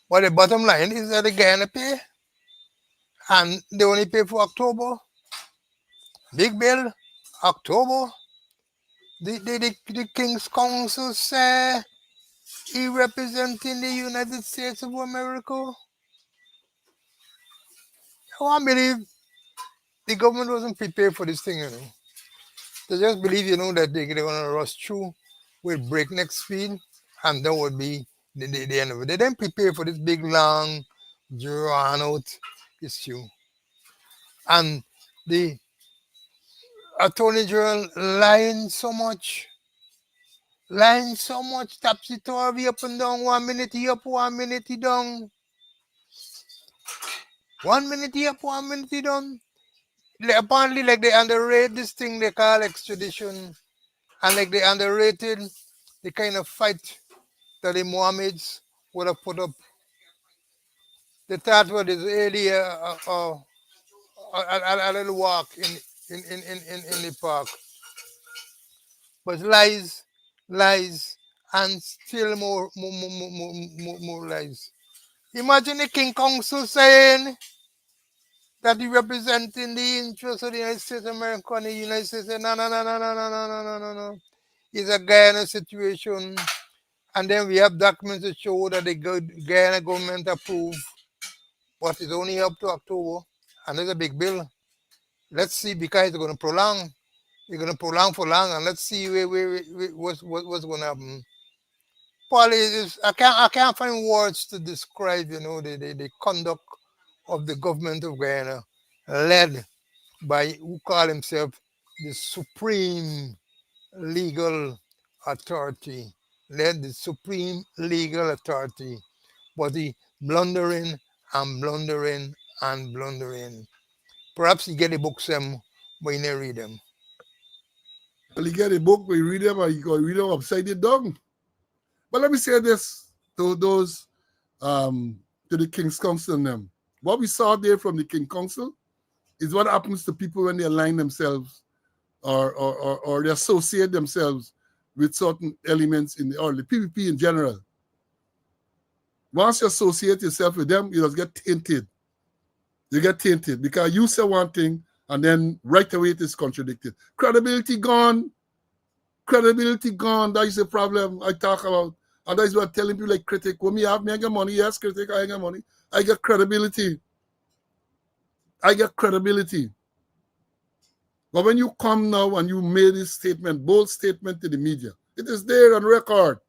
But the bottom line is that they're going to pay. And they only pay for October. Big bill, October. The King's Council say he representing the United States of America. I want to believe the government wasn't prepared for this thing, you know. They just believe, you know, that they're going to rush through with breakneck speed, and that would be the end of it. They didn't prepare for this big, long, drawn-out issue. And the Attorney General lying so much, topsy-turvy, up and down. 1 minute he up, 1 minute he down. 1 minute he up, 1 minute he down. Apparently, like they underrate this thing they call extradition, and like they underrated the kind of fight that the Mohammeds would have put up. They thought what is really a little walk in the park. But lies, and still more lies. Imagine the King Council saying that he representing the interests of the United States of America, and the United States said, no. It's a Guyana situation. And then we have documents to show that the Guyana government approved, but it's only up to October. And there's a big bill. Let's see, because it's going to prolong. It's going to prolong for long, and let's see what's going to happen. I can't find words to describe, the conduct of the government of Guyana, led by who call himself the supreme legal authority, the supreme legal authority, but he blundering and blundering and blundering. Perhaps you get the books them, but you never read them. Well, you get a book, we read them, or you go read them upside it down. But let me say this to those, to the King's Council and them. What we saw there from the King Council is what happens to people when they align themselves or they associate themselves with certain elements or the PPP in general. Once you associate yourself with them, you just get tainted. You get tainted because you say one thing and then right away it is contradicted. Credibility gone. Credibility gone. That is the problem I talk about. And that is what I'm telling people like critic. When me have me, I get money. Yes, critic, I get money. I get credibility. I get credibility. But when you come now and you made this statement, bold statement to the media, it is there on record.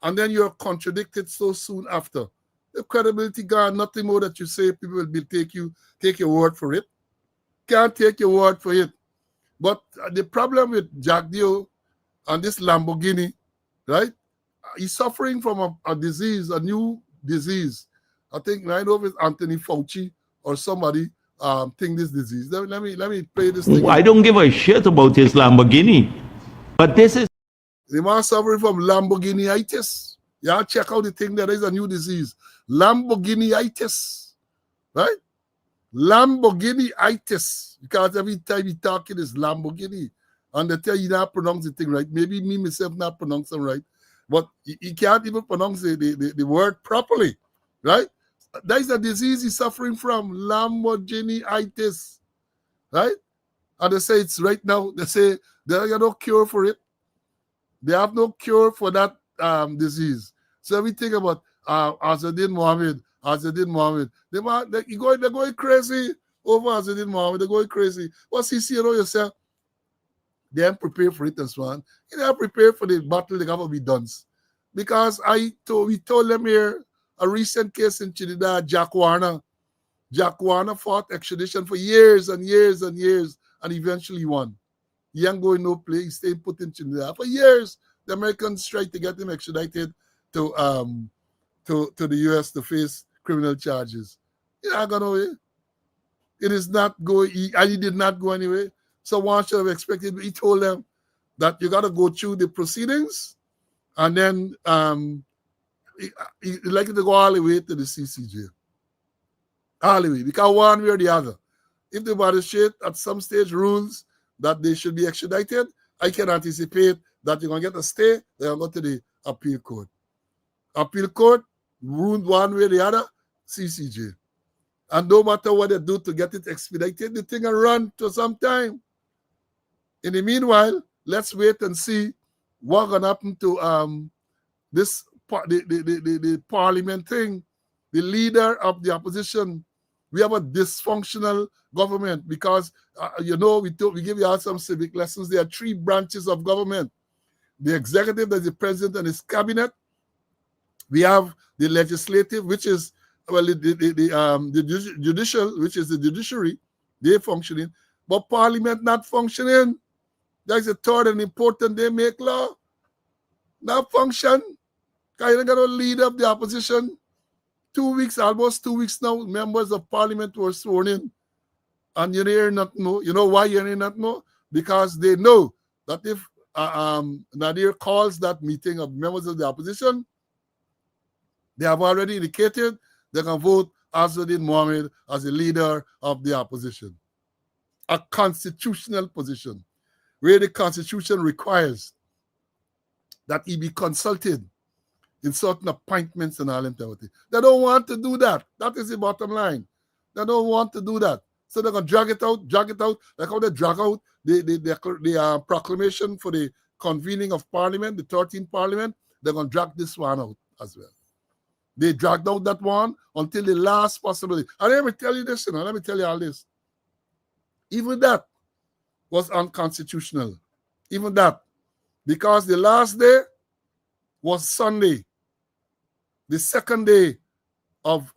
And then you're contradicted so soon after. The credibility gone, nothing more that you say, people will take your word for it. Can't take your word for it. But the problem with Jack Dio and this Lamborghini, right? He's suffering from a disease, a new disease. I think I don't know if it's Anthony Fauci or somebody think this disease. Let me play this thing. I don't give a shit about his Lamborghini. But this is the man suffering from Lamborghini-itis. Yeah, check out the thing. There is a new disease. Lamborghini-itis. Right? Lamborghini-itis. Because every time you talk, it is Lamborghini. And they tell you not pronounce the thing right. Maybe me myself not pronounce them right. But he can't even pronounce the word properly. Right? That is a disease he's suffering from. Lamborghini-itis. Right? And they say it's right now. They say there are no cure for it. They have no cure for that disease. So we think about Azadin Mohammed. They're going crazy over Azadin Mohammed. They're going crazy. What's he see, yourself? They aren't prepared for it as well. They are prepared for the battle they're going to be done. Because we told them here a recent case in Trinidad, Jack Warner. Jack Warner fought extradition for years and years and years and eventually won. He ain't going no place. He stayed put in Trinidad for years. The Americans tried to get him extradited to the U.S. to face criminal charges. He's not going away. It is not going. He did not go anyway. So one should have expected. He told them that you got to go through the proceedings, and then he likely to go all the way to the CCJ. All the way, because one way or the other. If the magistrate at some stage rules that they should be extradited, I can anticipate that you're going to get a stay, they're going to go to the appeal court. Appeal court, ruled one way or the other, CCJ. And no matter what they do to get it expedited, the thing will run to some time. In the meanwhile, let's wait and see what's going to happen to the parliament thing. The leader of the opposition. We have a dysfunctional government because, we give you all some civic lessons. There are three branches of government. The executive, that's the president and his cabinet. We have the legislative, which is, the judicial, which is the judiciary. They're functioning. But parliament not functioning. That's the third and important. They make law. Not function. Because you're going to lead up the opposition. Almost 2 weeks now, members of parliament were sworn in. And you hear not know. You know why you hear not know? Because they know that if Nadir calls that meeting of members of the opposition, they have already indicated they can vote Azadin Mohammed as the leader of the opposition. A constitutional position where the Constitution requires that he be consulted in certain appointments and all that. They don't want to do that. That is the bottom line. They don't want to do that. So they're going to drag it out, like how they drag out the proclamation for the convening of Parliament, the 13th Parliament. They're going to drag this one out as well. They dragged out that one until the last possibility. And let me tell you this, let me tell you all this. Even that was unconstitutional. Even that. Because the last day was Sunday, the second day of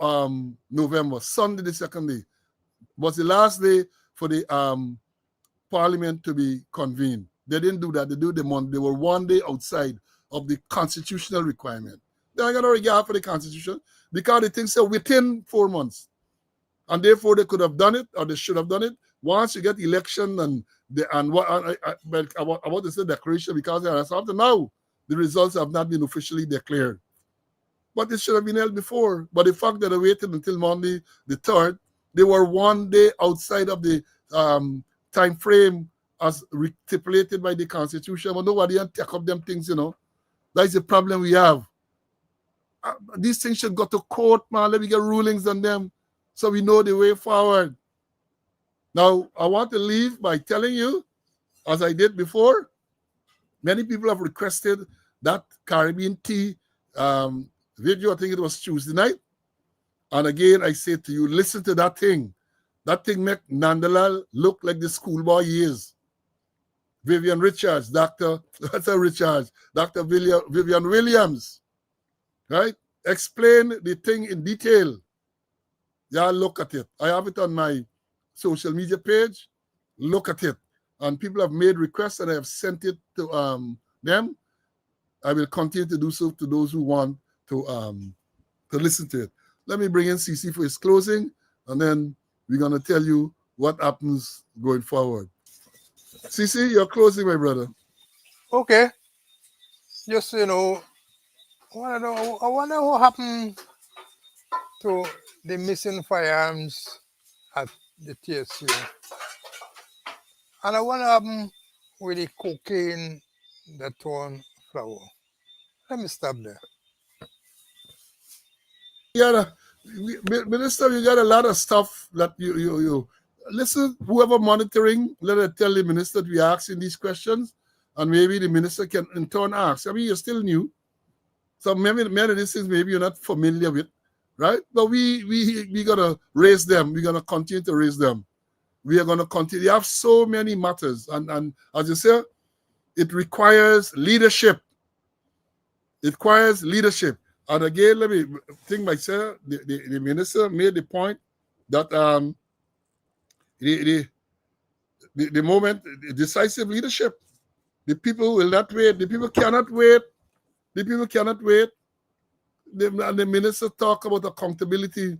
November. Sunday, the second day, was the last day for the Parliament to be convened. They didn't do that. They do the month. They were 1 day outside of the constitutional requirement. They are going to regard for the Constitution because they think so within 4 months. And therefore, they could have done it, or they should have done it. Once you get election I want to say declaration, because as after now, the results have not been officially declared. But it should have been held before. But the fact that they waited until Monday, the 3rd, they were 1 day outside of the time frame as stipulated by the Constitution. But nobody can take up them things, That's the problem we have. These things should go to court, man. Let me get rulings on them so we know the way forward. Now, I want to leave by telling you, as I did before, many people have requested that Caribbean Tea video. I think it was Tuesday night. And again, I say to you, listen to that thing. That thing make Nandalal look like the schoolboy he is. Vivian Richards, Dr. Vivian Williams, right? Explain the thing in detail. Yeah, look at it. I have it on my social media page. Look at it. And people have made requests and I have sent it to them. I will continue to do so to those who want to listen to it. Let me bring in CC for his closing, and then we're going to tell you what happens going forward. CC, you're closing, my brother. Okay. Just, I wonder what happened to the missing firearms at the TSU. And I wonder what happened with the cocaine that torn flower. Let me stop there. Minister, you got a lot of stuff that you listen, whoever monitoring, let it tell the minister to be asking these questions, and maybe the minister can in turn ask. I mean, you're still new. So many of these things maybe you're not familiar with, right? But we gotta raise them. We're gonna continue to raise them. We are gonna continue. You have so many matters, and as you say, it requires leadership. It requires leadership. And again, let me think myself, the minister made the point that the moment, the decisive leadership, the people will not wait. The people cannot wait. The people cannot wait. And the minister talk about accountability.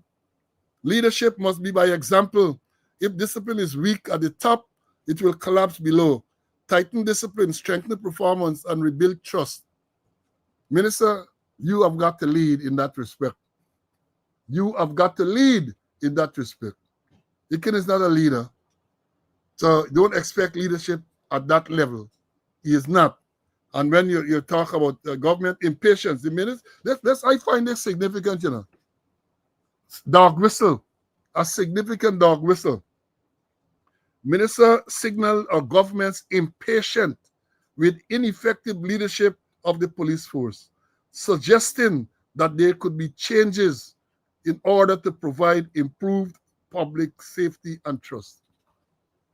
Leadership must be by example. If discipline is weak at the top, it will collapse below. Tighten discipline, strengthen performance, and rebuild trust. Minister, you have got to lead in that respect. You have got to lead in that respect. Ikin is not a leader. So don't expect leadership at that level. He is not. And when you talk about government impatience, the minister, I find this significant, Dog whistle. A significant dog whistle. Minister signal our government's impatient with ineffective leadership of the police force, suggesting that there could be changes in order to provide improved public safety and trust.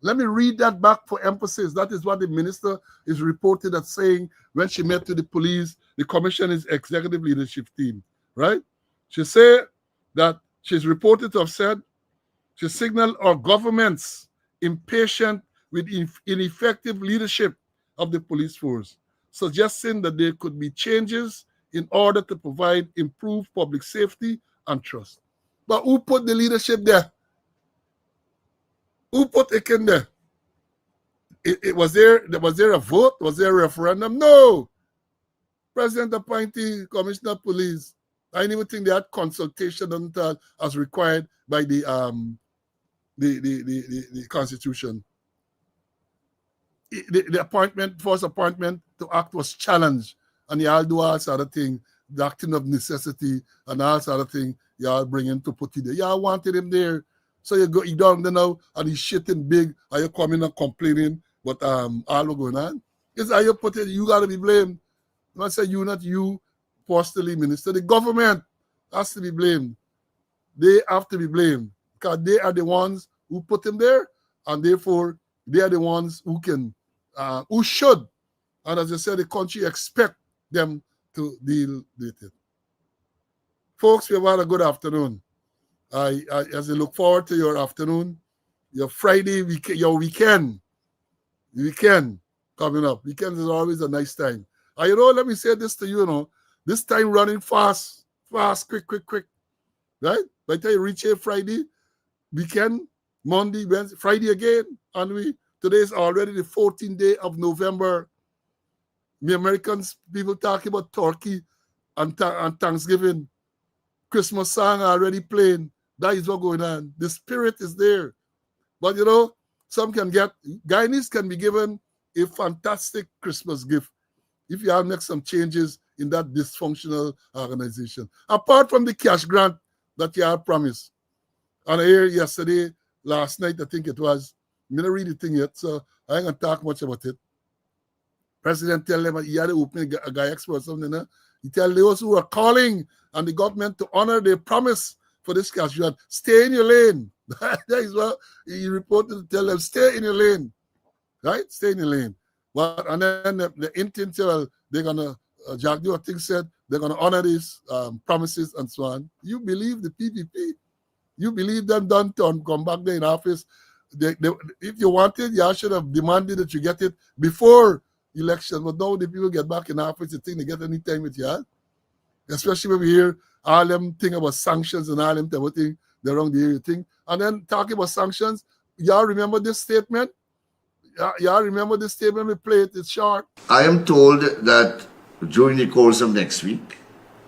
Let me read that back for emphasis. That is what the minister is reported as saying when she met with the police, the commission's executive leadership team, right? She said that she's reported to have said, she signaled our government's impatient with ineffective leadership of the police force, suggesting that there could be changes in order to provide improved public safety and trust. But who put the leadership there? Who put it in there? Was there a vote? Was there a referendum? No. President appointee, Commissioner of Police. I didn't even think they had consultation until as required by the Constitution. The appointment, first appointment to act was challenged and y'all do all sort of thing, doctrine of necessity and all sort of thing, y'all bring him to put it there. Y'all wanted him there. So you down there now and he's shitting big, and you coming and complaining what all going on. It's how you put it, you gotta be blamed. I'm not saying you, not you, postally minister. The government has to be blamed. They have to be blamed because they are the ones who put him there, and therefore they are the ones who can, who should, and as I said, the country expect them to deal with it. Folks, we've had a good afternoon. As I look forward to your afternoon, your Friday, your weekend coming up. Weekend is always a nice time. And let me say this to you, this time running fast, quick, right? By the time you reach here Friday, weekend, Monday, Wednesday, Friday again, and today is already the 14th day of November. The Americans, people talking about turkey and Thanksgiving. Christmas song already playing. That is what going on. The spirit is there. But some Guyanese can be given a fantastic Christmas gift if you have make some changes in that dysfunctional organization. Apart from the cash grant that you have promised. And here last night, I think it was, I'm going to read the thing yet, so I ain't going to talk much about it. President tell them he had to open a guy expert or something. He tell those who are calling on the government to honor their promise for this cash grant, stay in your lane. That is what he reported to tell them, stay in your lane. Right? Stay in your lane. And then the intent, they're going to, Jack Dewar thing said, they're going to honor these promises and so on. You believe the PPP. You believe them done to come back there in office. If you wanted, you should have demanded that you get it before election. But now the people get back in office, you think they get any time with you. Especially when we hear all them thing about sanctions and all them thing, the wrong thing. And then talking about sanctions, y'all remember this statement? Y'all remember this statement we played? It's short. I am told that during the course of next week,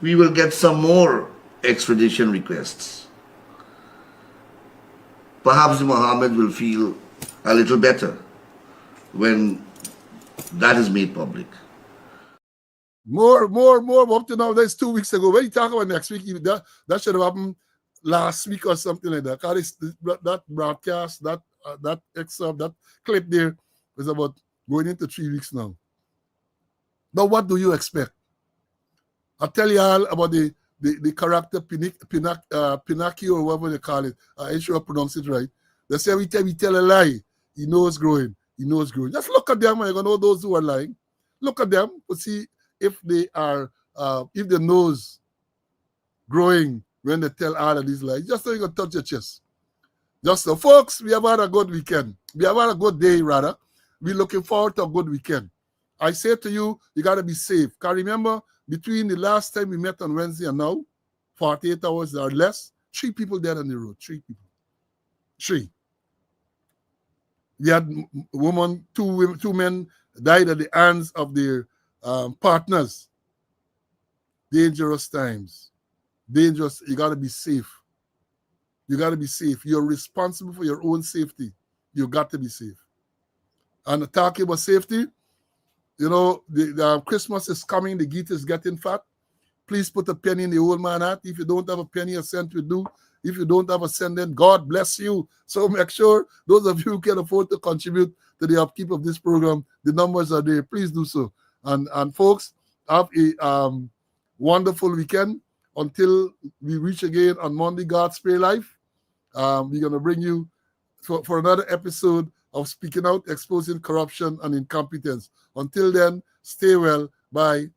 we will get some more extradition requests. Perhaps Mohammed will feel a little better when that is made public. More. Up to now, that's 2 weeks ago. When you talk about next week, that should have happened last week or something like that. That broadcast, that excerpt, that clip there is about going into 3 weeks now. Now, what do you expect? I'll tell you all about the character Pinocchio or whatever they call it. I'm sure I pronounce it right. They say every time we tell a lie, he knows growing. Just look at them and you're going to know those who are lying. Look at them to see if they are, if the nose growing when they tell all of these lies. Just so you can touch your chest. Just so, folks, we have had a good weekend. We have had a good day, rather. We're looking forward to a good weekend. I say to you, you got to be safe. Because remember, between the last time we met on Wednesday and now, 48 hours or less, 3 people dead on the road. 3 people. 3. We had two men died at the hands of their partners. Dangerous times. Dangerous. You got to be safe. You got to be safe. You're responsible for your own safety. You got to be safe. And talking about safety, the Christmas is coming. The geet is getting fat. Please put a penny in the old man hat. If you don't have a penny, a cent will do. If you don't have a cent, then God bless you. So make sure those of you who can afford to contribute to the upkeep of this program, the numbers are there. Please do so. And folks, have a wonderful weekend. Until we reach again on Monday, God's Spare Life. We're going to bring you for another episode of Speaking Out, Exposing Corruption and Incompetence. Until then, stay well. Bye.